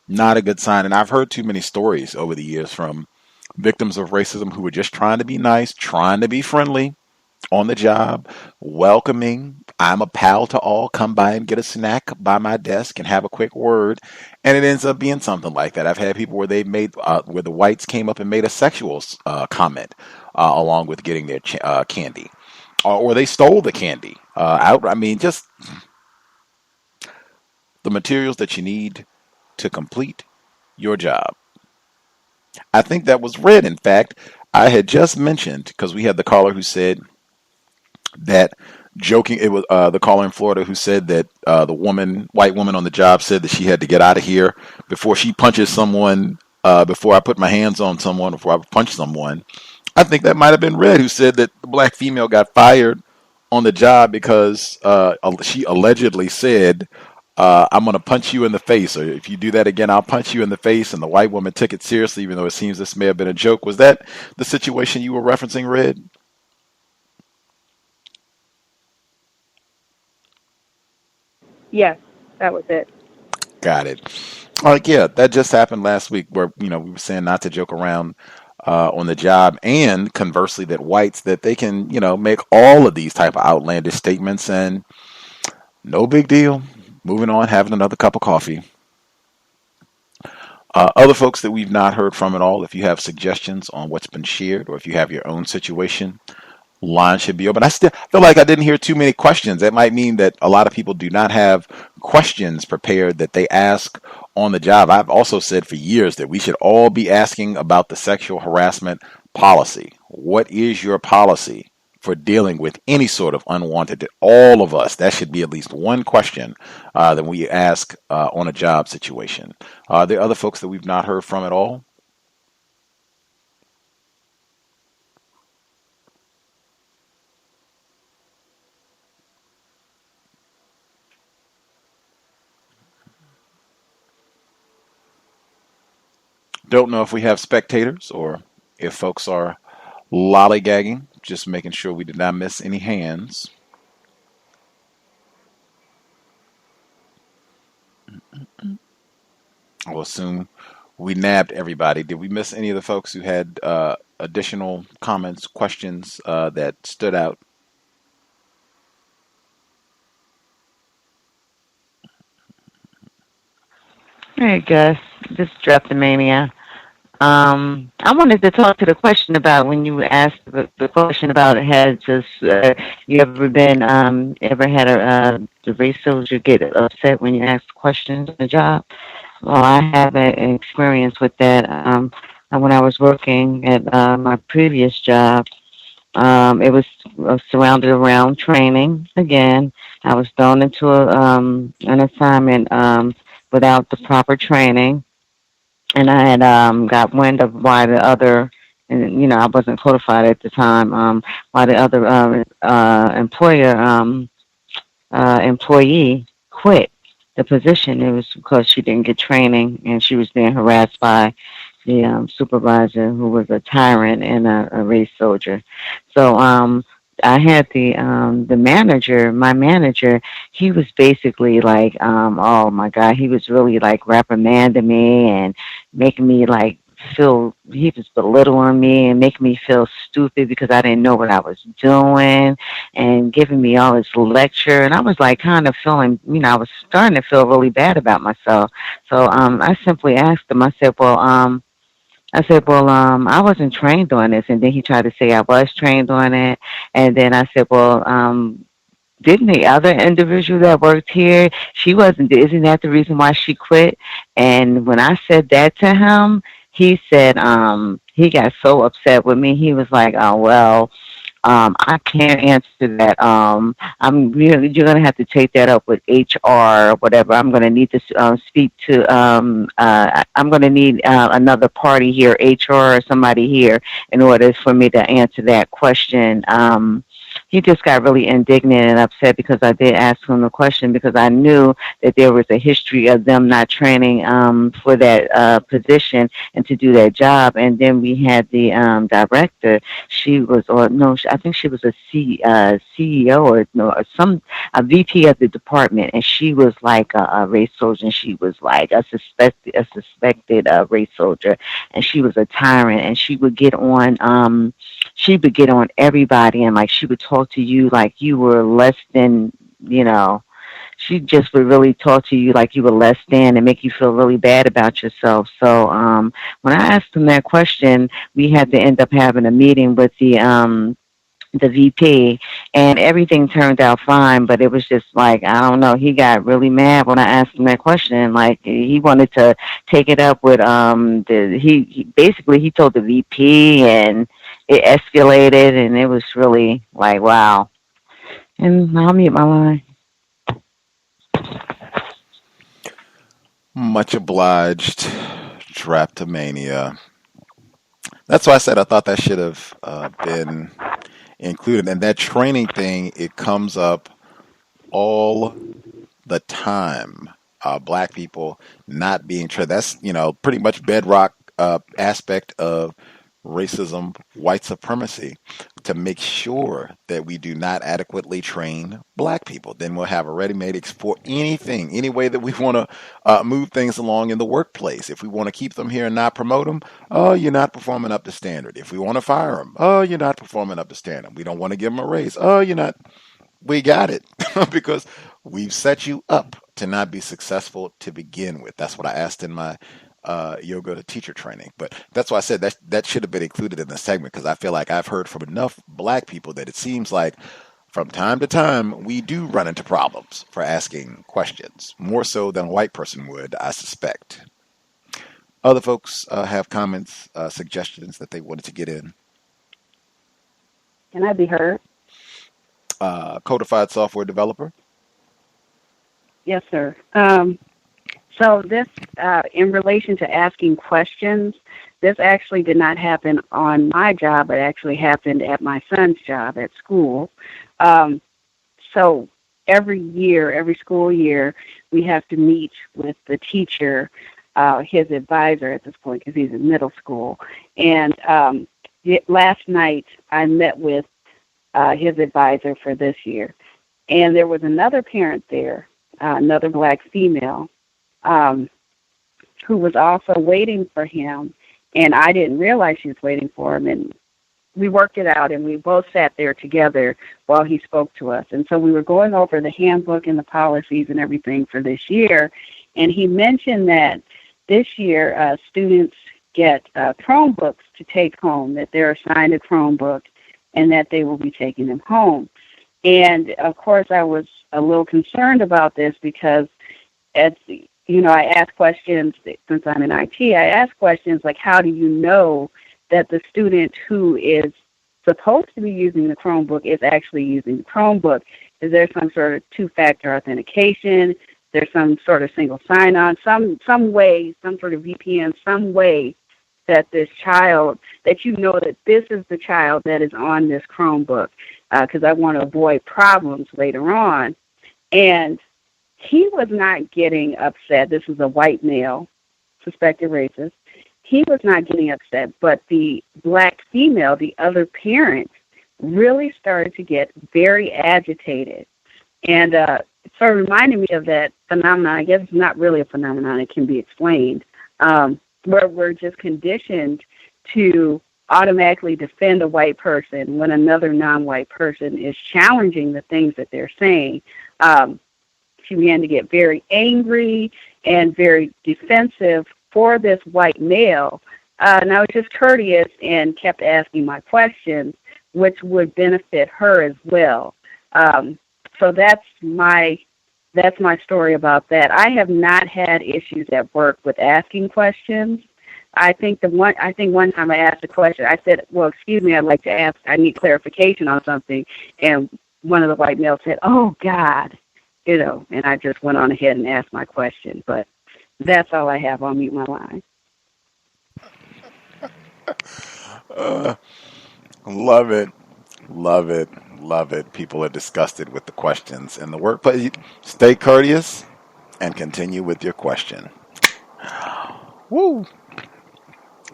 S5: Not a good sign. And I've heard too many stories over the years from victims of racism who were just trying to be nice, trying to be friendly on the job, welcoming. I'm a pal to all. Come by and get a snack by my desk and have a quick word. And it ends up being something like that. I've had people where they made, where the whites came up and made a sexual comment along with getting their candy, or they stole the candy out. I mean, just the materials that you need to complete your job. I think that was read. In fact, I had just mentioned, because we had the caller who said that joking, it was the caller in Florida who said that the white woman on the job said that she had to get out of here before she punches someone, before I put my hands on someone, before I punch someone. I think that might have been Red who said that the black female got fired on the job because she allegedly said, I'm going to punch you in the face, or if you do that again, I'll punch you in the face. And the white woman took it seriously, even though it seems this may have been a joke. Was that the situation you were referencing, Red?
S14: Yes, that was it.
S5: Got it. Yeah, that just happened last week where, we were saying not to joke around on the job, and conversely that whites, that they can, make all of these type of outlandish statements and no big deal. Moving on, having another cup of coffee. Other folks that we've not heard from at all, if you have suggestions on what's been shared or if you have your own situation, line should be open. I still feel like I didn't hear too many questions. That might mean that a lot of people do not have questions prepared that they ask on the job. I've also said for years that we should all be asking about the sexual harassment policy. What is your policy for dealing with any sort of unwanted? All of us, that should be at least one question that we ask on a job situation. Are there other folks that we've not heard from at all? Don't know if we have spectators or if folks are lollygagging, just making sure we did not miss any hands. I will assume we nabbed everybody. Did we miss any of the folks who had additional comments, questions that stood out?
S6: Hey, Gus. This is Draftmania. I wanted to talk to the question about when you asked the question about had just you ever been ever had the race soldier get upset when you ask questions on the job. Well, I have an experience with that. When I was working at my previous job, it was surrounded around training. Again, I was thrown into an assignment without the proper training, and I had got wind of why the other, and I wasn't qualified at the time, why the other employee quit the position. It was because she didn't get training and she was being harassed by the supervisor, who was a tyrant and a race soldier. So I had the manager, my manager. He was basically like, oh my God, he was really like reprimanding me and making me like feel, he was belittling me and making me feel stupid because I didn't know what I was doing, and giving me all this lecture. And I was like kind of feeling, I was starting to feel really bad about myself. So I simply asked him, I wasn't trained on this. And then he tried to say I was trained on it. And then I said, well, didn't the other individual that worked here, she wasn't, isn't that the reason why she quit? And when I said that to him, he said, he got so upset with me. He was like, oh, well, I can't answer that. You're going to have to take that up with HR or whatever. I'm going to need to speak to, I'm going to need another party here, HR or somebody here, in order for me to answer that question. He just got really indignant and upset because I did ask him the question, because I knew that there was a history of them not training for that position and to do that job. And then we had the director. She was, or no, I think she was a CEO or no, a VP of the department, and she was like a race soldier. And she was like a suspected race soldier, and she was a tyrant. And she would get on. She would get on everybody, and like she would talk to you like you were less than, she just would really talk to you like you were less than and make you feel really bad about yourself. So when I asked him that question, we had to end up having a meeting with the VP, and everything turned out fine, but it was just like, I don't know, he got really mad when I asked him that question. Like he wanted to take it up with he basically he told the VP, and it escalated, and it was really like, wow. And I'll mute my line.
S5: Much obliged, Draptomania. That's why I said I thought that should have been included. And that training thing, it comes up all the time. Black people not being trained. That's, pretty much bedrock aspect of racism, white supremacy. to make sure that we do not adequately train black people. Then we'll have a ready-made for anything, any way that we want to move things along in the workplace. If we want to keep them here and not promote them, oh, you're not performing up to standard. If we want to fire them, oh, you're not performing up to standard. We don't want to give them a raise. Oh, you're not. We got it because we've set you up to not be successful to begin with. That's what I asked in my yoga to teacher training. But that's why I said that should have been included in the segment, because I feel like I've heard from enough black people that it seems like from time to time we do run into problems for asking questions, more so than a white person would, I suspect. Other folks have comments, suggestions that they wanted to get in.
S7: Can I be heard?
S5: Codified software developer.
S7: Yes, sir. So this, in relation to asking questions, this actually did not happen on my job. It actually happened at my son's job at school. So every year, every school year, we have to meet with the teacher, his advisor at this point, because he's in middle school. And last night, I met with his advisor for this year. And there was another parent there, another black female, who was also waiting for him, and I didn't realize she was waiting for him, and we worked it out, and we both sat there together while he spoke to us. And so we were going over the handbook and the policies and everything for this year, and he mentioned that this year students get Chromebooks to take home, that they're assigned a Chromebook, and that they will be taking them home. And, of course, I was a little concerned about this because I ask questions, since I'm in IT, I ask questions like, how do you know that the student who is supposed to be using the Chromebook is actually using the Chromebook? Is there some sort of two-factor authentication? There's some sort of single sign-on, some way, some sort of VPN, some way that this child, that you know that this is the child that is on this Chromebook, because I want to avoid problems later on. And he was not getting upset. This is a white male, suspected racist. He was not getting upset, but the black female, the other parent, really started to get very agitated. And it sort of reminded me of that phenomenon. I guess it's not really a phenomenon. It can be explained, where we're just conditioned to automatically defend a white person when another non-white person is challenging the things that they're saying. She began to get very angry and very defensive for this white male. And I was just courteous and kept asking my questions, which would benefit her as well. So that's my story about that. I have not had issues at work with asking questions. I think one time I asked a question. I said, "Well, excuse me, I'd like to ask. I need clarification on something." And one of the white males said, "Oh God," and I just went on ahead and asked my question. But that's all I have. I'll mute my line.
S5: Love it. Love it. Love it. People are disgusted with the questions in the workplace. Stay courteous and continue with your question. Woo.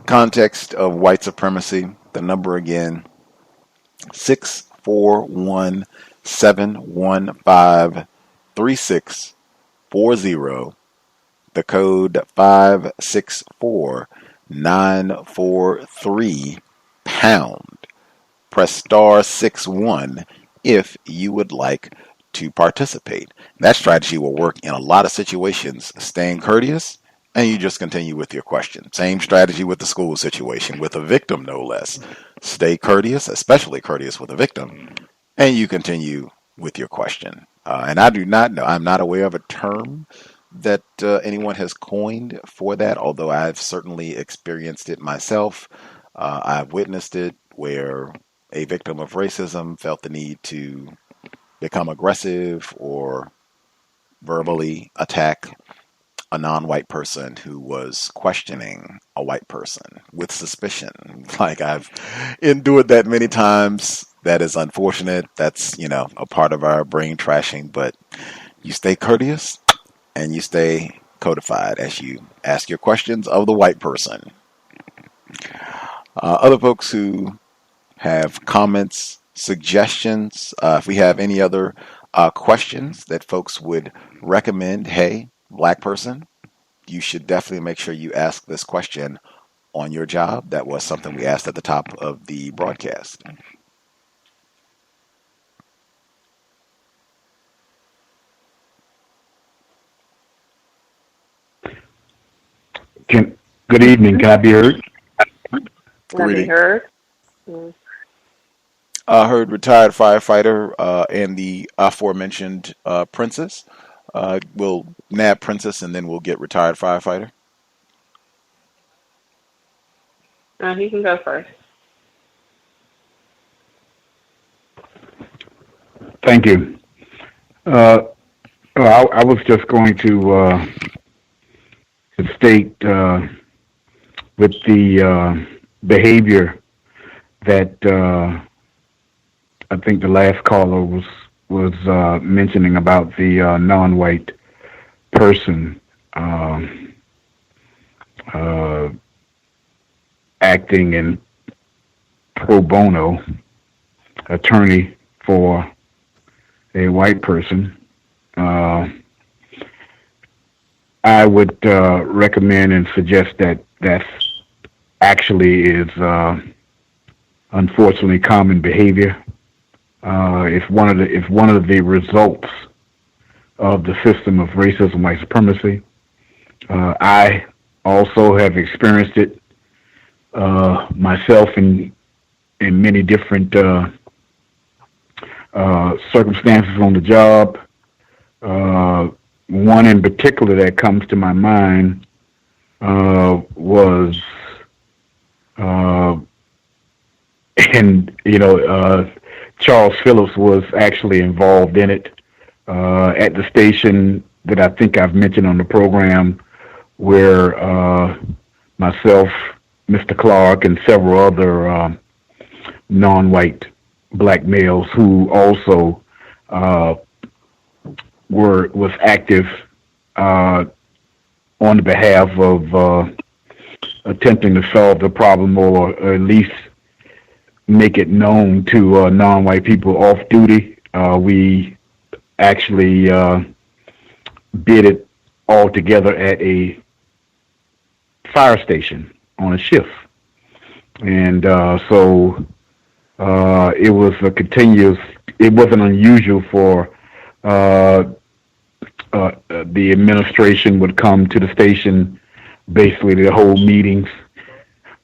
S5: Context of White Supremacy. The number again, 641-715-3640. The code 564943 pound. Press star 61 if you would like to participate. That strategy will work in a lot of situations, staying courteous, and you just continue with your question. Same strategy with the school situation, with a victim no less. Stay courteous, especially courteous with a victim, and you continue with your question. And I do not know, I'm not aware of a term that anyone has coined for that, although I've certainly experienced it myself. I've witnessed it where a victim of racism felt the need to become aggressive or verbally attack a non-white person who was questioning a white person with suspicion. Like, I've endured that many times. That is unfortunate. That's, a part of our brain trashing, but you stay courteous and you stay codified as you ask your questions of the white person. Other folks who have comments, suggestions, if we have any other questions that folks would recommend, hey, black person, you should definitely make sure you ask this question on your job. That was something we asked at the top of the broadcast.
S15: Good evening. Can I be heard?
S14: Can I be heard? Mm.
S5: I heard retired firefighter and the aforementioned princess. We'll nab princess and then we'll get retired firefighter.
S14: You can go first.
S15: Thank you. I was just going to state with the behavior that I think the last caller was mentioning about the non-white person acting in pro bono attorney for a white person. I would recommend and suggest that that's actually is unfortunately common behavior. If one of the results of the system of racism, white supremacy. I also have experienced it myself in many different circumstances on the job. One in particular that comes to my mind was, Charles Phillips was actually involved in it at the station that I think I've mentioned on the program, where myself, Mr. Clark, and several other non-white black males who also was active on the behalf of attempting to solve the problem, or at least make it known to non-white people off duty. We actually did it all together at a fire station on a shift. And so it was a continuous, it wasn't unusual for the administration would come to the station, basically to hold meetings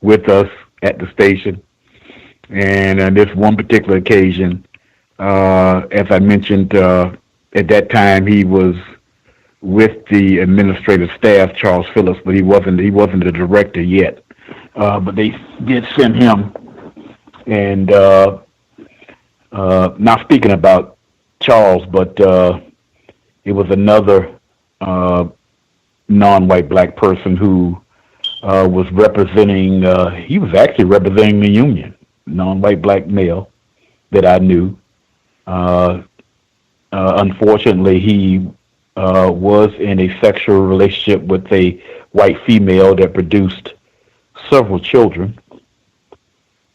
S15: with us at the station. And on this one particular occasion, as I mentioned, at that time he was with the administrative staff, Charles Phillips, but he wasn't the director yet. But they did send him, and not speaking about Charles, but it was another non-white black person who was representing, he was actually representing the union, non-white black male that I knew. Unfortunately, he was in a sexual relationship with a white female that produced several children.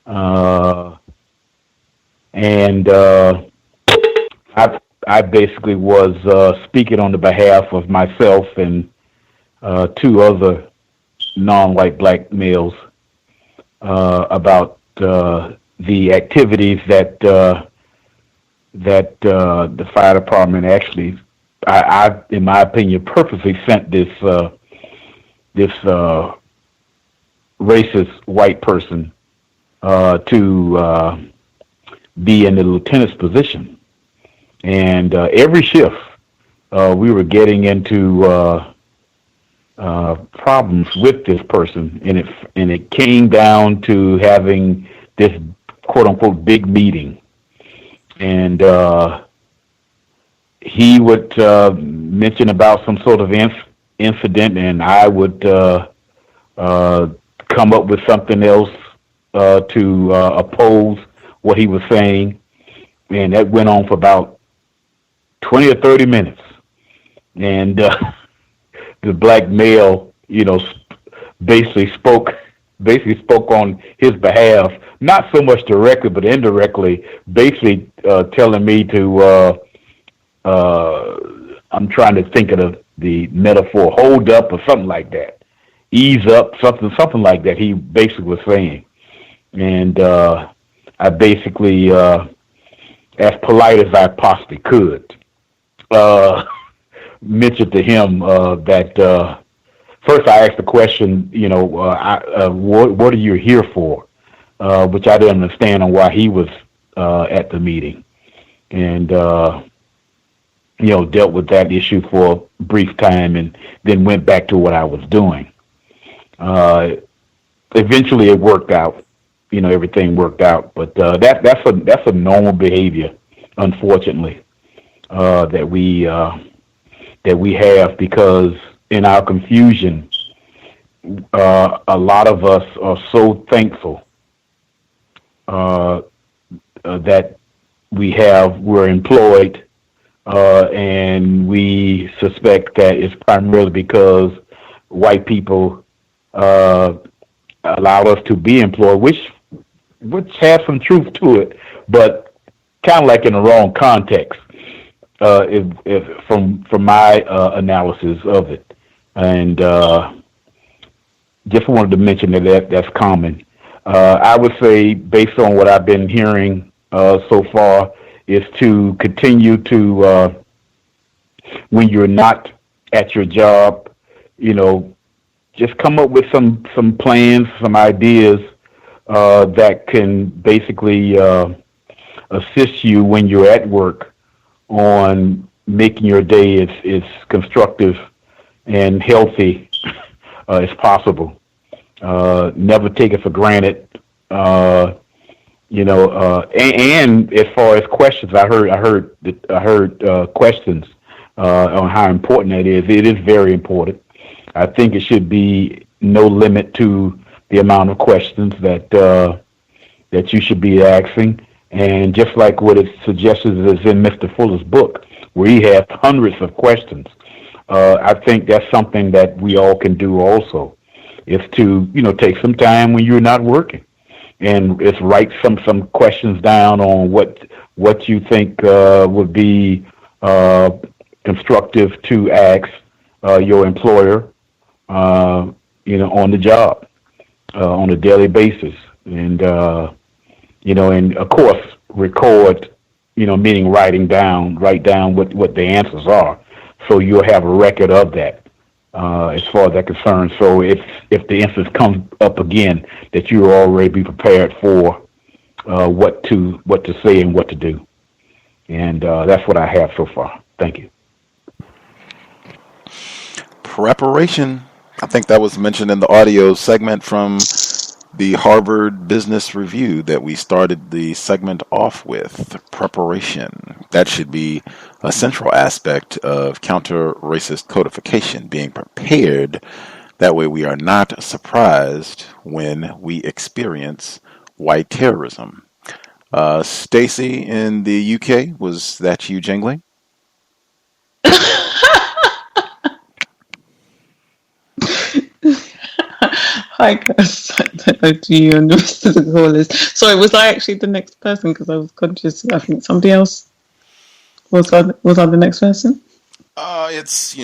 S15: And I basically was speaking on the behalf of myself and two other non-white black males about the activities that the fire department actually, I in my opinion, purposely sent this racist white person to be in the lieutenant's position. And every shift, we were getting into problems with this person, and it came down to having this quote unquote big meeting. And he would mention about some sort of incident, and I would come up with something else to oppose what he was saying. And that went on for about 20 or 30 minutes. And the black male, basically spoke basically spoke on his behalf, not so much directly, but indirectly, basically telling me to, I'm trying to think of the metaphor, hold up or something like that, ease up, something like that. He basically was saying, and I basically, as polite as I possibly could, mentioned to him that. First, I asked the question, what are you here for? Which I didn't understand on why he was at the meeting. And, dealt with that issue for a brief time and then went back to what I was doing. Eventually, it worked out. Everything worked out. But that's a normal behavior, unfortunately, that we have, because in our confusion, a lot of us are so thankful that we're employed, and we suspect that it's primarily because white people allow us to be employed, which has some truth to it, but kind of like in the wrong context. If from my analysis of it. And just wanted to mention that's common. I would say, based on what I've been hearing so far, is to continue to, when you're not at your job, just come up with some plans, some ideas that can basically assist you when you're at work on making your day as constructive and healthy as possible. Never take it for granted. And as far as questions, I heard questions on how important that is. It is very important. I think it should be no limit to the amount of questions that you should be asking. And just like what it suggests is in Mr. Fuller's book, where he has hundreds of questions, I think that's something that we all can do also, is to, take some time when you're not working and just write some questions down on what you think would be constructive to ask your employer, on the job, on a daily basis. And, and of course, record, meaning write down what the answers are. So you'll have a record of that, as far as that's concerned. So if the instance comes up again, that you will already be prepared for what to say and what to do. And that's what I have so far. Thank you.
S5: Preparation. I think that was mentioned in the audio segment from the Harvard Business Review that we started the segment off with. Preparation. That should be a central aspect of counter-racist codification, being prepared. That way we are not surprised when we experience white terrorism. Stacy in the UK, was that you jingling?
S16: Hi Gus, I don't know to you and the rest of the callers. Sorry, was I actually the next person? Because I was conscious. I think somebody else was I the next person?
S5: It's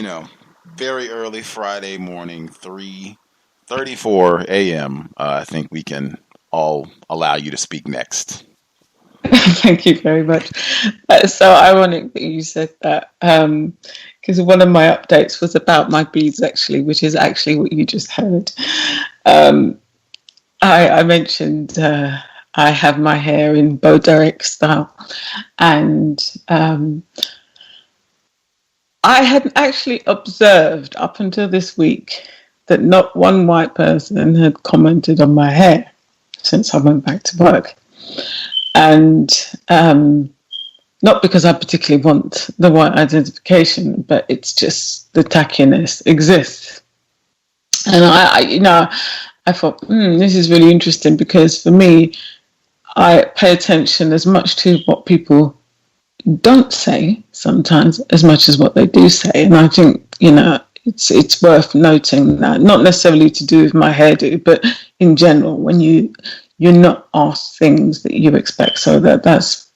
S5: very early Friday morning, 3:34 a.m. I think we can all allow you to speak next.
S16: Thank you very much. So ironic that you said that, because one of my updates was about my beads, actually, which is actually what you just heard. I mentioned I have my hair in Bo Derek style, and I had actually observed up until this week that not one white person had commented on my hair since I went back to work. And not because I particularly want the white identification, but it's just the tackiness exists. And I thought, this is really interesting, because for me, I pay attention as much to what people don't say sometimes as much as what they do say. And I think, It's worth noting that, not necessarily to do with my hairdo, but in general, when you're not asked things that you expect. So that's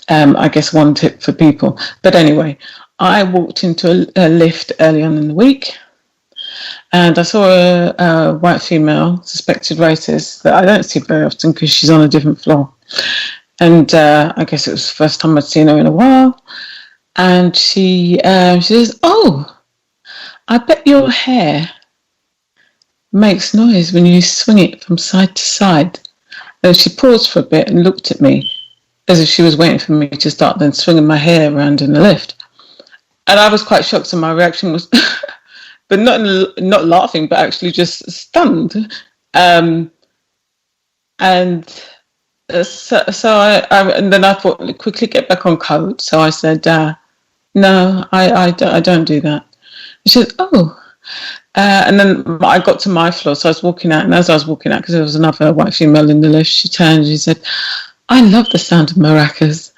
S16: I guess one tip for people. But anyway, I walked into a lift early on in the week, and I saw a white female, suspected racist, that I don't see very often because she's on a different floor. And I guess it was the first time I'd seen her in a while. And she says, "Oh, I bet your hair makes noise when you swing it from side to side." And she paused for a bit and looked at me as if she was waiting for me to start then swinging my hair around in the lift. And I was quite shocked, and my reaction was, but not laughing, but actually just stunned. And then I thought, quickly get back on code. So I said, "No, I don't do that." She said, "Oh." And then I got to my floor, so I was walking out, and as I was walking out, because there was another white female in the lift, she turned and she said, "I love the sound of maracas."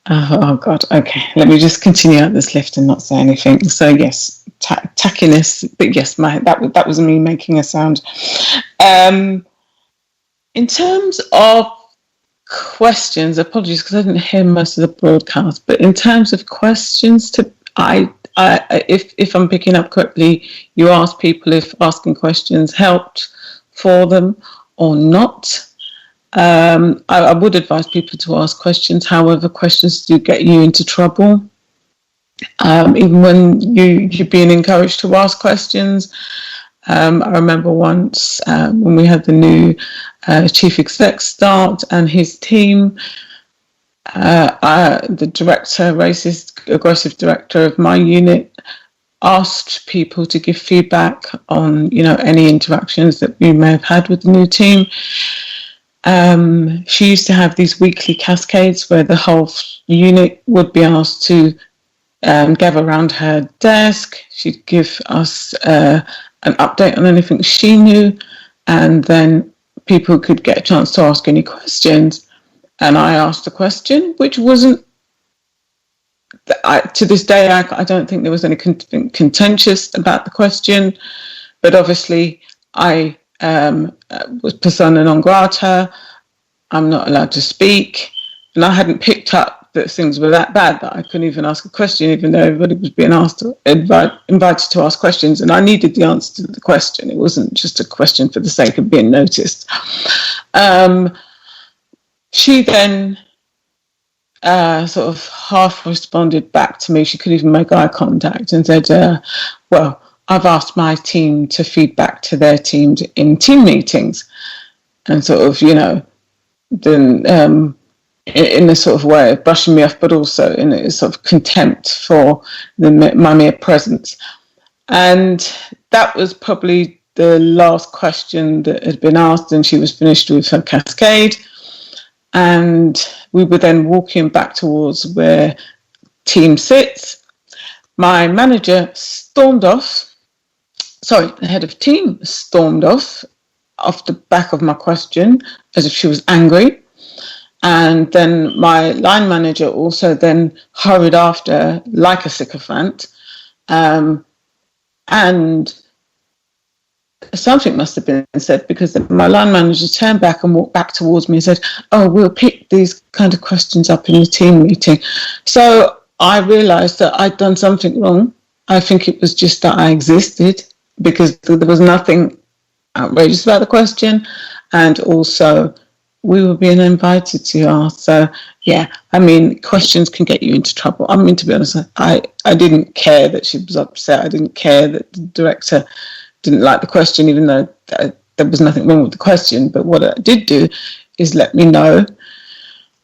S16: Oh God, okay, let me just continue out this lift and not say anything. So yes, tackiness, but yes, that was me making a sound. In terms of questions, apologies because I didn't hear most of the broadcast, but in terms of questions, if I'm picking up correctly, you asked people if asking questions helped for them or not. I would advise people to ask questions. However, questions do get you into trouble. Even when you're being encouraged to ask questions. I remember once when we had the new chief exec start and his team, the director, racist, aggressive director of my unit, asked people to give feedback on, any interactions that we may have had with the new team. She used to have these weekly cascades where the whole unit would be asked to gather around her desk. She'd give us an update on anything she knew, and then people could get a chance to ask any questions. And I asked a question, which wasn't, to this day, I don't think there was anything contentious about the question, but obviously I was persona non grata. I'm not allowed to speak, and I hadn't picked up that things were that bad that I couldn't even ask a question, even though everybody was being invited to ask questions, and I needed the answer to the question. It wasn't just a question for the sake of being noticed. She then sort of half responded back to me. She couldn't even make eye contact, and said, "Well, I've asked my team to feed back to their teams in team meetings," and sort of, then in a sort of way of brushing me off, but also in a sort of contempt for my mere presence. And that was probably the last question that had been asked, and she was finished with her cascade. And we were then walking back towards where team sits. My manager stormed off. Sorry, the head of team stormed off the back of my question as if she was angry. And then my line manager also then hurried after like a sycophant. And something must have been said, because my line manager turned back and walked back towards me and said, "Oh, we'll pick these kind of questions up in the team meeting." So I realised that I'd done something wrong. I think it was just that I existed, because there was nothing outrageous about the question, and also we were being invited to ask. So yeah, questions can get you into trouble. To be honest, I didn't care that she was upset. I didn't care that the director didn't like the question, even though there was nothing wrong with the question. But what I did do is let me know,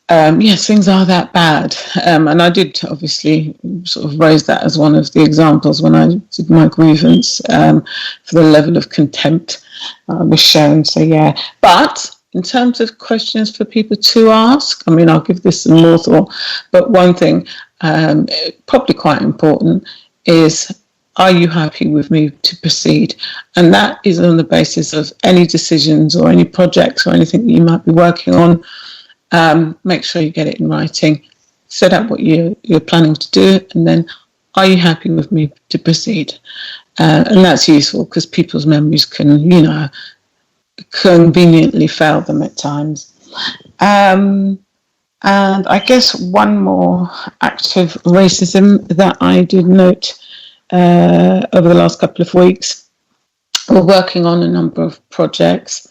S16: yes, things are that bad. And I did obviously sort of raise that as one of the examples when I did my grievance for the level of contempt was shown. So yeah, but in terms of questions for people to ask, I'll give this some more thought, but one thing probably quite important is, are you happy with me to proceed? And that is on the basis of any decisions or any projects or anything that you might be working on. Make sure you get it in writing, set out what you're planning to do, and then are you happy with me to proceed? And that's useful because people's memories can, conveniently fail them at times. And I guess one more act of racism that I did note over the last couple of weeks. We're working on a number of projects,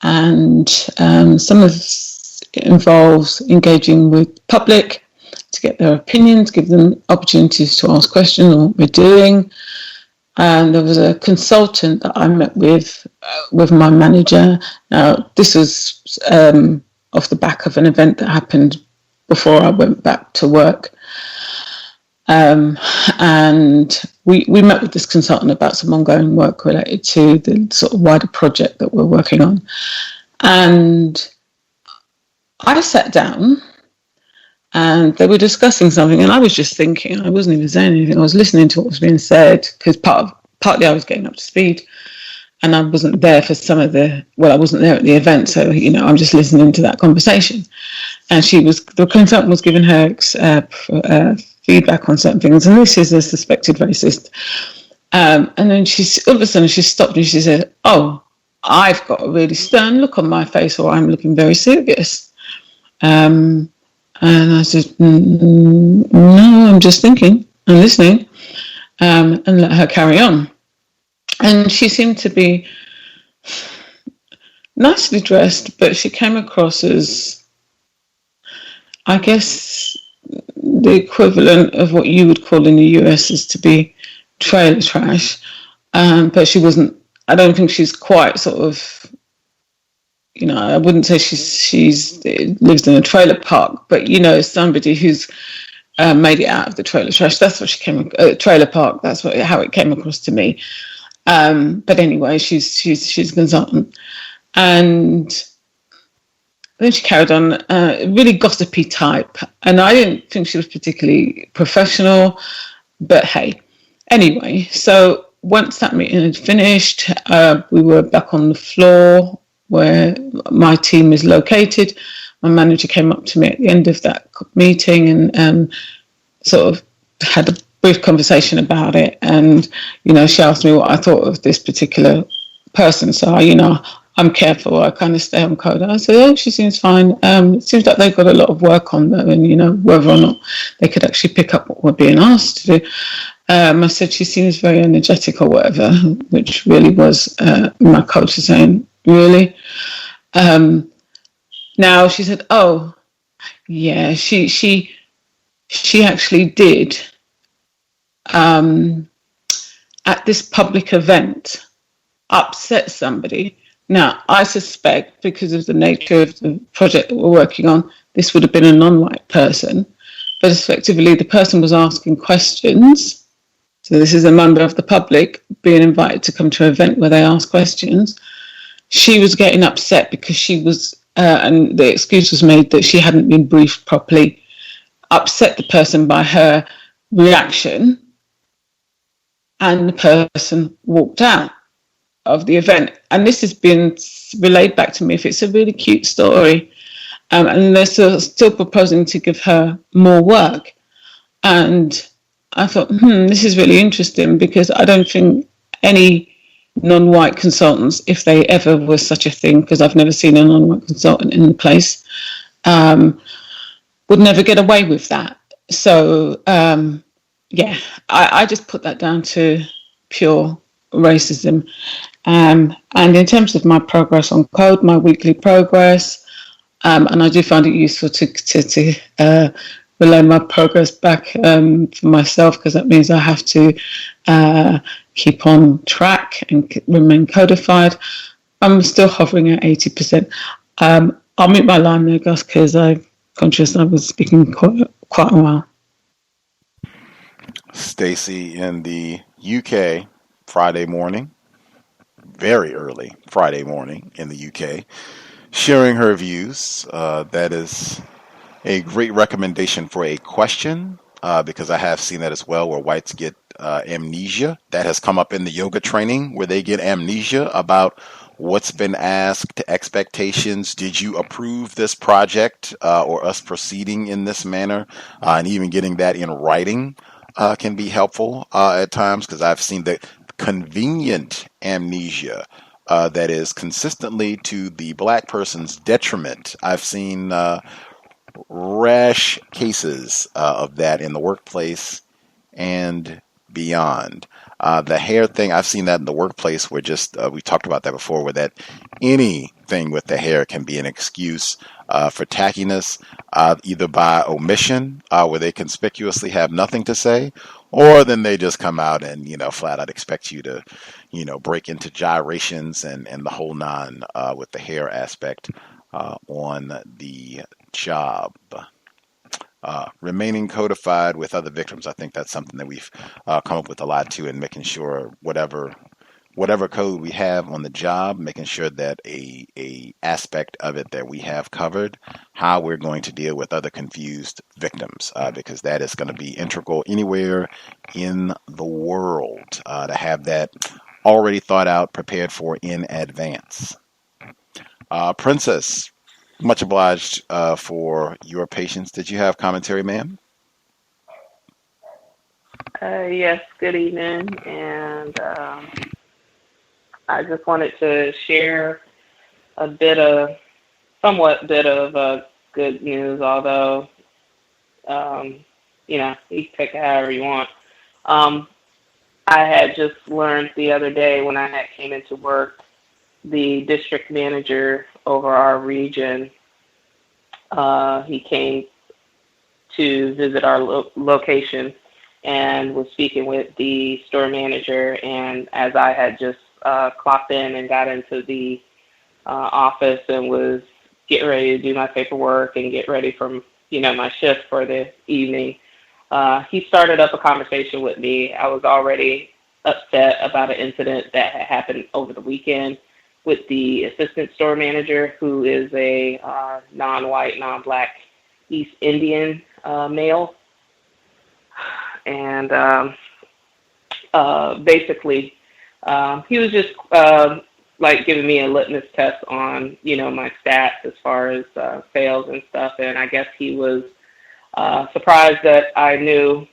S16: and some of it involves engaging with public to get their opinions, give them opportunities to ask questions on what we're doing. And there was a consultant that I met with my manager. Now, this was off the back of an event that happened before I went back to work. And we met with this consultant about some ongoing work related to the sort of wider project that we're working on. And I sat down and they were discussing something, and I was just thinking. I wasn't even saying anything. I was listening to what was being said because partly I was getting up to speed, and I wasn't there for some of I wasn't there at the event, so I'm just listening to that conversation. And the consultant was giving her feedback on certain things, and this is a suspected racist. And then all of a sudden she stopped and she said, "Oh, I've got a really stern look on my face, or I'm looking very serious." And I said, "No, I'm just thinking and listening," and let her carry on. And she seemed to be nicely dressed, but she came across as, I guess, the equivalent of what you would call in the US is to be trailer trash. But she wasn't, I don't think she's quite sort of, I wouldn't say she's lives in a trailer park, but somebody who's made it out of the trailer trash. That's what she trailer park. That's how it came across to me. But anyway, she's a consultant, and then she carried on, really gossipy type, and I didn't think she was particularly professional. But hey, anyway, so once that meeting had finished, we were back on the floor where my team is located. My manager came up to me at the end of that meeting and sort of had a brief conversation about it. And, she asked me what I thought of this particular person. So, I'm careful. I kind of stay on code. I said, "Oh, she seems fine. It seems like they've got a lot of work on them, and, whether or not they could actually pick up what we're being asked to do." I said, "She seems very energetic," or whatever, which really was my coach is saying, "Really?" Now she said, "Oh, yeah, she actually did at this public event upset somebody." Now, I suspect because of the nature of the project that we're working on, this would have been a non-white person, but effectively the person was asking questions. So this is a member of the public being invited to come to an event where they ask questions. She was getting upset because she was, and the excuse was made that she hadn't been briefed properly, upset the person by her reaction, and the person walked out of the event. And this has been relayed back to me. If it's a really cute story, and they're still proposing to give her more work. And I thought, this is really interesting, because I don't think any non-white consultants, if they ever was such a thing, because I've never seen a non-white consultant in the place, would never get away with that. So, I just put that down to pure racism. And in terms of my progress on code, my weekly progress, and I do find it useful to relay my progress back for myself, because that means I have to keep on track and remain codified. I'm still hovering at 80%. I'll mute my line there, Gus, because I'm conscious I was speaking quite a while.
S5: Stacey in the UK, Friday morning, very early Friday morning in the UK, sharing her views. That is a great recommendation for a question, because I have seen that as well, where whites get amnesia. That has come up in the yoga training, where they get amnesia about what's been asked, expectations. Did you approve this project or us proceeding in this manner? And even getting that in writing. can be helpful at times, because I've seen the convenient amnesia that is consistently to the black person's detriment. I've seen rash cases of that in the workplace and beyond. The hair thing, I've seen that in the workplace where just, we talked about that before, where that anything with the hair can be an excuse for tackiness, either by omission, where they conspicuously have nothing to say, or then they just come out and, flat out expect you to, break into gyrations and the whole nine with the hair aspect on the job. Remaining codified with other victims, I think that's something that we've come up with a lot too, and making sure whatever code we have on the job, making sure that a aspect of it that we have covered, how we're going to deal with other confused victims, because that is going to be integral anywhere in the world, to have that already thought out, prepared for in advance. Princess, much obliged for your patience. Did you have commentary, ma'am?
S17: Yes, good evening. And I just wanted to share somewhat bit of good news, although, you can take it however you want. I had just learned the other day when I had came into work, the district manager over our region, he came to visit our location and was speaking with the store manager. And as I had just clocked in and got into the office and was getting ready to do my paperwork and get ready for my shift for the evening, he started up a conversation with me. I was already upset about an incident that had happened over the weekend with the assistant store manager, who is a non-white, non-black East Indian male. And basically, he was just giving me a litmus test on, my stats as far as sales and stuff. And I guess he was surprised that I knew,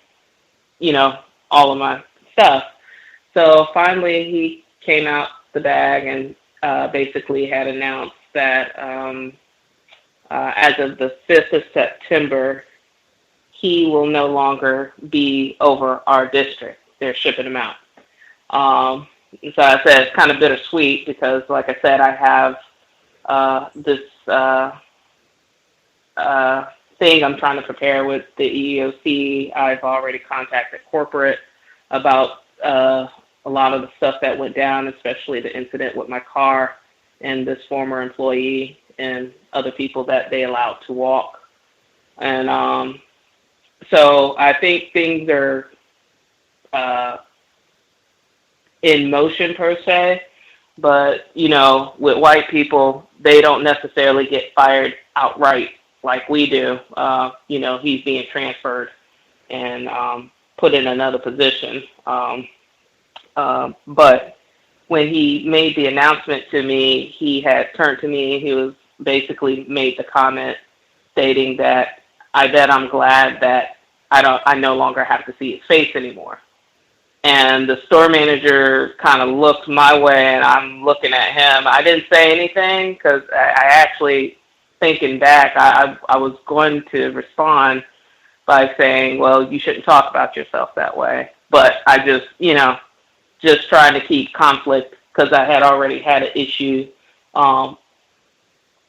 S17: all of my stuff. So finally, he came out the bag and basically had announced that as of the 5th of September, he will no longer be over our district. They're shipping him out. So I said it's kind of bittersweet because, like I said, I have this thing I'm trying to prepare with the EEOC. I've already contacted corporate about a lot of the stuff that went down, especially the incident with my car and this former employee and other people that they allowed to walk. And so I think things are in motion per se, but, with white people, they don't necessarily get fired outright like we do. He's being transferred and put in another position. But when he made the announcement to me, he had turned to me and he was basically made the comment stating that I bet I'm glad that I no longer have to see his face anymore. And the store manager kind of looked my way and I'm looking at him. I didn't say anything because I actually, thinking back, I was going to respond by saying, well, you shouldn't talk about yourself that way. But I just, just trying to keep conflict because I had already had an issue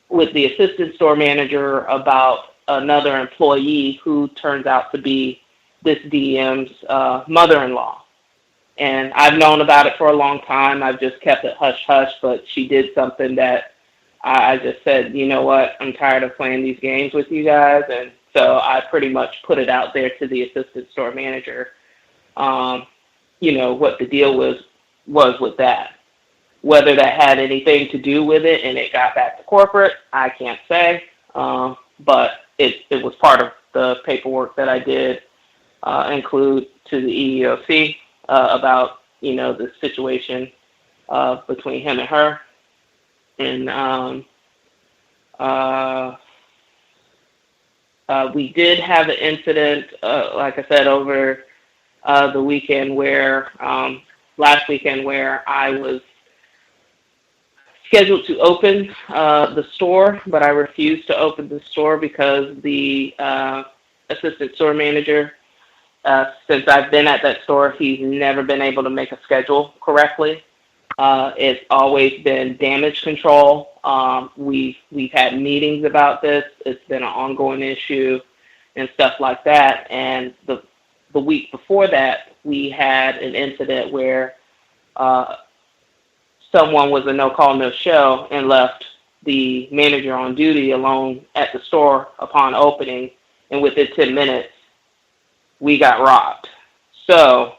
S17: with the assistant store manager about another employee who turns out to be this DM's mother-in-law. And I've known about it for a long time. I've just kept it hush-hush, but she did something that I just said, you know what, I'm tired of playing these games with you guys. And so I pretty much put it out there to the assistant store manager, what the deal was with that. Whether that had anything to do with it and it got back to corporate, I can't say. But it was part of the paperwork that I did include to the EEOC about, the situation between him and her. And we did have an incident, like I said, over the weekend where last weekend where I was scheduled to open the store, but I refused to open the store because the assistant store manager, since I've been at that store, he's never been able to make a schedule correctly. It's always been damage control. We've had meetings about this. It's been an ongoing issue and stuff like that. And the week before that, we had an incident where someone was a no-call, no-show and left the manager on duty alone at the store upon opening. And within 10 minutes, we got robbed. So,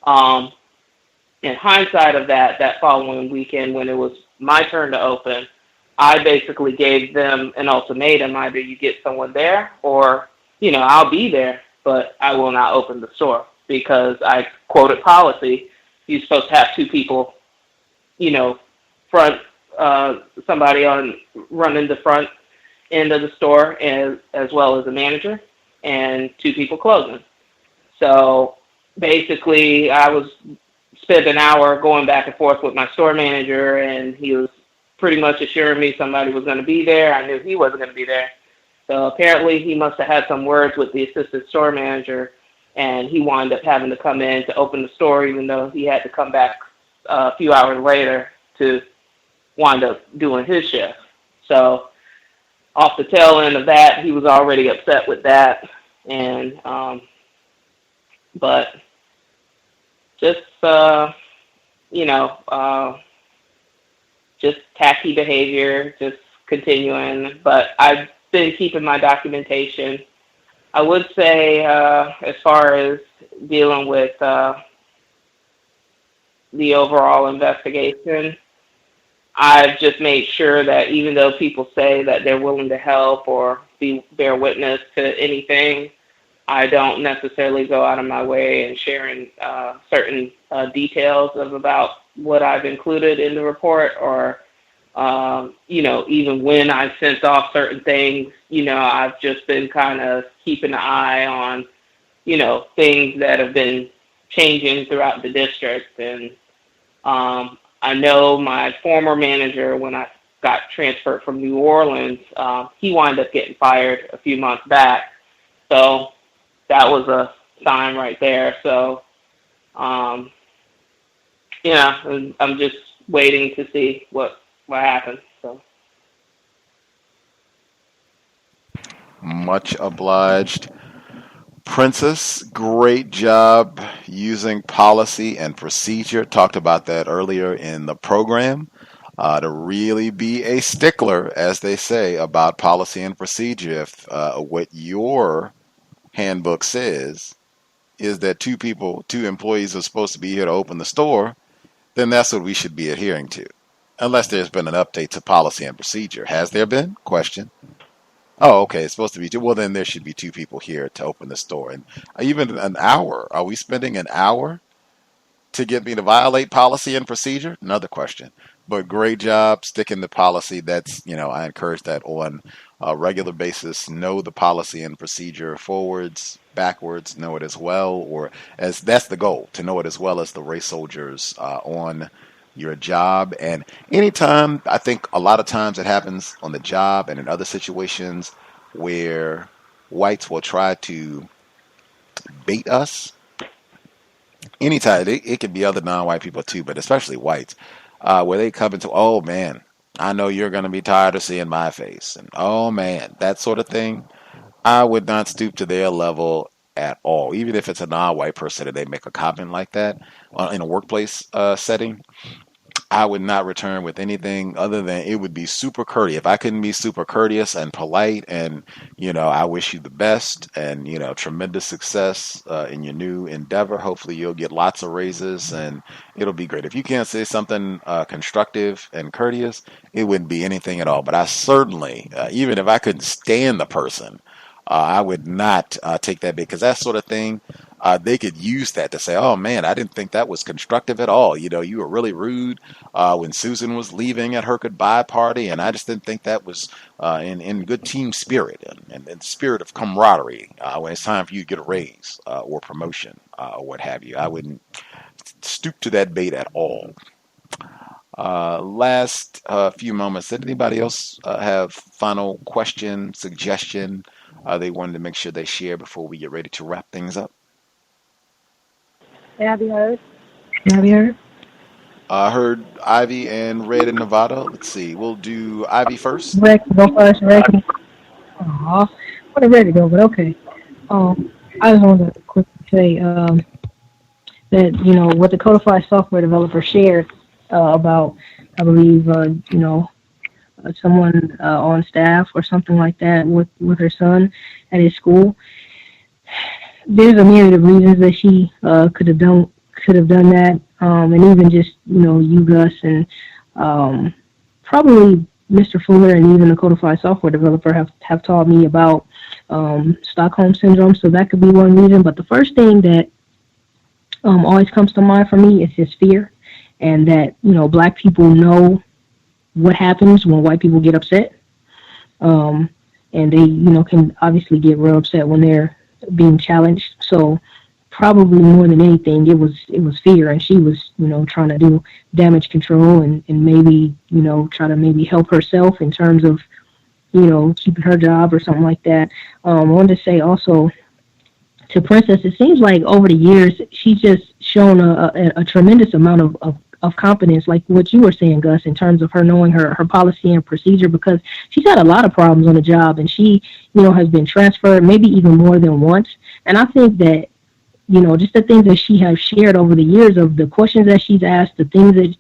S17: in hindsight of that following weekend when it was my turn to open, I basically gave them an ultimatum. Either you get someone there or, I'll be there, but I will not open the store because I quoted policy. You're supposed to have two people, somebody running the front end of the store as well as a manager and two people closing. So basically I spent an hour going back and forth with my store manager, and he was pretty much assuring me somebody was going to be there. I knew he wasn't going to be there. So apparently he must have had some words with the assistant store manager, and he wound up having to come in to open the store, even though he had to come back a few hours later to wind up doing his shift. So off the tail end of that, he was already upset with that. And, but just, just tacky behavior, just continuing. But I've been keeping my documentation. I would say, as far as dealing with the overall investigation, I've just made sure that even though people say that they're willing to help or bear witness to anything, I don't necessarily go out of my way and sharing certain details about what I've included in the report, or, even when I sense off certain things, I've just been kind of keeping an eye on, things that have been changing throughout the district. And I know my former manager, when I got transferred from New Orleans, he wound up getting fired a few months back. So that was a sign right there. So, I'm just waiting to see what happens. So.
S5: Much obliged. Princess, great job using policy and procedure. Talked about that earlier in the program. To really be a stickler, as they say, about policy and procedure. If what your handbook says is that two employees are supposed to be here to open the store, then that's what we should be adhering to. Unless there's been an update to policy and procedure. Has there been? Question. Oh, okay. It's supposed to be two. Well, then there should be two people here to open the store. And even an hour. Are we spending an hour to get me to violate policy and procedure? Another question. But great job sticking to policy. That's, I encourage that on a regular basis. Know the policy and procedure forwards, backwards, know it as well, or as that's the goal, to know it as well as the race soldiers on your job. And anytime, I think a lot of times it happens on the job and in other situations where whites will try to bait us. Anytime, it could be other non-white people too, but especially whites, where they come into, oh man, I know you're going to be tired of seeing my face. And oh man, that sort of thing. I would not stoop to their level at all. Even if it's a non-white person and they make a comment like that in a workplace setting, I would not return with anything other than it would be super courteous. If I couldn't be super courteous and polite and, I wish you the best and, tremendous success in your new endeavor. Hopefully you'll get lots of raises and it'll be great. If you can't say something constructive and courteous, it wouldn't be anything at all. But I certainly, even if I couldn't stand the person, I would not take that big, because that sort of thing, they could use that to say, oh man, I didn't think that was constructive at all. You were really rude when Susan was leaving at her goodbye party, and I just didn't think that was in good team spirit and spirit of camaraderie when it's time for you to get a raise or promotion. or what have you. I wouldn't stoop to that bait at all. Last few moments. Did anybody else have final question, suggestion they wanted to make sure they share before we get ready to wrap things up?
S14: Have you heard?
S13: Have you heard?
S5: I heard Ivy and Red in Nevada. Let's see. We'll do Ivy first.
S13: Rick, go first, Rick. Aw, I wasn't ready to go, but okay. I just wanted to quickly say that, what the codified software developer shared about, I believe, someone on staff or something like that with her son at his school. There's a myriad of reasons that she could have done that, and even just you, Gus, and probably Mr. Fuller and even the codified software developer have taught me about Stockholm syndrome, so that could be one reason. But the first thing that always comes to mind for me is just fear, and that black people know what happens when white people get upset, and they can obviously get real upset when they're being challenged. So probably more than anything, it was fear, and she was trying to do damage control and maybe try to maybe help herself in terms of keeping her job or something like that. I wanted to say also to Princess, it seems like over the years she's just shown a tremendous amount of competence, like what you were saying, Gus, in terms of her knowing her policy and procedure, because she's had a lot of problems on the job, and she has been transferred maybe even more than once. And I think that just the things that she has shared over the years, of the questions that she's asked, the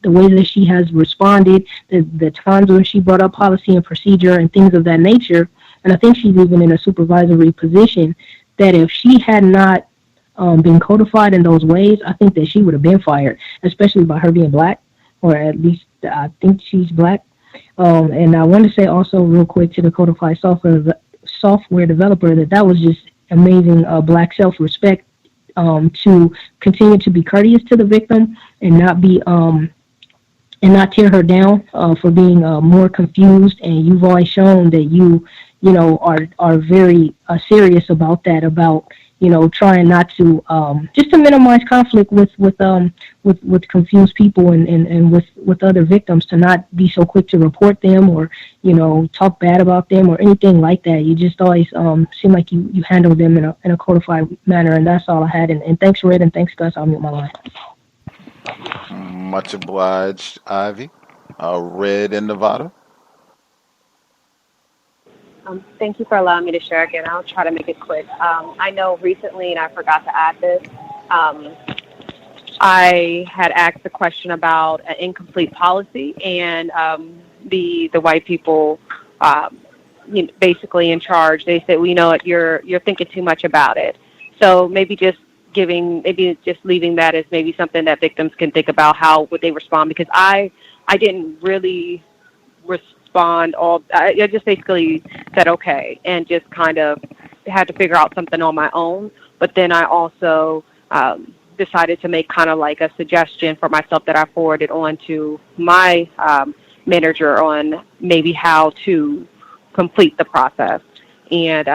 S13: ways that she has responded, the times when she brought up policy and procedure and things of that nature. And I think she's even in a supervisory position, that if she had not been codified in those ways, I think that she would have been fired, especially by her being black, or at least I think she's black. And I want to say also real quick to the codified software developer that was just amazing black self-respect, to continue to be courteous to the victim and not be and not tear her down for being more confused. And you've always shown that you are very serious about that, about trying not to just to minimize conflict with confused people and with other victims, to not be so quick to report them or talk bad about them or anything like that. You just always seem like you handle them in a codified manner, and that's all I had. And thanks, Red, and thanks, Gus. I'll mute my line.
S5: Much obliged, Ivy. Red in Nevada.
S14: Thank you for allowing me to share again. I'll try to make it quick. I know recently, and I forgot to add this, I had asked a question about an incomplete policy, and the white people, basically in charge, they said, well, you're thinking too much about it. So maybe just leaving that as maybe something that victims can think about, how would they respond, because I didn't really respond. I just basically said okay, and just kind of had to figure out something on my own. But then I also decided to make kind of like a suggestion for myself that I forwarded on to my manager on maybe how to complete the process. And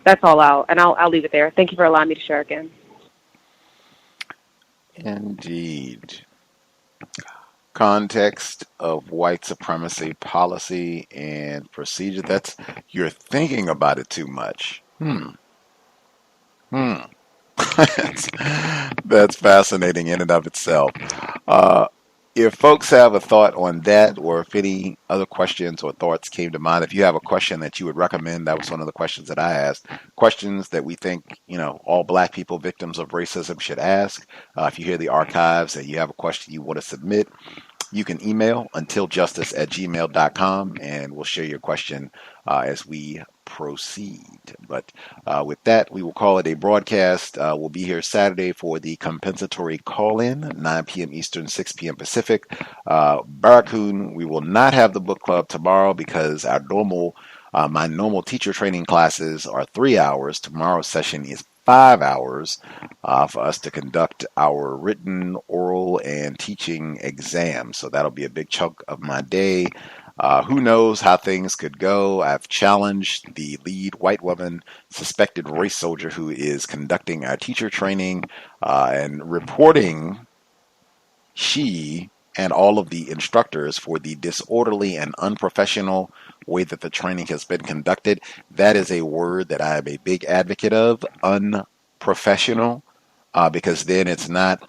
S14: that's all I'll leave it there. Thank you for allowing me to share again.
S5: Indeed. Context of white supremacy policy and procedure. That's, you're thinking about it too much. That's fascinating in and of itself. If folks have a thought on that, or if any other questions or thoughts came to mind, if you have a question that you would recommend, that was one of the questions that I asked, questions that we think, all black people victims of racism should ask. If you hear the archives and you have a question you want to submit, you can email untiljustice@gmail.com, and we'll share your question as we proceed. But with that, we will call it a broadcast. We'll be here Saturday for the compensatory call-in, 9 p.m. Eastern, 6 p.m. Pacific. Barracoon, we will not have the book club tomorrow because my normal teacher training classes are 3 hours. Tomorrow's session is 5 hours for us to conduct our written, oral, and teaching exams. So that'll be a big chunk of my day. Who knows how things could go? I've challenged the lead white woman, suspected race soldier who is conducting our teacher training and reporting she and all of the instructors for the disorderly and unprofessional way that the training has been conducted. That is a word that I am a big advocate of, unprofessional, because then it's not,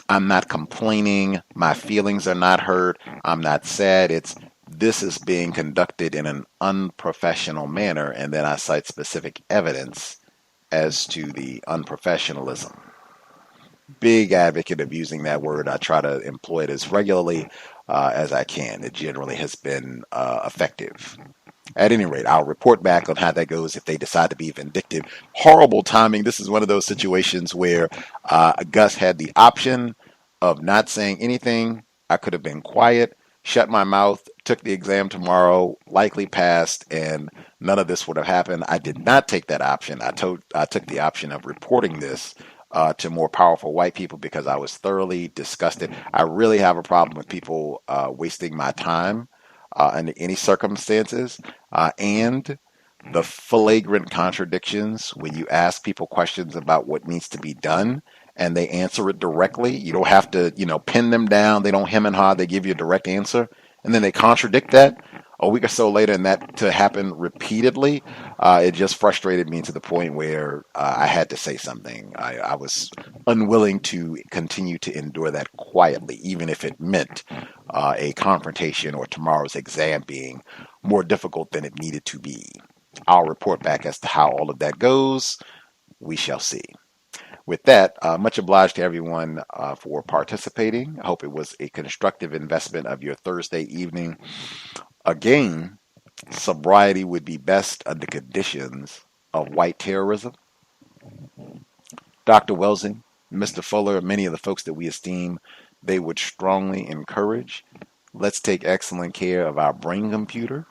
S5: I'm not complaining, my feelings are not hurt, I'm not sad, it's this is being conducted in an unprofessional manner, and then I cite specific evidence as to the unprofessionalism. Big advocate of using that word. I try to employ it as regularly as I can. It generally has been effective. At any rate, I'll report back on how that goes if they decide to be vindictive. Horrible timing. This is one of those situations where Gus had the option of not saying anything. I could have been quiet, shut my mouth, took the exam tomorrow, likely passed, and none of this would have happened. I did not take that option. I took the option of reporting this to more powerful white people because I was thoroughly disgusted. I really have a problem with people wasting my time under any circumstances, and the flagrant contradictions when you ask people questions about what needs to be done and they answer it directly. You don't have to, pin them down. They don't hem and haw. They give you a direct answer, and then they contradict that a week or so later, and that to happen repeatedly, it just frustrated me to the point where I had to say something. I was unwilling to continue to endure that quietly, even if it meant a confrontation or tomorrow's exam being more difficult than it needed to be. I'll report back as to how all of that goes. We shall see. With that, much obliged to everyone for participating. I hope it was a constructive investment of your Thursday evening. Again, sobriety would be best under conditions of white terrorism. Dr. Welsing, Mr. Fuller, many of the folks that we esteem, they would strongly encourage. Let's take excellent care of our brain computer,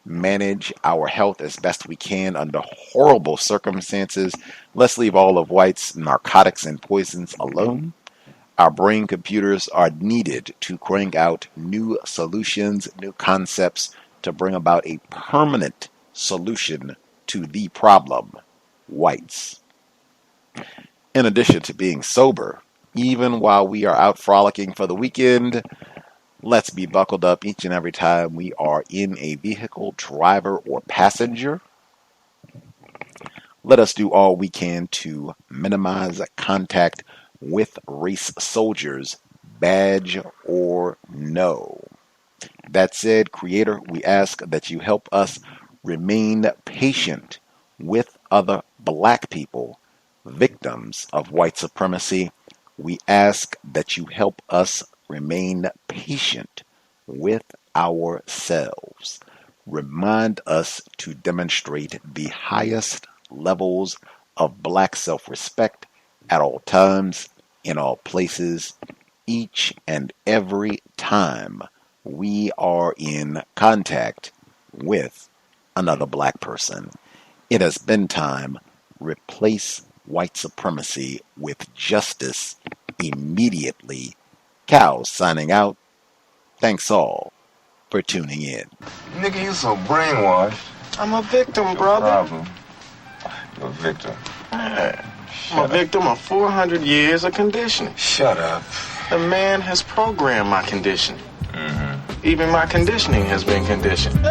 S5: manage our health as best we can under horrible circumstances. Let's leave all of white's narcotics and poisons alone. Our brain computers are needed to crank out new solutions, new concepts to bring about a permanent solution to the problem, whites. In addition to being sober, even while we are out frolicking for the weekend, let's be buckled up each and every time we are in a vehicle, driver, or passenger. Let us do all we can to minimize contact with race soldiers, badge or no. That said, Creator, we ask that you help us remain patient with other black people, victims of white supremacy. We ask that you help us remain patient with ourselves. Remind us to demonstrate the highest levels of black self-respect at all times, in all places, each and every time we are in contact with another black person. It has been time. Replace white supremacy with justice immediately. C.O.W.S signing out. Thanks all for tuning in.
S18: Nigga, you so brainwashed. I'm a victim, brother. Problem. You're a victim. I'm a victim of 400 years of conditioning. Shut up. The man has programmed my conditioning. Even my conditioning has been conditioned.